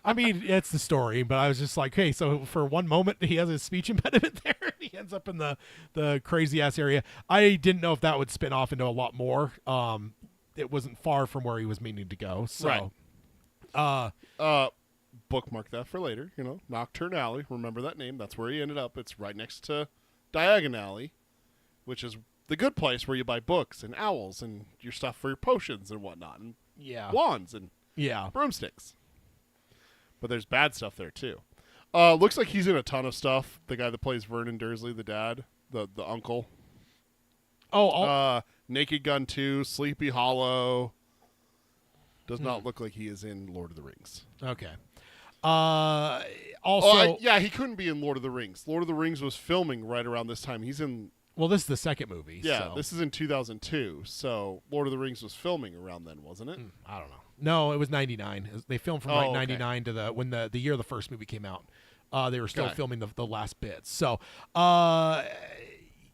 S1: I mean, it's the story, but I was just like, hey, so for one moment he has a speech impediment there, and he ends up in the crazy ass area. I didn't know if that would spin off into a lot more. It wasn't far from where he was meaning to go. So.
S2: Right. Bookmark that for later. Nocturne Alley. Remember that name. That's where he ended up. It's right next to Diagon Alley, which is the good place where you buy books and owls and your stuff for your potions and whatnot, and wands and broomsticks. But there's bad stuff there too. Looks like he's in a ton of stuff. The guy that plays Vernon Dursley, the dad, the uncle. Naked Gun 2, Sleepy Hollow. Does not look like he is in Lord of the Rings.
S1: Okay. Also,
S2: yeah, he couldn't be in Lord of the Rings. Lord of the Rings was filming right around this time. He's in.
S1: well, this is the second movie.
S2: Yeah,
S1: so.
S2: this is in 2002. So Lord of the Rings was filming around then, wasn't it?
S1: I don't know. No, it was 99. They filmed from
S2: okay.
S1: 99 to when the year the first movie came out. They were still
S2: Okay.
S1: filming the last bits. So,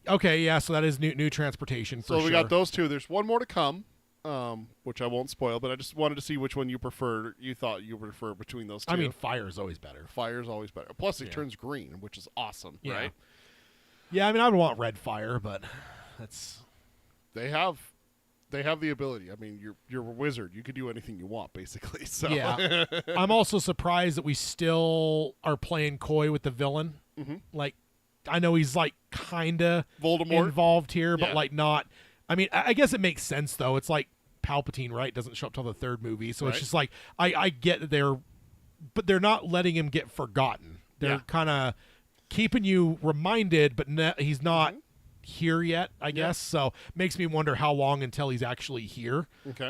S1: okay, yeah. So that is new transportation. For
S2: So we
S1: sure.
S2: got those two. There's one more to come, which I won't spoil. But I just wanted to see which one you prefer. You thought you prefer between those two.
S1: I mean, fire is always better.
S2: fire's always better. Plus, it turns green, which is awesome,
S1: Yeah.
S2: right?
S1: Yeah, I mean, I would want red fire, but that's
S2: They have the ability. I mean, you're a wizard. You can do anything you want, basically. So
S1: yeah. I'm also surprised that we still are playing coy with the villain.
S2: Mm-hmm.
S1: Like, I know he's like kind of
S2: Voldemort.
S1: involved here, but
S2: Yeah.
S1: like not. I mean, I guess it makes sense though. It's like Palpatine, right? Doesn't show up till the third movie, so
S2: Right.
S1: it's just like I get that but they're not letting him get forgotten. They're
S2: Yeah.
S1: kind of keeping you reminded, but he's not here yet, I guess. So makes me wonder how long until he's actually here.
S2: Okay.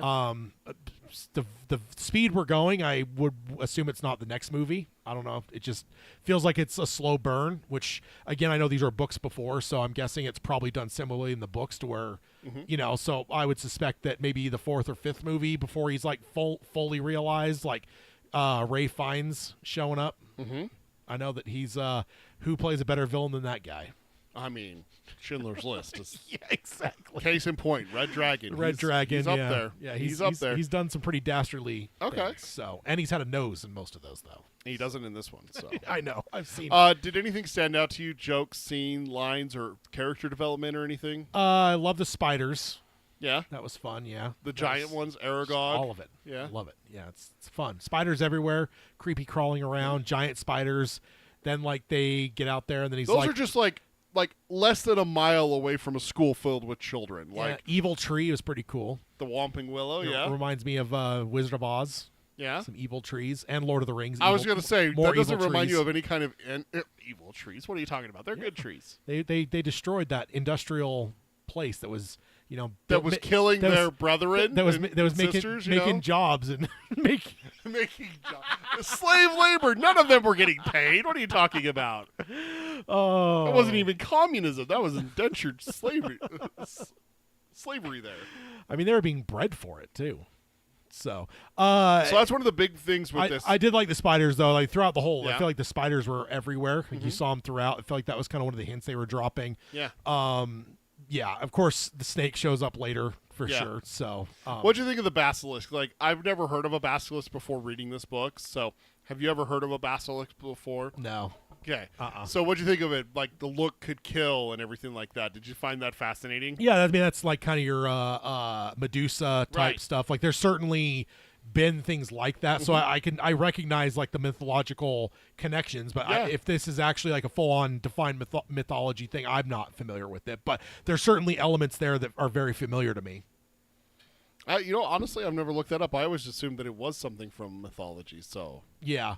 S1: The speed we're going, I would assume it's not the next movie. I don't know. It just feels like it's a slow burn, which again, I know these are books before, so I'm guessing it's probably done similarly in the books to where, so I would suspect that maybe the fourth or fifth movie before he's like fully realized, like Ray Fiennes showing up.
S2: Mm-hmm.
S1: I know that he's who plays a better villain than that guy?
S2: I mean, Schindler's List is
S1: Yeah, exactly.
S2: case in point. Red Dragon.
S1: Red Dragon,
S2: He's up
S1: yeah.
S2: there.
S1: Yeah,
S2: he's up there.
S1: He's done some pretty dastardly
S2: Okay.
S1: things, so, and he's had a nose in most of those, though.
S2: He doesn't in this one. So,
S1: I know. I've seen.
S2: did anything stand out to you? Jokes, scene, lines, or character development, or anything?
S1: I love the spiders.
S2: Yeah,
S1: That was fun. Yeah,
S2: the
S1: That
S2: giant
S1: was-
S2: ones, Aragog.
S1: all of it.
S2: Yeah.
S1: I love it. Yeah, it's fun. Spiders everywhere, creepy crawling around, giant spiders. Then like they get out there, and then he's
S2: Those
S1: like,
S2: are just like less than a mile away from a school filled with children.
S1: yeah,
S2: Like
S1: evil tree was pretty cool.
S2: the Whomping Willow.
S1: It
S2: Yeah,
S1: reminds me of Wizard of Oz.
S2: yeah.
S1: Some evil trees and Lord of the Rings.
S2: I was going to say
S1: more
S2: that doesn't
S1: evil
S2: remind
S1: trees.
S2: you of any kind of evil trees. What are you talking about? They're good trees.
S1: They destroyed that industrial place that was
S2: That
S1: built-
S2: was killing
S1: that was-
S2: their brethren.
S1: that was
S2: and
S1: making
S2: sisters, you
S1: making
S2: know?
S1: jobs and making.
S2: making slave labor. None of them were getting paid. What are you talking about?
S1: Oh,
S2: That wasn't even communism. That was indentured slavery. Slavery there.
S1: I mean, they were being bred for it too. So,
S2: So that's one of the big things with this.
S1: I did like the spiders though. Like throughout the whole, I
S2: Yeah.
S1: feel like the spiders were everywhere. Like you saw them throughout. I feel like that was kind of one of the hints they were dropping.
S2: yeah.
S1: Yeah, of course the snake shows up later for
S2: Yeah.
S1: sure. So,
S2: What do you think of the basilisk? Like, I've never heard of a basilisk before reading this book. So, have you ever heard of a basilisk before?
S1: no,
S2: Okay.
S1: Uh-uh.
S2: So, what'd you think of it? Like, the look could kill and everything like that. Did you find that fascinating?
S1: yeah, I mean that's like kind of your Medusa type
S2: Right.
S1: stuff. Like there's certainly been things like that, so I recognize like the mythological connections. But
S2: Yeah.
S1: if this is actually like a full on defined mythology thing, I'm not familiar with it. But there's certainly elements there that are very familiar to me.
S2: Honestly, I've never looked that up. I always assumed that it was something from mythology. So,
S1: Yeah.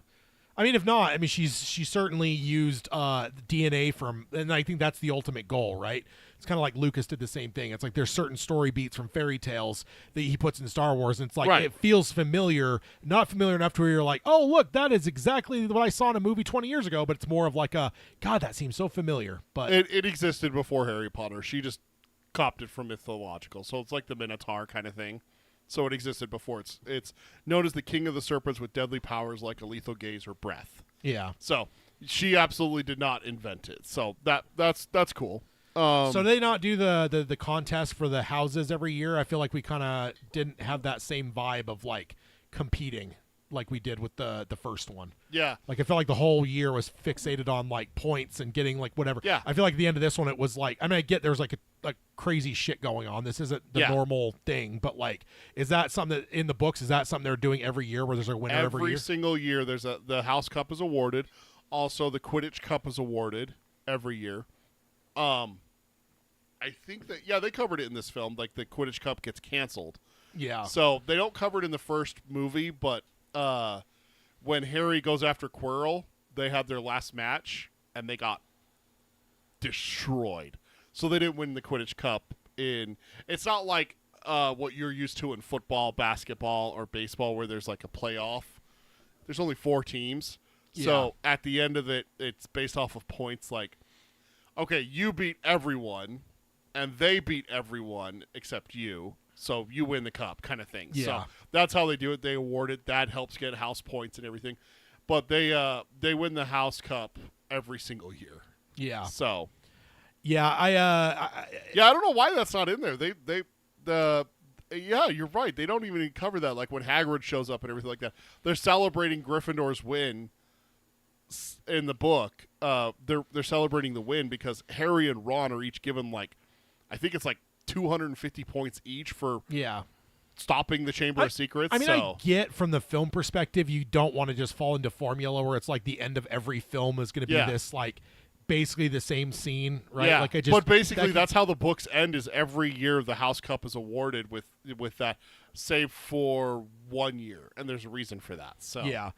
S1: I mean, if not, I mean, she certainly used DNA from, and I think that's the ultimate goal, right? It's kind of like Lucas did the same thing. It's like there's certain story beats from fairy tales that he puts in Star Wars, and it's like
S2: Right.
S1: it feels familiar, not familiar enough to where you're like, oh, look, that is exactly what I saw in a movie 20 years ago, but it's more of like a, God, that seems so familiar. But
S2: it existed before Harry Potter. She just copped it from mythological. So, it's like the Minotaur kind of thing. So, it existed before. It's known as the king of the serpents with deadly powers like a lethal gaze or breath.
S1: yeah.
S2: So, she absolutely did not invent it. So, that's cool.
S1: So do they not do the contest for the houses every year? I feel like we kind of didn't have that same vibe of like competing like we did with the first one.
S2: Yeah.
S1: Like I felt like the whole year was fixated on like points and getting like whatever.
S2: Yeah.
S1: I feel like at the end of this one it was like, I mean, I get there's like a crazy shit going on. This isn't the
S2: Yeah.
S1: normal thing, but like, is that something that in the books? Is that something they're doing every year where there's a winner every year?
S2: Single year, there's the House Cup is awarded. Also, the Quidditch Cup is awarded every year. I think that they covered it in this film. Like the Quidditch Cup gets canceled,
S1: Yeah.
S2: so they don't cover it in the first movie. But when Harry goes after Quirrell, they had their last match and they got destroyed. So they didn't win the Quidditch Cup. It's not like what you're used to in football, basketball, or baseball, where there's like a playoff. there's only 4 teams. So at the end of it, it's based off of points like, okay, you beat everyone, and they beat everyone except you, so you win the cup kind of thing.
S1: Yeah.
S2: So that's how they do it. They award it. That helps get house points and everything. But they win the house cup every single year.
S1: Yeah.
S2: So.
S1: Yeah,
S2: I don't know why that's not in there. Yeah, you're right. They don't even cover that. Like when Hagrid shows up and everything like that, they're celebrating Gryffindor's win in the book. They're celebrating the win because Harry and Ron are each given I think it's 250 points each for stopping the Chamber of Secrets.
S1: I mean, I get from the film perspective, you don't want to just fall into formula where it's like the end of every film is going to be this basically the same scene, right?
S2: Yeah, but basically that's how the books end. Is every year the House Cup is awarded with that, save for 1 year, and there's a reason for that. So
S1: yeah,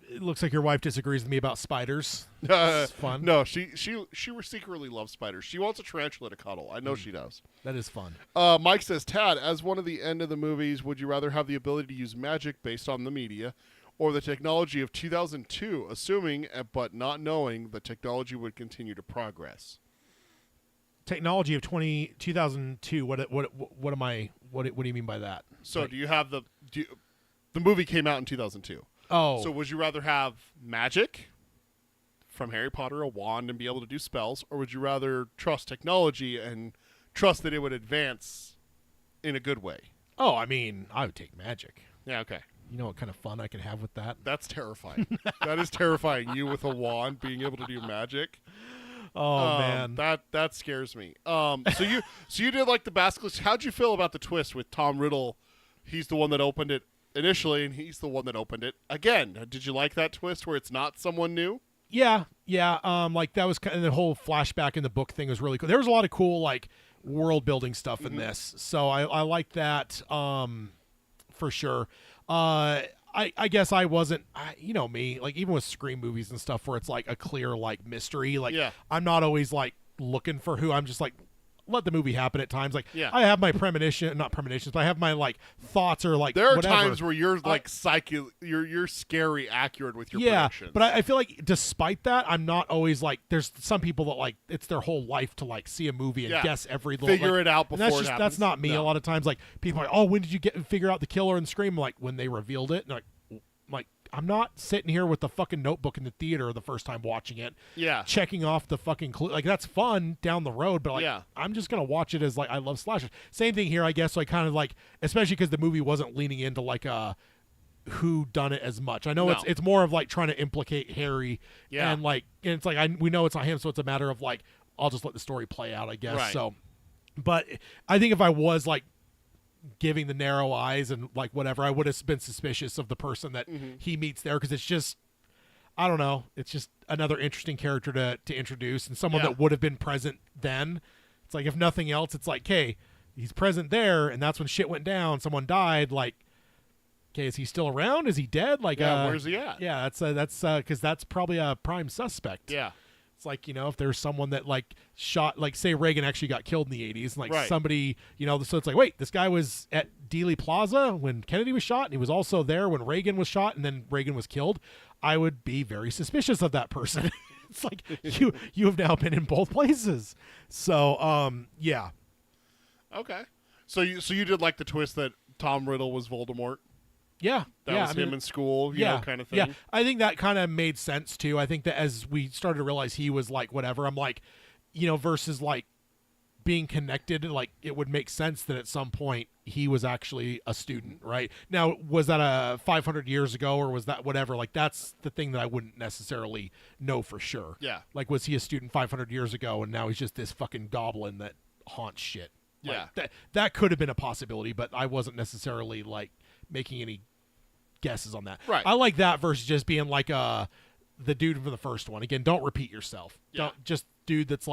S1: it looks like your wife disagrees with me about spiders. It's fun.
S2: No, she secretly loves spiders. She wants a tarantula to cuddle. I know she does.
S1: That is fun.
S2: Mike says, Tad, as one of the end of the movies, would you rather have the ability to use magic based on the media, or the technology of 2002, assuming but not knowing the technology would continue to progress?
S1: Technology of 2002. What do you mean by that?
S2: So do you have the movie came out in 2002.
S1: Oh.
S2: So would you rather have magic from Harry Potter, a wand, and be able to do spells, or would you rather trust technology and trust that it would advance in a good way?
S1: Oh, I mean, I would take magic.
S2: Yeah, okay.
S1: You know what kind of fun I could have with that?
S2: That's terrifying. That is terrifying. You with a wand being able to do magic.
S1: Oh man,
S2: that scares me. So you did like the basilisk. How'd you feel about the twist with Tom Riddle? He's the one that opened it initially, and he's the one that opened it again. Did you like that twist where it's not someone new?
S1: Yeah. Like that was kind of the whole flashback in the book thing was really cool. There was a lot of cool world building stuff in this, so I like that for sure. I guess I wasn't, you know me, even with Scream movies and stuff where it's a clear mystery. I'm not always looking for who. I'm just let the movie happen at times. I have my not premonitions, but I have my thoughts or
S2: there are
S1: whatever.
S2: times where you're you're scary accurate with your predictions.
S1: But I feel despite that, I'm not always there's some people that it's their whole life to see a movie and guess every little
S2: figure it out before
S1: that's
S2: it happens.
S1: That's not me.
S2: No.
S1: A lot of times people are oh, when did you figure out the killer and Scream? When they revealed it, and I'm not sitting here with the fucking Notebook in the theater the first time watching it.
S2: Yeah.
S1: Checking off the fucking clue. That's fun down the road, but I'm just going to watch it as I love slashers. Same thing here, I guess. So I kind of especially because the movie wasn't leaning into who done it as much. I know it's more of trying to implicate Harry.
S2: Yeah.
S1: And and it's we know it's not him, so it's a matter of I'll just let the story play out, I guess.
S2: Right.
S1: So, but I think if I was giving the narrow eyes and whatever, I would have been suspicious of the person that he meets there, because it's just, I don't know, it's just another interesting character to introduce, and someone that would have been present then. It's if nothing else, it's hey, he's present there, and that's when shit went down, someone died, okay, is he still around, is he dead,
S2: where's he at?
S1: Yeah, that's because that's probably a prime suspect.
S2: Yeah.
S1: It's if there's someone that shot, say Reagan actually got killed in the 80s, and somebody, so it's wait, this guy was at Dealey Plaza when Kennedy was shot, and he was also there when Reagan was shot, and then Reagan was killed. I would be very suspicious of that person. It's you have now been in both places. So, yeah.
S2: Okay. So you did like the twist that Tom Riddle was Voldemort?
S1: Yeah.
S2: That was him in school, you know, kind of thing.
S1: Yeah, I think that kind of made sense, too. I think that as we started to realize he was whatever, I'm versus being connected, it would make sense that at some point he was actually a student, right? Now, was that a 500 years ago or was that whatever? That's the thing that I wouldn't necessarily know for sure.
S2: Yeah.
S1: Was he a student 500 years ago and now he's just this fucking goblin that haunts shit?
S2: Yeah.
S1: That could have been a possibility, but I wasn't necessarily making any guesses on that.
S2: Right.
S1: I like that versus just being the dude from the first one. Again, don't repeat yourself.
S2: Yeah.
S1: Don't just dude that's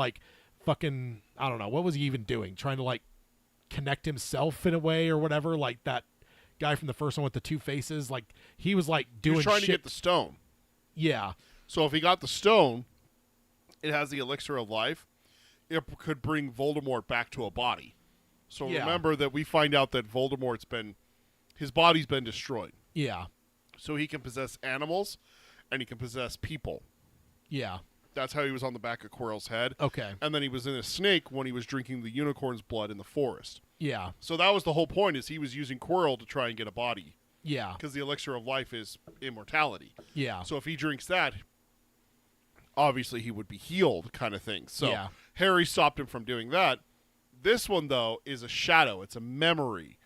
S1: fucking, I don't know, what was he even doing? Trying to connect himself in a way or whatever. That guy from the first one with the two faces, he was doing
S2: he was trying
S1: shit.
S2: to get the stone.
S1: Yeah.
S2: So if he got the stone, it has the elixir of life. It could bring Voldemort back to a body. So remember that we find out that his body's been destroyed.
S1: Yeah.
S2: So he can possess animals, and he can possess people.
S1: Yeah.
S2: That's how he was on the back of Quirrell's head.
S1: Okay.
S2: And then he was in a snake when he was drinking the unicorn's blood in the forest.
S1: Yeah.
S2: So that was the whole point, is he was using Quirrell to try and get a body.
S1: Yeah.
S2: Because the elixir of life is immortality.
S1: Yeah.
S2: So if he drinks that, obviously he would be healed, kind of thing. So
S1: Yeah.
S2: Harry stopped him from doing that. This one, though, is a shadow. It's a memory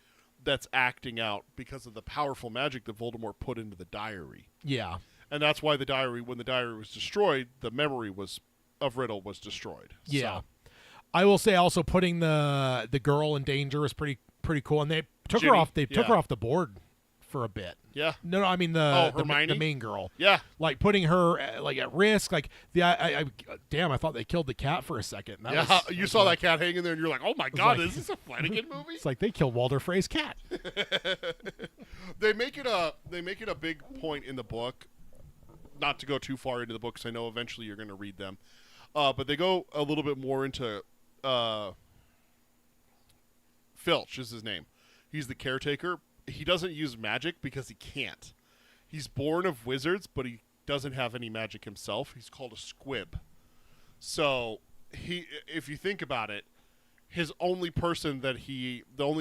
S2: that's acting out because of the powerful magic that Voldemort put into the diary.
S1: Yeah.
S2: And that's why the diary, when the diary was destroyed, the memory of Riddle was destroyed.
S1: Yeah.
S2: So,
S1: I will say also putting the girl in danger is pretty cool, and they took her
S2: Ginny,
S1: off. They took her
S2: yeah.
S1: off the board for a bit.
S2: yeah.
S1: No, I mean the
S2: Hermione?
S1: main girl.
S2: Yeah.
S1: Like putting her like at risk. Like damn, I thought they killed the cat for a second.
S2: You saw that cat hanging there, and you're like, "Oh my god,
S1: like-
S2: is this a Flanagan movie?"
S1: It's like they killed Walder Frey's cat.
S2: They make it a big point in the book, not to go too far into the book, because I know eventually you're going to read them. But they go a little bit more into Filch is his name. He's the caretaker. He doesn't use magic because he can't. He's born of wizards, but he doesn't have any magic himself. He's called a squib. So if you think about it, the only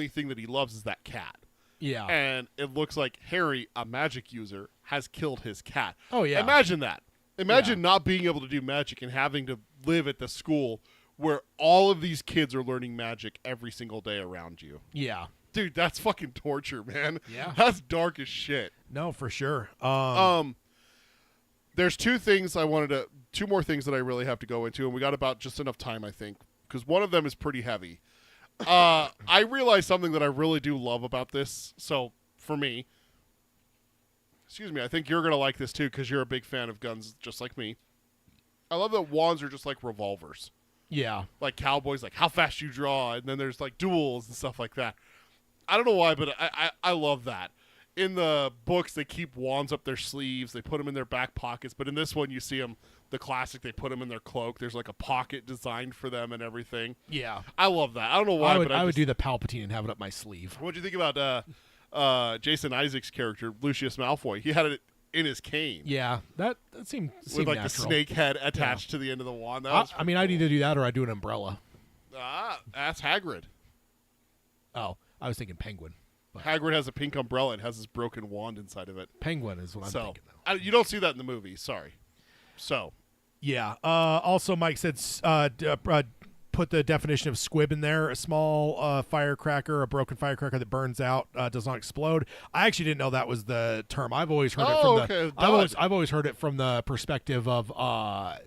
S2: thing that he loves is that cat.
S1: Yeah.
S2: And it looks like Harry, a magic user, has killed his cat.
S1: Oh, yeah.
S2: Imagine that. Imagine not being able to do magic and having to live at the school where all of these kids are learning magic every single day around you.
S1: Yeah.
S2: Dude, that's fucking torture, man.
S1: Yeah.
S2: That's dark as shit.
S1: No, for sure.
S2: There's two more things that I really have to go into, and we got about just enough time, I think, because one of them is pretty heavy. I realized something that I really do love about this. So, for me, I think you're going to like this too, because you're a big fan of guns just like me. I love that wands are just like revolvers.
S1: Yeah.
S2: Like cowboys, like how fast you draw, and then there's like duels and stuff like that. I don't know why, but I love that. In the books, they keep wands up their sleeves. They put them in their back pockets. But in this one, you see them, the classic, they put them in their cloak. There's like a pocket designed for them and everything.
S1: Yeah.
S2: I love that. I don't know why, but
S1: I would do the Palpatine and have it up my sleeve.
S2: What'd you think about Jason Isaacs' character, Lucius Malfoy? He had it in his cane.
S1: Yeah, that seemed
S2: with like
S1: natural.
S2: the snake head attached to the end of the wand. That was
S1: I
S2: cool.
S1: I'd either do that or I'd do an umbrella.
S2: That's Hagrid.
S1: Oh, I was thinking penguin. But
S2: Hagrid has a pink umbrella and has his broken wand inside of it.
S1: penguin is what I'm thinking, though.
S2: You don't see that in the movie. Sorry. So.
S1: Yeah. Also, Mike said put the definition of squib in there. A small firecracker, a broken firecracker that burns out, does not explode. I actually didn't know that was the term. I've always heard it from I've always heard it from the perspective of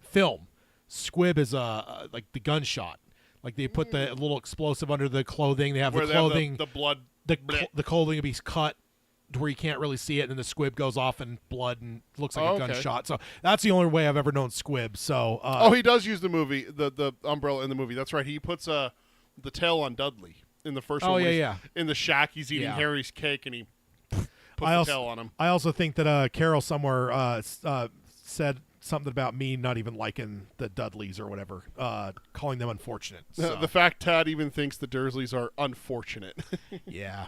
S1: film. Squib is like the gunshot. Like they put the little explosive under the clothing. They have
S2: Where
S1: the
S2: they have
S1: clothing.
S2: the blood.
S1: The clothing will be cut to where you can't really see it, and the squib goes off and blood and looks like a gunshot. So that's the only way I've ever known squib. So
S2: he does use the umbrella in the movie. That's right. He puts the tail on Dudley in the first one.
S1: Yeah.
S2: In the shack, he's eating Harry's cake, and he puts the tail on him.
S1: I also think that Carol somewhere said something about me not even liking the Dudleys or whatever, calling them unfortunate. So.
S2: The fact Tad even thinks the Dursleys are unfortunate.
S1: Yeah.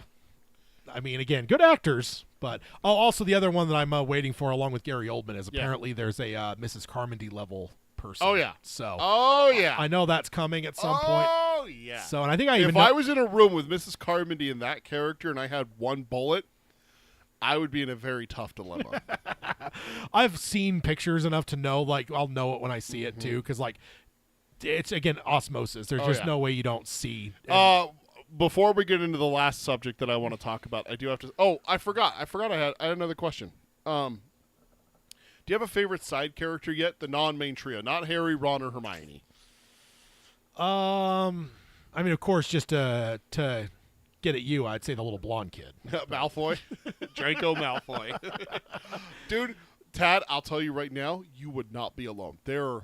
S1: I mean, again, good actors, but also the other one that I'm waiting for along with Gary Oldman is apparently there's a Mrs. Carmody level person.
S2: Oh, yeah.
S1: So
S2: I
S1: know that's coming at some point.
S2: Oh, yeah.
S1: So, and I think
S2: if I was in a room with Mrs. Carmody and that character and I had one bullet, I would be in a very tough dilemma.
S1: I've seen pictures enough to know, like, I'll know it when I see it, too, because, like, it's, again, osmosis. There's just no way you don't see.
S2: Before we get into the last subject that I want to talk about, I do have to... Oh, I forgot. I had another question. Do you have a favorite side character yet? The non-main trio. Not Harry, Ron, or Hermione.
S1: I mean, of course, just to get at you, I'd say the little blonde kid.
S2: Malfoy. Draco Malfoy. Dude, Tad, I'll tell you right now, you would not be alone. There are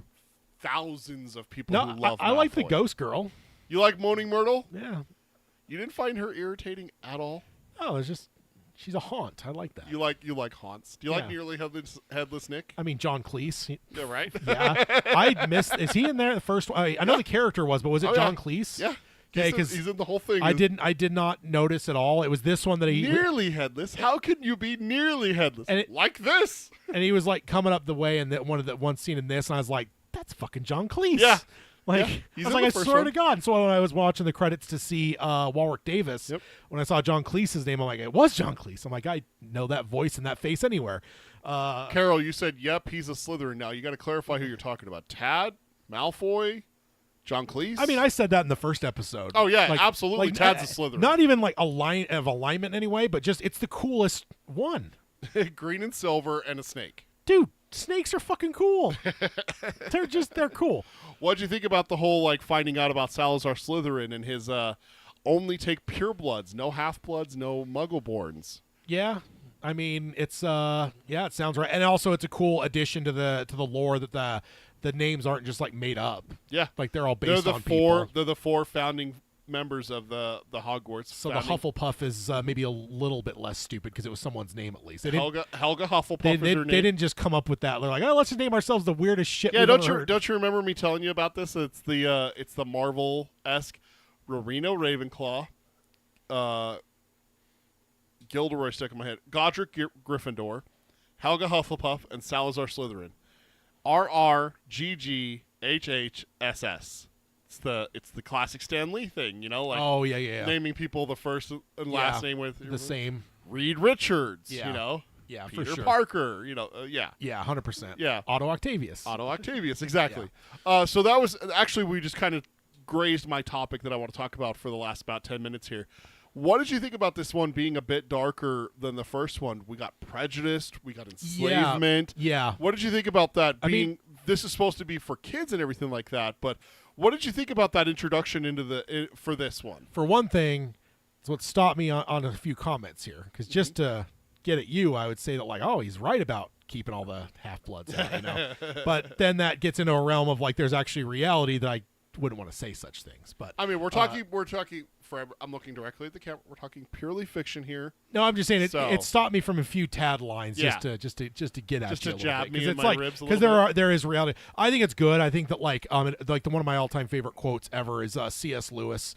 S2: thousands of people who love Malfoy.
S1: I like the ghost girl.
S2: You like Moaning Myrtle?
S1: Yeah.
S2: You didn't find her irritating at all?
S1: Oh, it's just she's a haunt. I like that.
S2: You like haunts. Do you like Nearly Headless Nick?
S1: I mean, John Cleese.
S2: Yeah, right?
S1: Yeah. I missed. Is he in there the first one? I know the character was, but was it John Cleese?
S2: Yeah.
S1: Okay, because
S2: he's in the whole thing.
S1: I did not notice at all. It was this one that he
S2: nearly headless. How can you be nearly headless?
S1: And
S2: like this?
S1: And he was like coming up the way, and that one scene in this, and I was like, "That's fucking John Cleese."
S2: Yeah.
S1: Like
S2: Yeah,
S1: I was like, I swear to God. So when I was watching the credits to see Warwick Davis, when I saw John Cleese's name, I'm like, it was John Cleese. I'm like, I know that voice and that face anywhere.
S2: Carol, you said, "Yep, he's a Slytherin." Now you got to clarify who you're talking about. Tad, Malfoy, John Cleese.
S1: I mean, I said that in the first episode.
S2: Oh yeah, absolutely. Tad's a Slytherin.
S1: Not even like a line of alignment anyway, but just it's the coolest one.
S2: Green and silver and a snake.
S1: Dude, snakes are fucking cool. they're cool.
S2: What'd you think about the whole like finding out about Salazar Slytherin and his only take purebloods, no half-bloods, no Muggleborns?
S1: Yeah. I mean, it's it sounds right. And also it's a cool addition to the lore that the names aren't just like made up.
S2: Yeah.
S1: Like they're all based on
S2: people.
S1: people.
S2: They're the 4 founding members of the Hogwarts.
S1: So the Hufflepuff is maybe a little bit less stupid because it was someone's name at least.
S2: Helga Hufflepuff
S1: is
S2: her name.
S1: They didn't just come up with that. They're like, oh, let's just name ourselves the weirdest shit.
S2: Yeah,
S1: we've ever heard.
S2: don't you remember me telling you about this? It's the Marvel-esque Rowena Ravenclaw, Gilderoy stuck in my head, Godric Gryffindor, Helga Hufflepuff, and Salazar Slytherin. RRGGHHSS. It's the classic Stan Lee thing, like
S1: oh yeah.
S2: naming people the first and last name with
S1: the same.
S2: Reed Richards,
S1: Yeah,
S2: Peter
S1: for sure.
S2: Parker,
S1: Yeah, 100%.
S2: Yeah.
S1: Otto Octavius.
S2: Otto Octavius, exactly. So that was actually, we just kind of grazed my topic that I want to talk about for the last about 10 minutes here. What did you think about this one being a bit darker than the first one? We got prejudiced, we got enslavement.
S1: Yeah.
S2: What did you think about that
S1: I mean,
S2: this is supposed to be for kids and everything like that, but what did you think about that introduction into for this one?
S1: For one thing, it's what stopped me on a few comments here, because just to get at you, I would say that like, oh, he's right about keeping all the half-bloods out, But then that gets into a realm of like, there's actually reality that I wouldn't want to say such things. But
S2: I mean, we're talking forever. I'm looking directly at the camera. We're talking purely fiction here.
S1: No, I'm just saying it stopped me from a few tad lines just to get at
S2: just
S1: you
S2: to
S1: a
S2: jab
S1: little bit,
S2: me in
S1: it's
S2: my
S1: like,
S2: ribs a
S1: because
S2: little
S1: there is reality. I think it's good. I think that like the one of my all-time favorite quotes ever is C.S. Lewis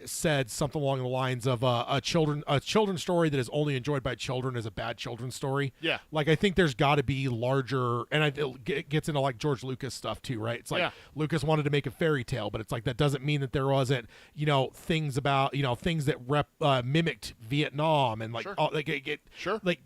S1: said something along the lines of a children's story that is only enjoyed by children is a bad children's story.
S2: Yeah.
S1: Like I think there's got to be larger, and it gets into like George Lucas stuff too, right? It's like Lucas wanted to make a fairy tale, but it's like that doesn't mean that there wasn't things about things that mimicked Vietnam and like like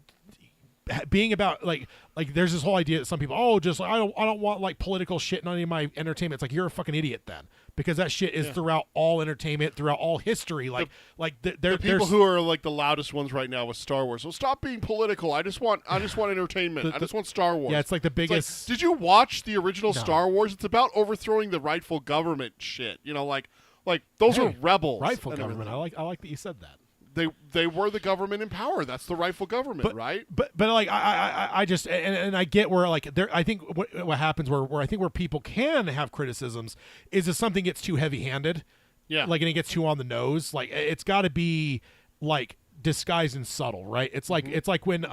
S1: being about like there's this whole idea that some people I don't want like political shit in any of my entertainment. It's like you're a fucking idiot then, because that shit is throughout all entertainment, throughout all history.
S2: The people who are like the loudest ones right now with Star Wars. So stop being political. I just want entertainment. I just want Star Wars.
S1: Yeah, it's like the biggest.
S2: Did you watch the original
S1: No.
S2: Star Wars? It's about overthrowing the rightful government shit. Like those are rebels.
S1: Rightful
S2: and
S1: government.
S2: everything.
S1: I like that you said that.
S2: They were the government in power. That's the rightful government, right?
S1: But like I just and I get where like there I think what happens where I think where people can have criticisms is if something gets too heavy-handed.
S2: Yeah.
S1: Like and it gets too on the nose. Like it's got to be like disguised and subtle, right? It's like it's like when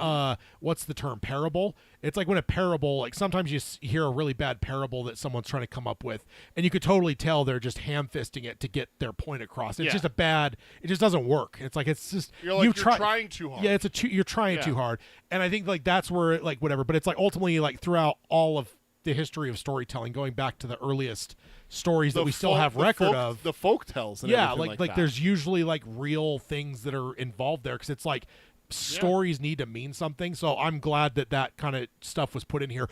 S1: what's the term, parable? It's like when a parable, like sometimes you hear a really bad parable that someone's trying to come up with, and you could totally tell they're just ham-fisting it to get their point across. It's just it just doesn't work. It's like it's just
S2: you're trying too hard.
S1: Yeah, you're trying too hard, and I think like that's where like whatever. But it's like ultimately like throughout all of the history of storytelling, going back to the earliest stories that we still have record of,
S2: the folk tales. And
S1: like
S2: that.
S1: there's usually like real things that are involved there, because it's like stories need to mean something. So I'm glad that kind of stuff was put in here,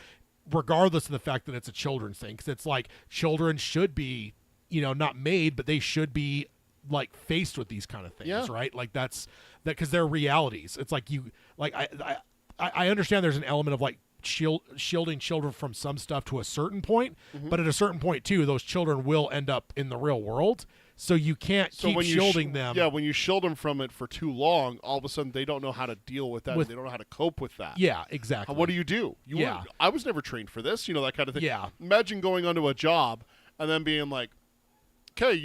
S1: regardless of the fact that it's a children's thing, because it's like children should be not made, but they should be like faced with these kind of things, right? Like that's because they're realities. It's like I understand there's an element of like shielding children from some stuff to a certain point, but at a certain point too, those children will end up in the real world, so you can't keep shielding them.
S2: Yeah, when you shield them from it for too long, all of a sudden they don't know how to deal with that. They don't know how to cope with that.
S1: Yeah, exactly.
S2: What do you do? I was never trained for this, that kind of thing.
S1: Yeah.
S2: Imagine going onto a job and then being like, okay,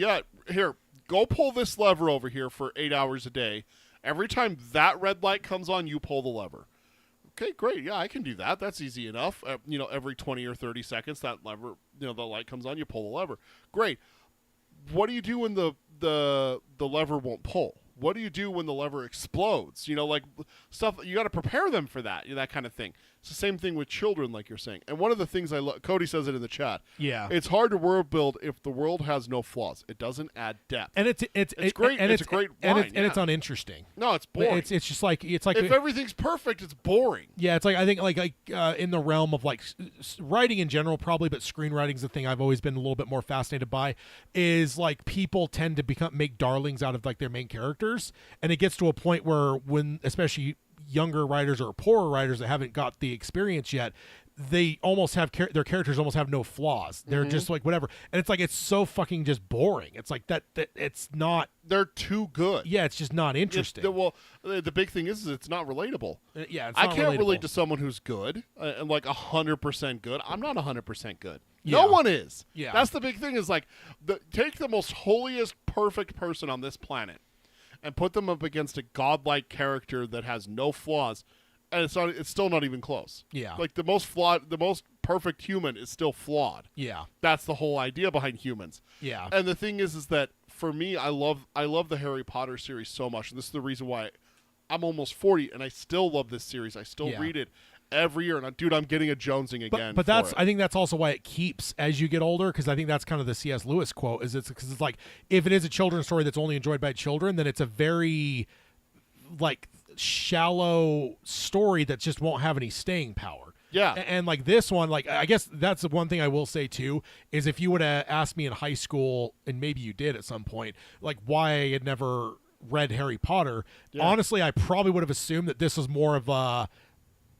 S2: here, go pull this lever over here for 8 hours a day. Every time that red light comes on, you pull the lever. Okay, great. Yeah, I can do that. That's easy enough. Every 20 or 30 seconds, that lever, the light comes on, you pull the lever. Great. what do you do when the lever won't pull? What do you do when the lever explodes? Like stuff, you got to prepare them for that, that kind of thing. It's the same thing with children, like you're saying. And one of the things Cody says it in the chat.
S1: Yeah.
S2: It's hard to world build if the world has no flaws. It doesn't add depth.
S1: And it's
S2: great.
S1: And
S2: it's a great line,
S1: and it's uninteresting.
S2: No, it's boring.
S1: It's just like
S2: if everything's perfect, it's boring.
S1: Yeah, it's like I think like in the realm of like writing in general, probably, but screenwriting's the thing I've always been a little bit more fascinated by. Is like people tend to make darlings out of like their main characters, and it gets to a point where when especially younger writers or poorer writers that haven't got the experience yet, they almost have their characters almost have no flaws. They're just like whatever, and it's like it's so fucking just boring. It's like that it's not.
S2: They're too good.
S1: Yeah, it's just not interesting.
S2: The big thing is it's not relatable.
S1: Yeah, it's
S2: I
S1: not
S2: can't
S1: relatable.
S2: relate to someone who's good and like 100% good. I'm not 100% good.
S1: Yeah.
S2: No one is.
S1: Yeah,
S2: that's the big thing. Is like take the most holiest, perfect person on this planet and put them up against a godlike character that has no flaws, and it's still not even close.
S1: Yeah.
S2: Like the most perfect human is still flawed.
S1: Yeah.
S2: That's the whole idea behind humans.
S1: Yeah.
S2: And the thing is that for me, I love the Harry Potter series so much, and this is the reason why I'm almost 40 and I still love this series. I still read it every year, and I'm getting a jonesing again.
S1: But I think that's also why it keeps as you get older, because I think that's kind of the C.S. Lewis quote. Because it's like if it is a children's story that's only enjoyed by children, then it's a very like shallow story that just won't have any staying power.
S2: Yeah.
S1: And like this one, like I guess that's the one thing I will say too, is if you would have asked me in high school, and maybe you did at some point, like why I had never read Harry Potter, honestly, I probably would have assumed that this was more of a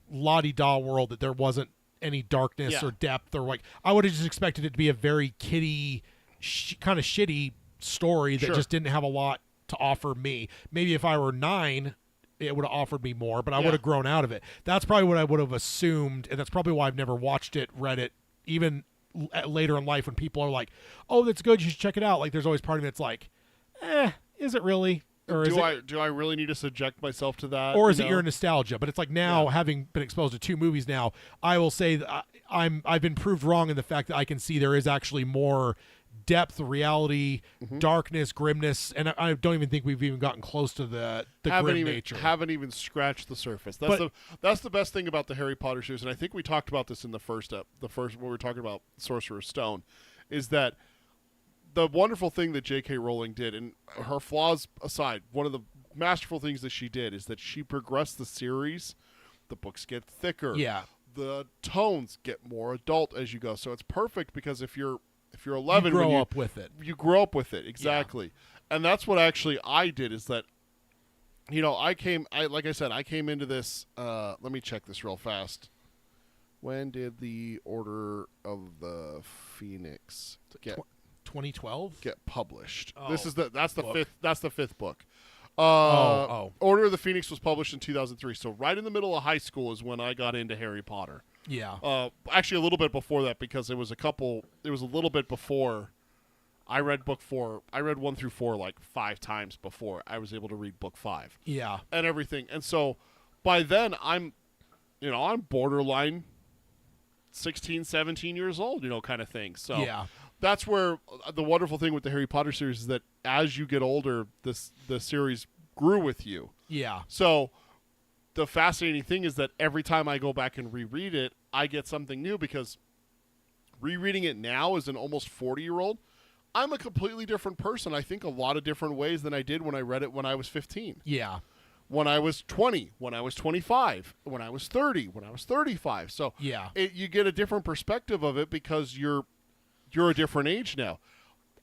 S1: la-di-da world, that there wasn't any darkness or depth, or like I would have just expected it to be a very kiddie kind of shitty story that just didn't have a lot to offer me. Maybe if I were 9, it would have offered me more, but I would have grown out of it. That's probably what I would have assumed, and that's probably why I've never watched it, read it, even later in life when people are like, oh, that's good, you should check it out. Like there's always part of me that's like, is it really? Or
S2: do I really need to subject myself to that?
S1: Or is it your nostalgia? But it's like now, having been exposed to 2 movies now, I will say that I've been proved wrong in the fact that I can see there is actually more depth, reality, darkness, grimness, and I don't even think we've even gotten close to the grim nature.
S2: Haven't even scratched the surface. That's the best thing about the Harry Potter series, and I think we talked about this in the first when we were talking about Sorcerer's Stone, is that the wonderful thing that J.K. Rowling did, and her flaws aside, one of the masterful things that she did is that she progressed the series. The books get thicker.
S1: Yeah.
S2: The tones get more adult as you go. So it's perfect because if you're 11,
S1: you grow up with it.
S2: You grow up with it, exactly. Yeah. And that's what actually I did, is that, I came into this, let me check this real fast. When did the Order of the Phoenix get
S1: 2012
S2: get published?
S1: Oh,
S2: that's the fifth book.
S1: Oh.
S2: Order of the Phoenix was published in 2003. So right in the middle of high school is when I got into Harry Potter.
S1: Yeah.
S2: Actually a little bit before that, because it was a little bit before I read book 4. I read 1 through 4 like 5 times before I was able to read book 5.
S1: Yeah.
S2: And everything. And so by then I'm borderline 16, 17 years old, kind of thing. So
S1: yeah.
S2: That's where the wonderful thing with the Harry Potter series is that as you get older, the series grew with you.
S1: Yeah.
S2: So the fascinating thing is that every time I go back and reread it, I get something new, because rereading it now as an almost 40-year-old, I'm a completely different person. I think a lot of different ways than I did when I read it when I was 15.
S1: Yeah.
S2: When I was 20, when I was 25, when I was 30, when I was 35. So
S1: yeah.
S2: You get a different perspective of it because you're a different age now.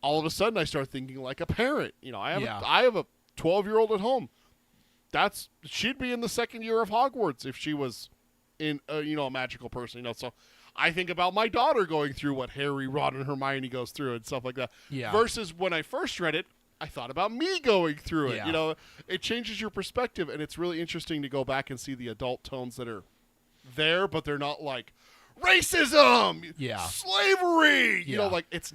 S2: All of a sudden, I start thinking like a parent. I have a 12-year-old at home. She'd be in the second year of Hogwarts if she was in a magical person. So I think about my daughter going through what Harry, Ron, and Hermione goes through and stuff like that.
S1: Yeah.
S2: Versus when I first read it, I thought about me going through it.
S1: Yeah.
S2: It changes your perspective, and it's really interesting to go back and see the adult tones that are there, but they're not like racism, slavery. It's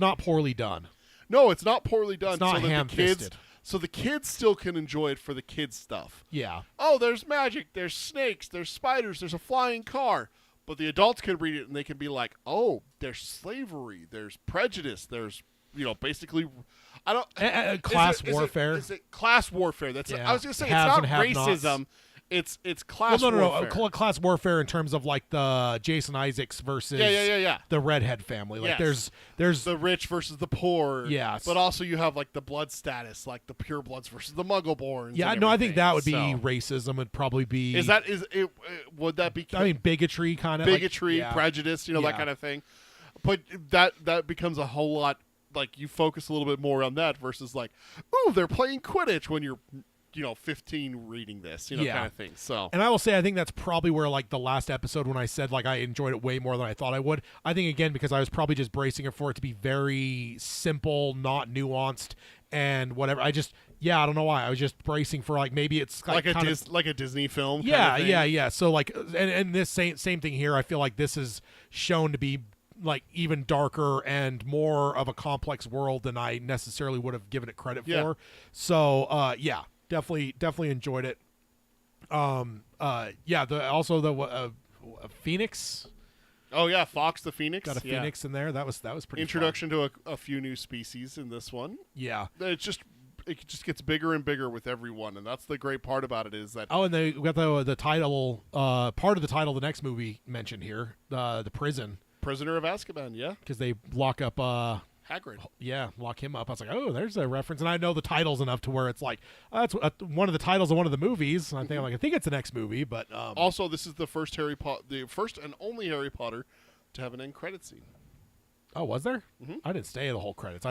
S2: not
S1: poorly done.
S2: No, it's not poorly done.
S1: It's not ham-fisted.
S2: So the kids still can enjoy it for the kids' stuff.
S1: Yeah.
S2: Oh, there's magic, there's snakes, there's spiders, there's a flying car. But the adults can read it and they can be like, oh, there's slavery, there's prejudice, there's basically, I don't
S1: class warfare.
S2: Is it class warfare? That's
S1: Yeah.
S2: I was gonna say it's
S1: Haves
S2: not
S1: and have-nots.
S2: racism. It's class.
S1: Well, no.
S2: warfare.
S1: Class warfare in terms of like the Jason Isaacs versus
S2: Yeah.
S1: the redhead family. Like
S2: Yes.
S1: there's
S2: the rich versus the poor.
S1: Yes.
S2: But also you have like the blood status, like the purebloods versus the Muggleborns.
S1: yeah.
S2: and
S1: No, I think
S2: everything.
S1: that would be
S2: So,
S1: racism. Would probably be
S2: would that be?
S1: I mean bigotry kind of
S2: bigotry,
S1: like, yeah.
S2: prejudice, that
S1: Yeah.
S2: kind of thing. But that becomes a whole lot. Like you focus a little bit more on that versus like, ooh, they're playing Quidditch when you're 15 reading this,
S1: Yeah.
S2: kind of thing. So
S1: And I will say, I think that's probably where, like, the last episode when I said, like, I enjoyed it way more than I thought I would. I think, again, because I was probably just bracing it for it to be very simple, not nuanced, and whatever. I don't know why. I was just bracing for, like, maybe it's
S2: like
S1: kind
S2: a Disney film.
S1: Yeah,
S2: kind of thing.
S1: yeah. So, like, and this same thing here, I feel like this is shown to be, like, even darker and more of a complex world than I necessarily would have given it credit
S2: Yeah.
S1: for. So, yeah. Definitely enjoyed it. The Phoenix
S2: Oh yeah, Fox the Phoenix.
S1: got a
S2: Yeah.
S1: Phoenix in there. That was pretty
S2: Introduction to a few new species in this one.
S1: fun. Yeah.
S2: It just gets bigger and bigger with everyone, and that's the great part about it is that
S1: Oh, and we got the title part of the title of the next movie mentioned here, the prison,
S2: Prisoner of Azkaban. Yeah,
S1: because they lock up
S2: Hagrid.
S1: lock him up. I was like, oh, there's a reference, and I know the titles enough to where it's like that's one of the titles of one of the movies. And I think it's the next movie, but
S2: Also, this is the first the first and only Harry Potter to have an end credit scene.
S1: oh, was there?
S2: Mhm.
S1: I didn't stay the whole credits.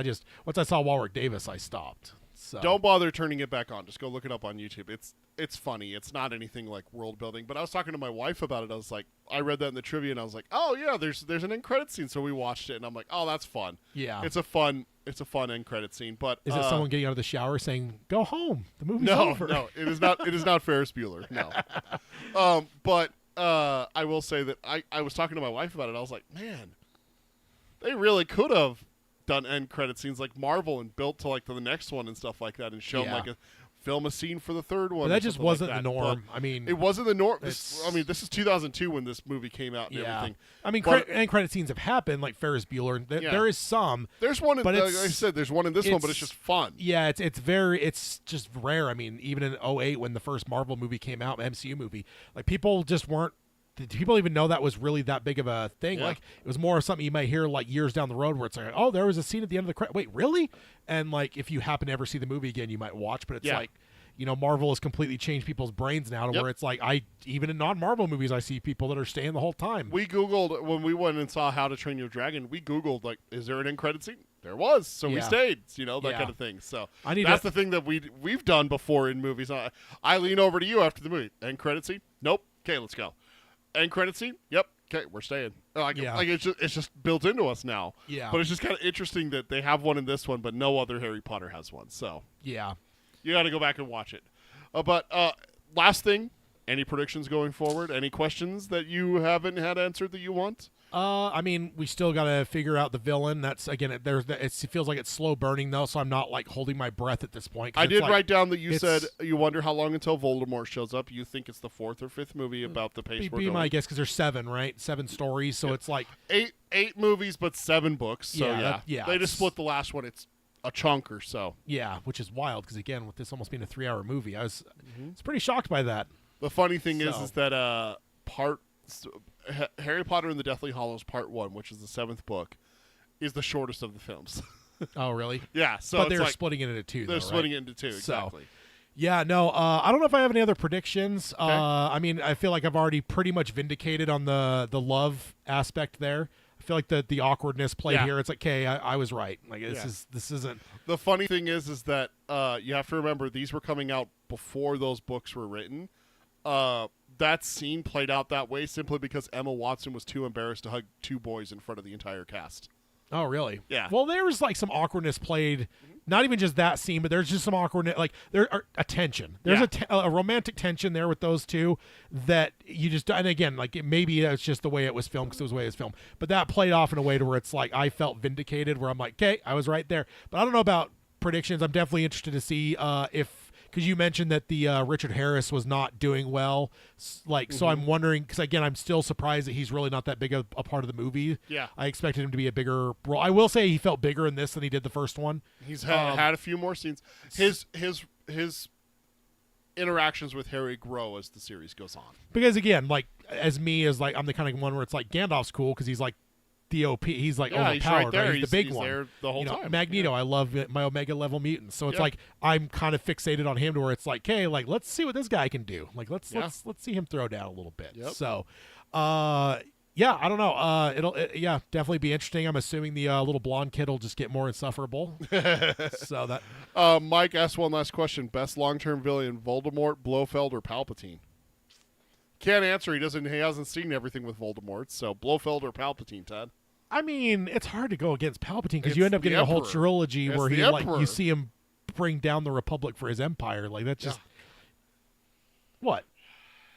S1: Once I saw Warwick Davis, I stopped. So
S2: Don't bother turning it back on. Just go look it up on YouTube. It's funny. It's not anything like world building. But I was talking to my wife about it. I was like, I read that in the trivia, and I was like, oh yeah, there's an end credit scene. So we watched it, and I'm like, oh, that's fun.
S1: Yeah.
S2: It's a fun end credit scene. But
S1: Is it someone getting out of the shower saying, "Go home, the movie's
S2: No,
S1: over"?
S2: no, it is not. It is not Ferris Bueller. No. But I will say that I was talking to my wife about it. I was like, man, they really could have done end credit scenes like Marvel and built to like to the next one and stuff like that, and shown
S1: Yeah.
S2: like film a scene for the third one.
S1: But that
S2: or
S1: just
S2: something
S1: wasn't
S2: like
S1: the
S2: that.
S1: norm.
S2: But
S1: I mean,
S2: it wasn't the norm.
S1: it's-
S2: This is 2002 when this movie came out and
S1: yeah.
S2: everything.
S1: I mean,
S2: But-
S1: end credit scenes have happened, like Ferris Bueller. And
S2: Yeah.
S1: there is some.
S2: There's one.
S1: But
S2: Like
S1: it's-
S2: I said, there's one in this one, but it's just fun.
S1: Yeah, it's just rare. I mean, even in 2008 when the first Marvel movie came out, MCU movie, like people just weren't. Did people even know that was really that big of a thing?
S2: Yeah.
S1: Like it was more of something you might hear like years down the road where it's like, oh, there was a scene at the end of the credit. Wait, really? And like if you happen to ever see the movie again, you might watch. But it's
S2: Yeah.
S1: like, Marvel has completely changed people's brains now to
S2: Yep.
S1: where it's like even in non-Marvel movies, I see people that are staying the whole time.
S2: We Googled when we went and saw How to Train Your Dragon. We Googled like, is there an end credit scene? There was, so we
S1: Yeah.
S2: stayed. That
S1: Yeah.
S2: kind of thing. So
S1: I need
S2: that's
S1: to-
S2: the thing that we've done before in movies. I lean over to you after the movie. End credit scene? Nope. Okay, let's go. End credit scene? Yep. Okay, we're staying. Like it's just built into us now.
S1: Yeah.
S2: But it's just kind of interesting that they have one in this one, but no other Harry Potter has one. So
S1: Yeah.
S2: you got to go back and watch it. But last thing, any predictions going forward? Any questions that you haven't had answered that you want?
S1: I mean, we still got to figure out the villain. That's again, it feels like it's slow burning though, so I'm not like holding my breath at this point. 'Cause
S2: I
S1: it's
S2: did
S1: like-
S2: write down that you said
S1: it's-
S2: you wonder how long until Voldemort shows up. You think it's the 4th or 5th movie about the pace we're
S1: be
S2: going.
S1: my guess because there's 7, right? 7 stories, so it's like
S2: Eight movies, but 7 books. So
S1: Yeah,
S2: they just
S1: it's-
S2: split the last one. It's a chunk or so.
S1: yeah, which is wild because again, with this almost being a 3-hour movie, I was
S2: Mm-hmm.
S1: pretty shocked by that.
S2: The funny thing
S1: So-
S2: is that Harry Potter and the Deathly Hallows Part 1, which is the 7th book, is the shortest of the films.
S1: Oh, really?
S2: Yeah, so
S1: but
S2: it's
S1: they're
S2: like,
S1: splitting it into 2.
S2: they're
S1: though,
S2: splitting
S1: right?
S2: it into 2,
S1: So-
S2: exactly.
S1: Yeah, no, I don't know if I have any other predictions. I mean, I feel like I've already pretty much vindicated on the love aspect there. I feel like the awkwardness played
S2: Yeah.
S1: here. It's like, okay, I was right. Like
S2: Yeah.
S1: this isn't.
S2: The funny thing is that you have to remember these were coming out before those books were written. That scene played out that way simply because Emma Watson was too embarrassed to hug 2 boys in front of the entire cast.
S1: Oh, really?
S2: Yeah.
S1: Well, there was like some awkwardness played. Not even just that scene, but there's just some awkwardness. Like there are a tension. There's
S2: Yeah.
S1: a romantic tension there with those two that you just. And again, like maybe that's just the way it was filmed because it was the way it was filmed. But that played off in a way to where it's like I felt vindicated. Where I'm like, okay, I was right there. But I don't know about predictions. I'm definitely interested to see if. because you mentioned that the Richard Harris was not doing well. So I'm wondering, because again, I'm still surprised that he's really not that big a part of the movie.
S2: Yeah.
S1: I expected him to be a bigger role. I will say he felt bigger in this than he did the first one.
S2: He's had a few more scenes. His interactions with Harry grow as the series goes on.
S1: Because again, like I'm the kind of one where it's like Gandalf's cool because he's like DOP. He's like overpowered.
S2: He's right there.
S1: He's the big
S2: he's
S1: one.
S2: There the whole time.
S1: Magneto. I love my Omega level mutants. So it's like I'm kind of fixated on him to where it's like, hey, like let's see what this guy can do. Like let's see him throw down a little bit.
S2: Yep.
S1: So, yeah, I don't know. It'll definitely be interesting. I'm assuming the little blonde kid will just get more insufferable. So that.
S2: Mike asked one last question: best long-term villain, Voldemort, Blofeld, or Palpatine? Can't answer. He hasn't seen everything with Voldemort. So Blofeld or Palpatine, Ted?
S1: I mean, it's hard to go against Palpatine because
S2: It's
S1: you end up
S2: the
S1: getting a whole
S2: Emperor.
S1: trilogy
S2: It's
S1: where
S2: the
S1: he
S2: Emperor.
S1: you see him bring down the Republic for his empire. Like that's just what.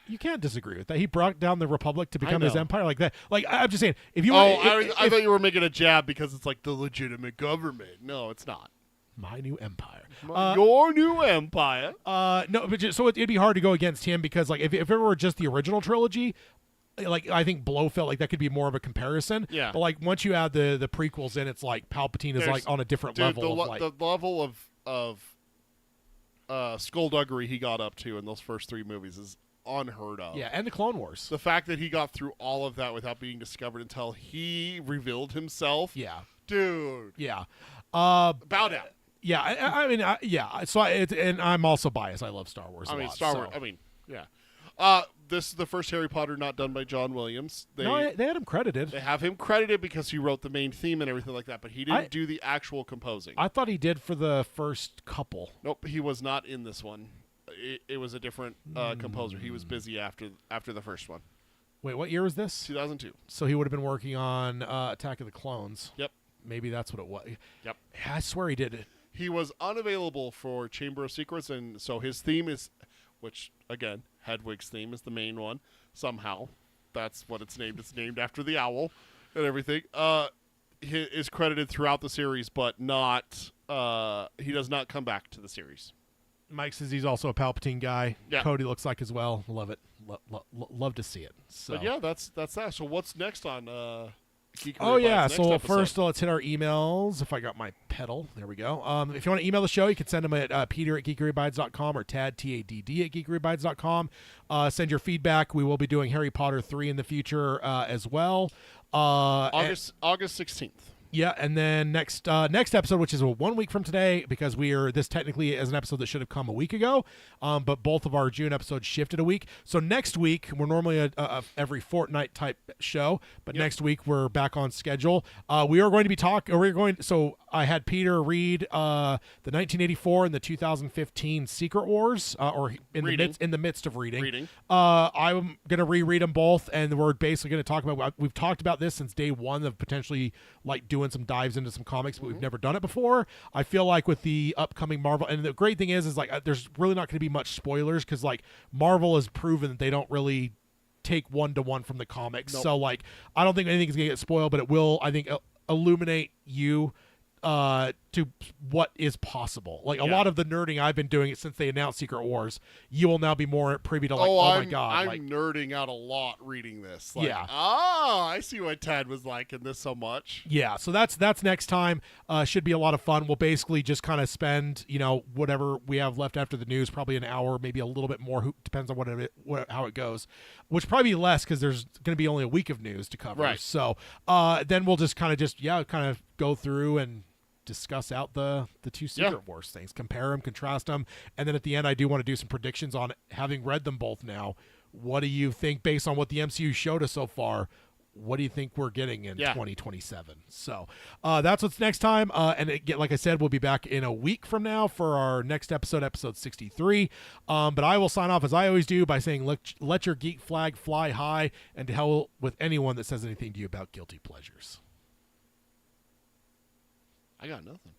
S1: You can't disagree with that. He brought down the Republic to become his
S2: know.
S1: empire like that. Like I'm just saying, if you
S2: I thought you were making a jab because it's like the legitimate government. No, it's not.
S1: my new empire.
S2: Your new empire.
S1: No, but so it'd be hard to go against him because like if it were just the original trilogy, like I think Blofeld like that could be more of a comparison.
S2: Yeah.
S1: But like once you add the prequels in, it's like Palpatine is like on a different level.
S2: The level of skullduggery he got up to in those first three movies is unheard of.
S1: Yeah, and the Clone Wars.
S2: The fact that he got through all of that without being discovered until he revealed himself.
S1: Yeah.
S2: Dude.
S1: Yeah.
S2: Bow down.
S1: Yeah. I mean, yeah. So and I'm also biased. I love Star Wars.
S2: Star Wars. I mean, yeah. This is the first Harry Potter not done by John Williams.
S1: They had him credited.
S2: They have him credited because he wrote the main theme and everything like that, but he didn't do the actual composing.
S1: I thought he did for the first couple.
S2: Nope, he was not in this one. It was a different composer. He was busy after the first one.
S1: Wait, what year was this?
S2: 2002.
S1: So he would have been working on Attack of the Clones.
S2: Yep.
S1: Maybe that's what it was.
S2: Yep.
S1: Yeah, I swear he did it.
S2: He was unavailable for Chamber of Secrets, and so his theme is, which, again, Hedwig's theme is the main one. Somehow. That's what it's named. It's named after the owl and everything. He is credited throughout the series, but not. He does not come back to the series.
S1: Mike says he's also a Palpatine guy.
S2: Yeah.
S1: Cody looks like as well. Love it. Love to see it. So.
S2: But yeah, that's that. So what's next on Geekery?
S1: Oh yeah.
S2: Next
S1: So
S2: episode?
S1: first, let's hit our emails. If I got my pedal, there we go. If you want to email the show, you can send them at peter@geekerybuyds.com or tadd at geekerybuyds.com. Send your feedback. We will be doing Harry Potter 3 in the future as well.
S2: August 16th.
S1: Yeah, and then next episode, which is 1 week from today, because this technically is an episode that should have come a week ago, but both of our June episodes shifted a week. So next week, we're normally a every fortnight type show, but next week we're back on schedule. We are going to be so I had Peter read the 1984 and the 2015 Secret Wars, or in the midst of reading. I'm going to reread them both, and we're basically going to talk about. We've talked about this since day one of potentially like doing some dives into some comics, but we've never done it before. I feel like with the upcoming Marvel, and the great thing is like there's really not going to be much spoilers because like Marvel has proven that they don't really take one-to-one from the comics.
S2: Nope.
S1: So like I don't think anything's going to get spoiled, but it will, I think, illuminate you to what is possible. Like a lot of the nerding I've been doing it since they announced Secret Wars, you will now be more privy to like, my god,
S2: I'm nerding out a lot reading this. I see why Ted was liking this so much.
S1: Yeah, so that's next time. Should be a lot of fun. We'll basically just kind of spend, whatever we have left after the news, probably an hour, maybe a little bit more. Depends on how it goes. Which probably be less because there's going to be only a week of news to cover.
S2: Right.
S1: So then we'll just kind of go through and discuss out the two Secret Wars things, compare them, contrast them, and then at the end I do want to do some predictions on having read them both now. What do you think based on what the MCU showed us so far? What do you think we're getting in 2027? So that's what's next time. And again, like I said, we'll be back in a week from now for our next episode 63. But I will sign off as I always do by saying, let your geek flag fly high, and to hell with anyone that says anything to you about guilty pleasures.
S2: I got nothing.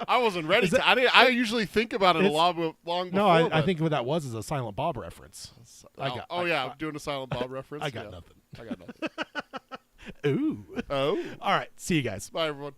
S2: I wasn't ready. I usually think about it long before.
S1: No, I think what that was is a Silent Bob reference.
S2: I'm doing a Silent Bob reference.
S1: I got nothing.
S2: I got nothing.
S1: Ooh.
S2: Oh.
S1: All right. See you guys.
S2: Bye, everyone.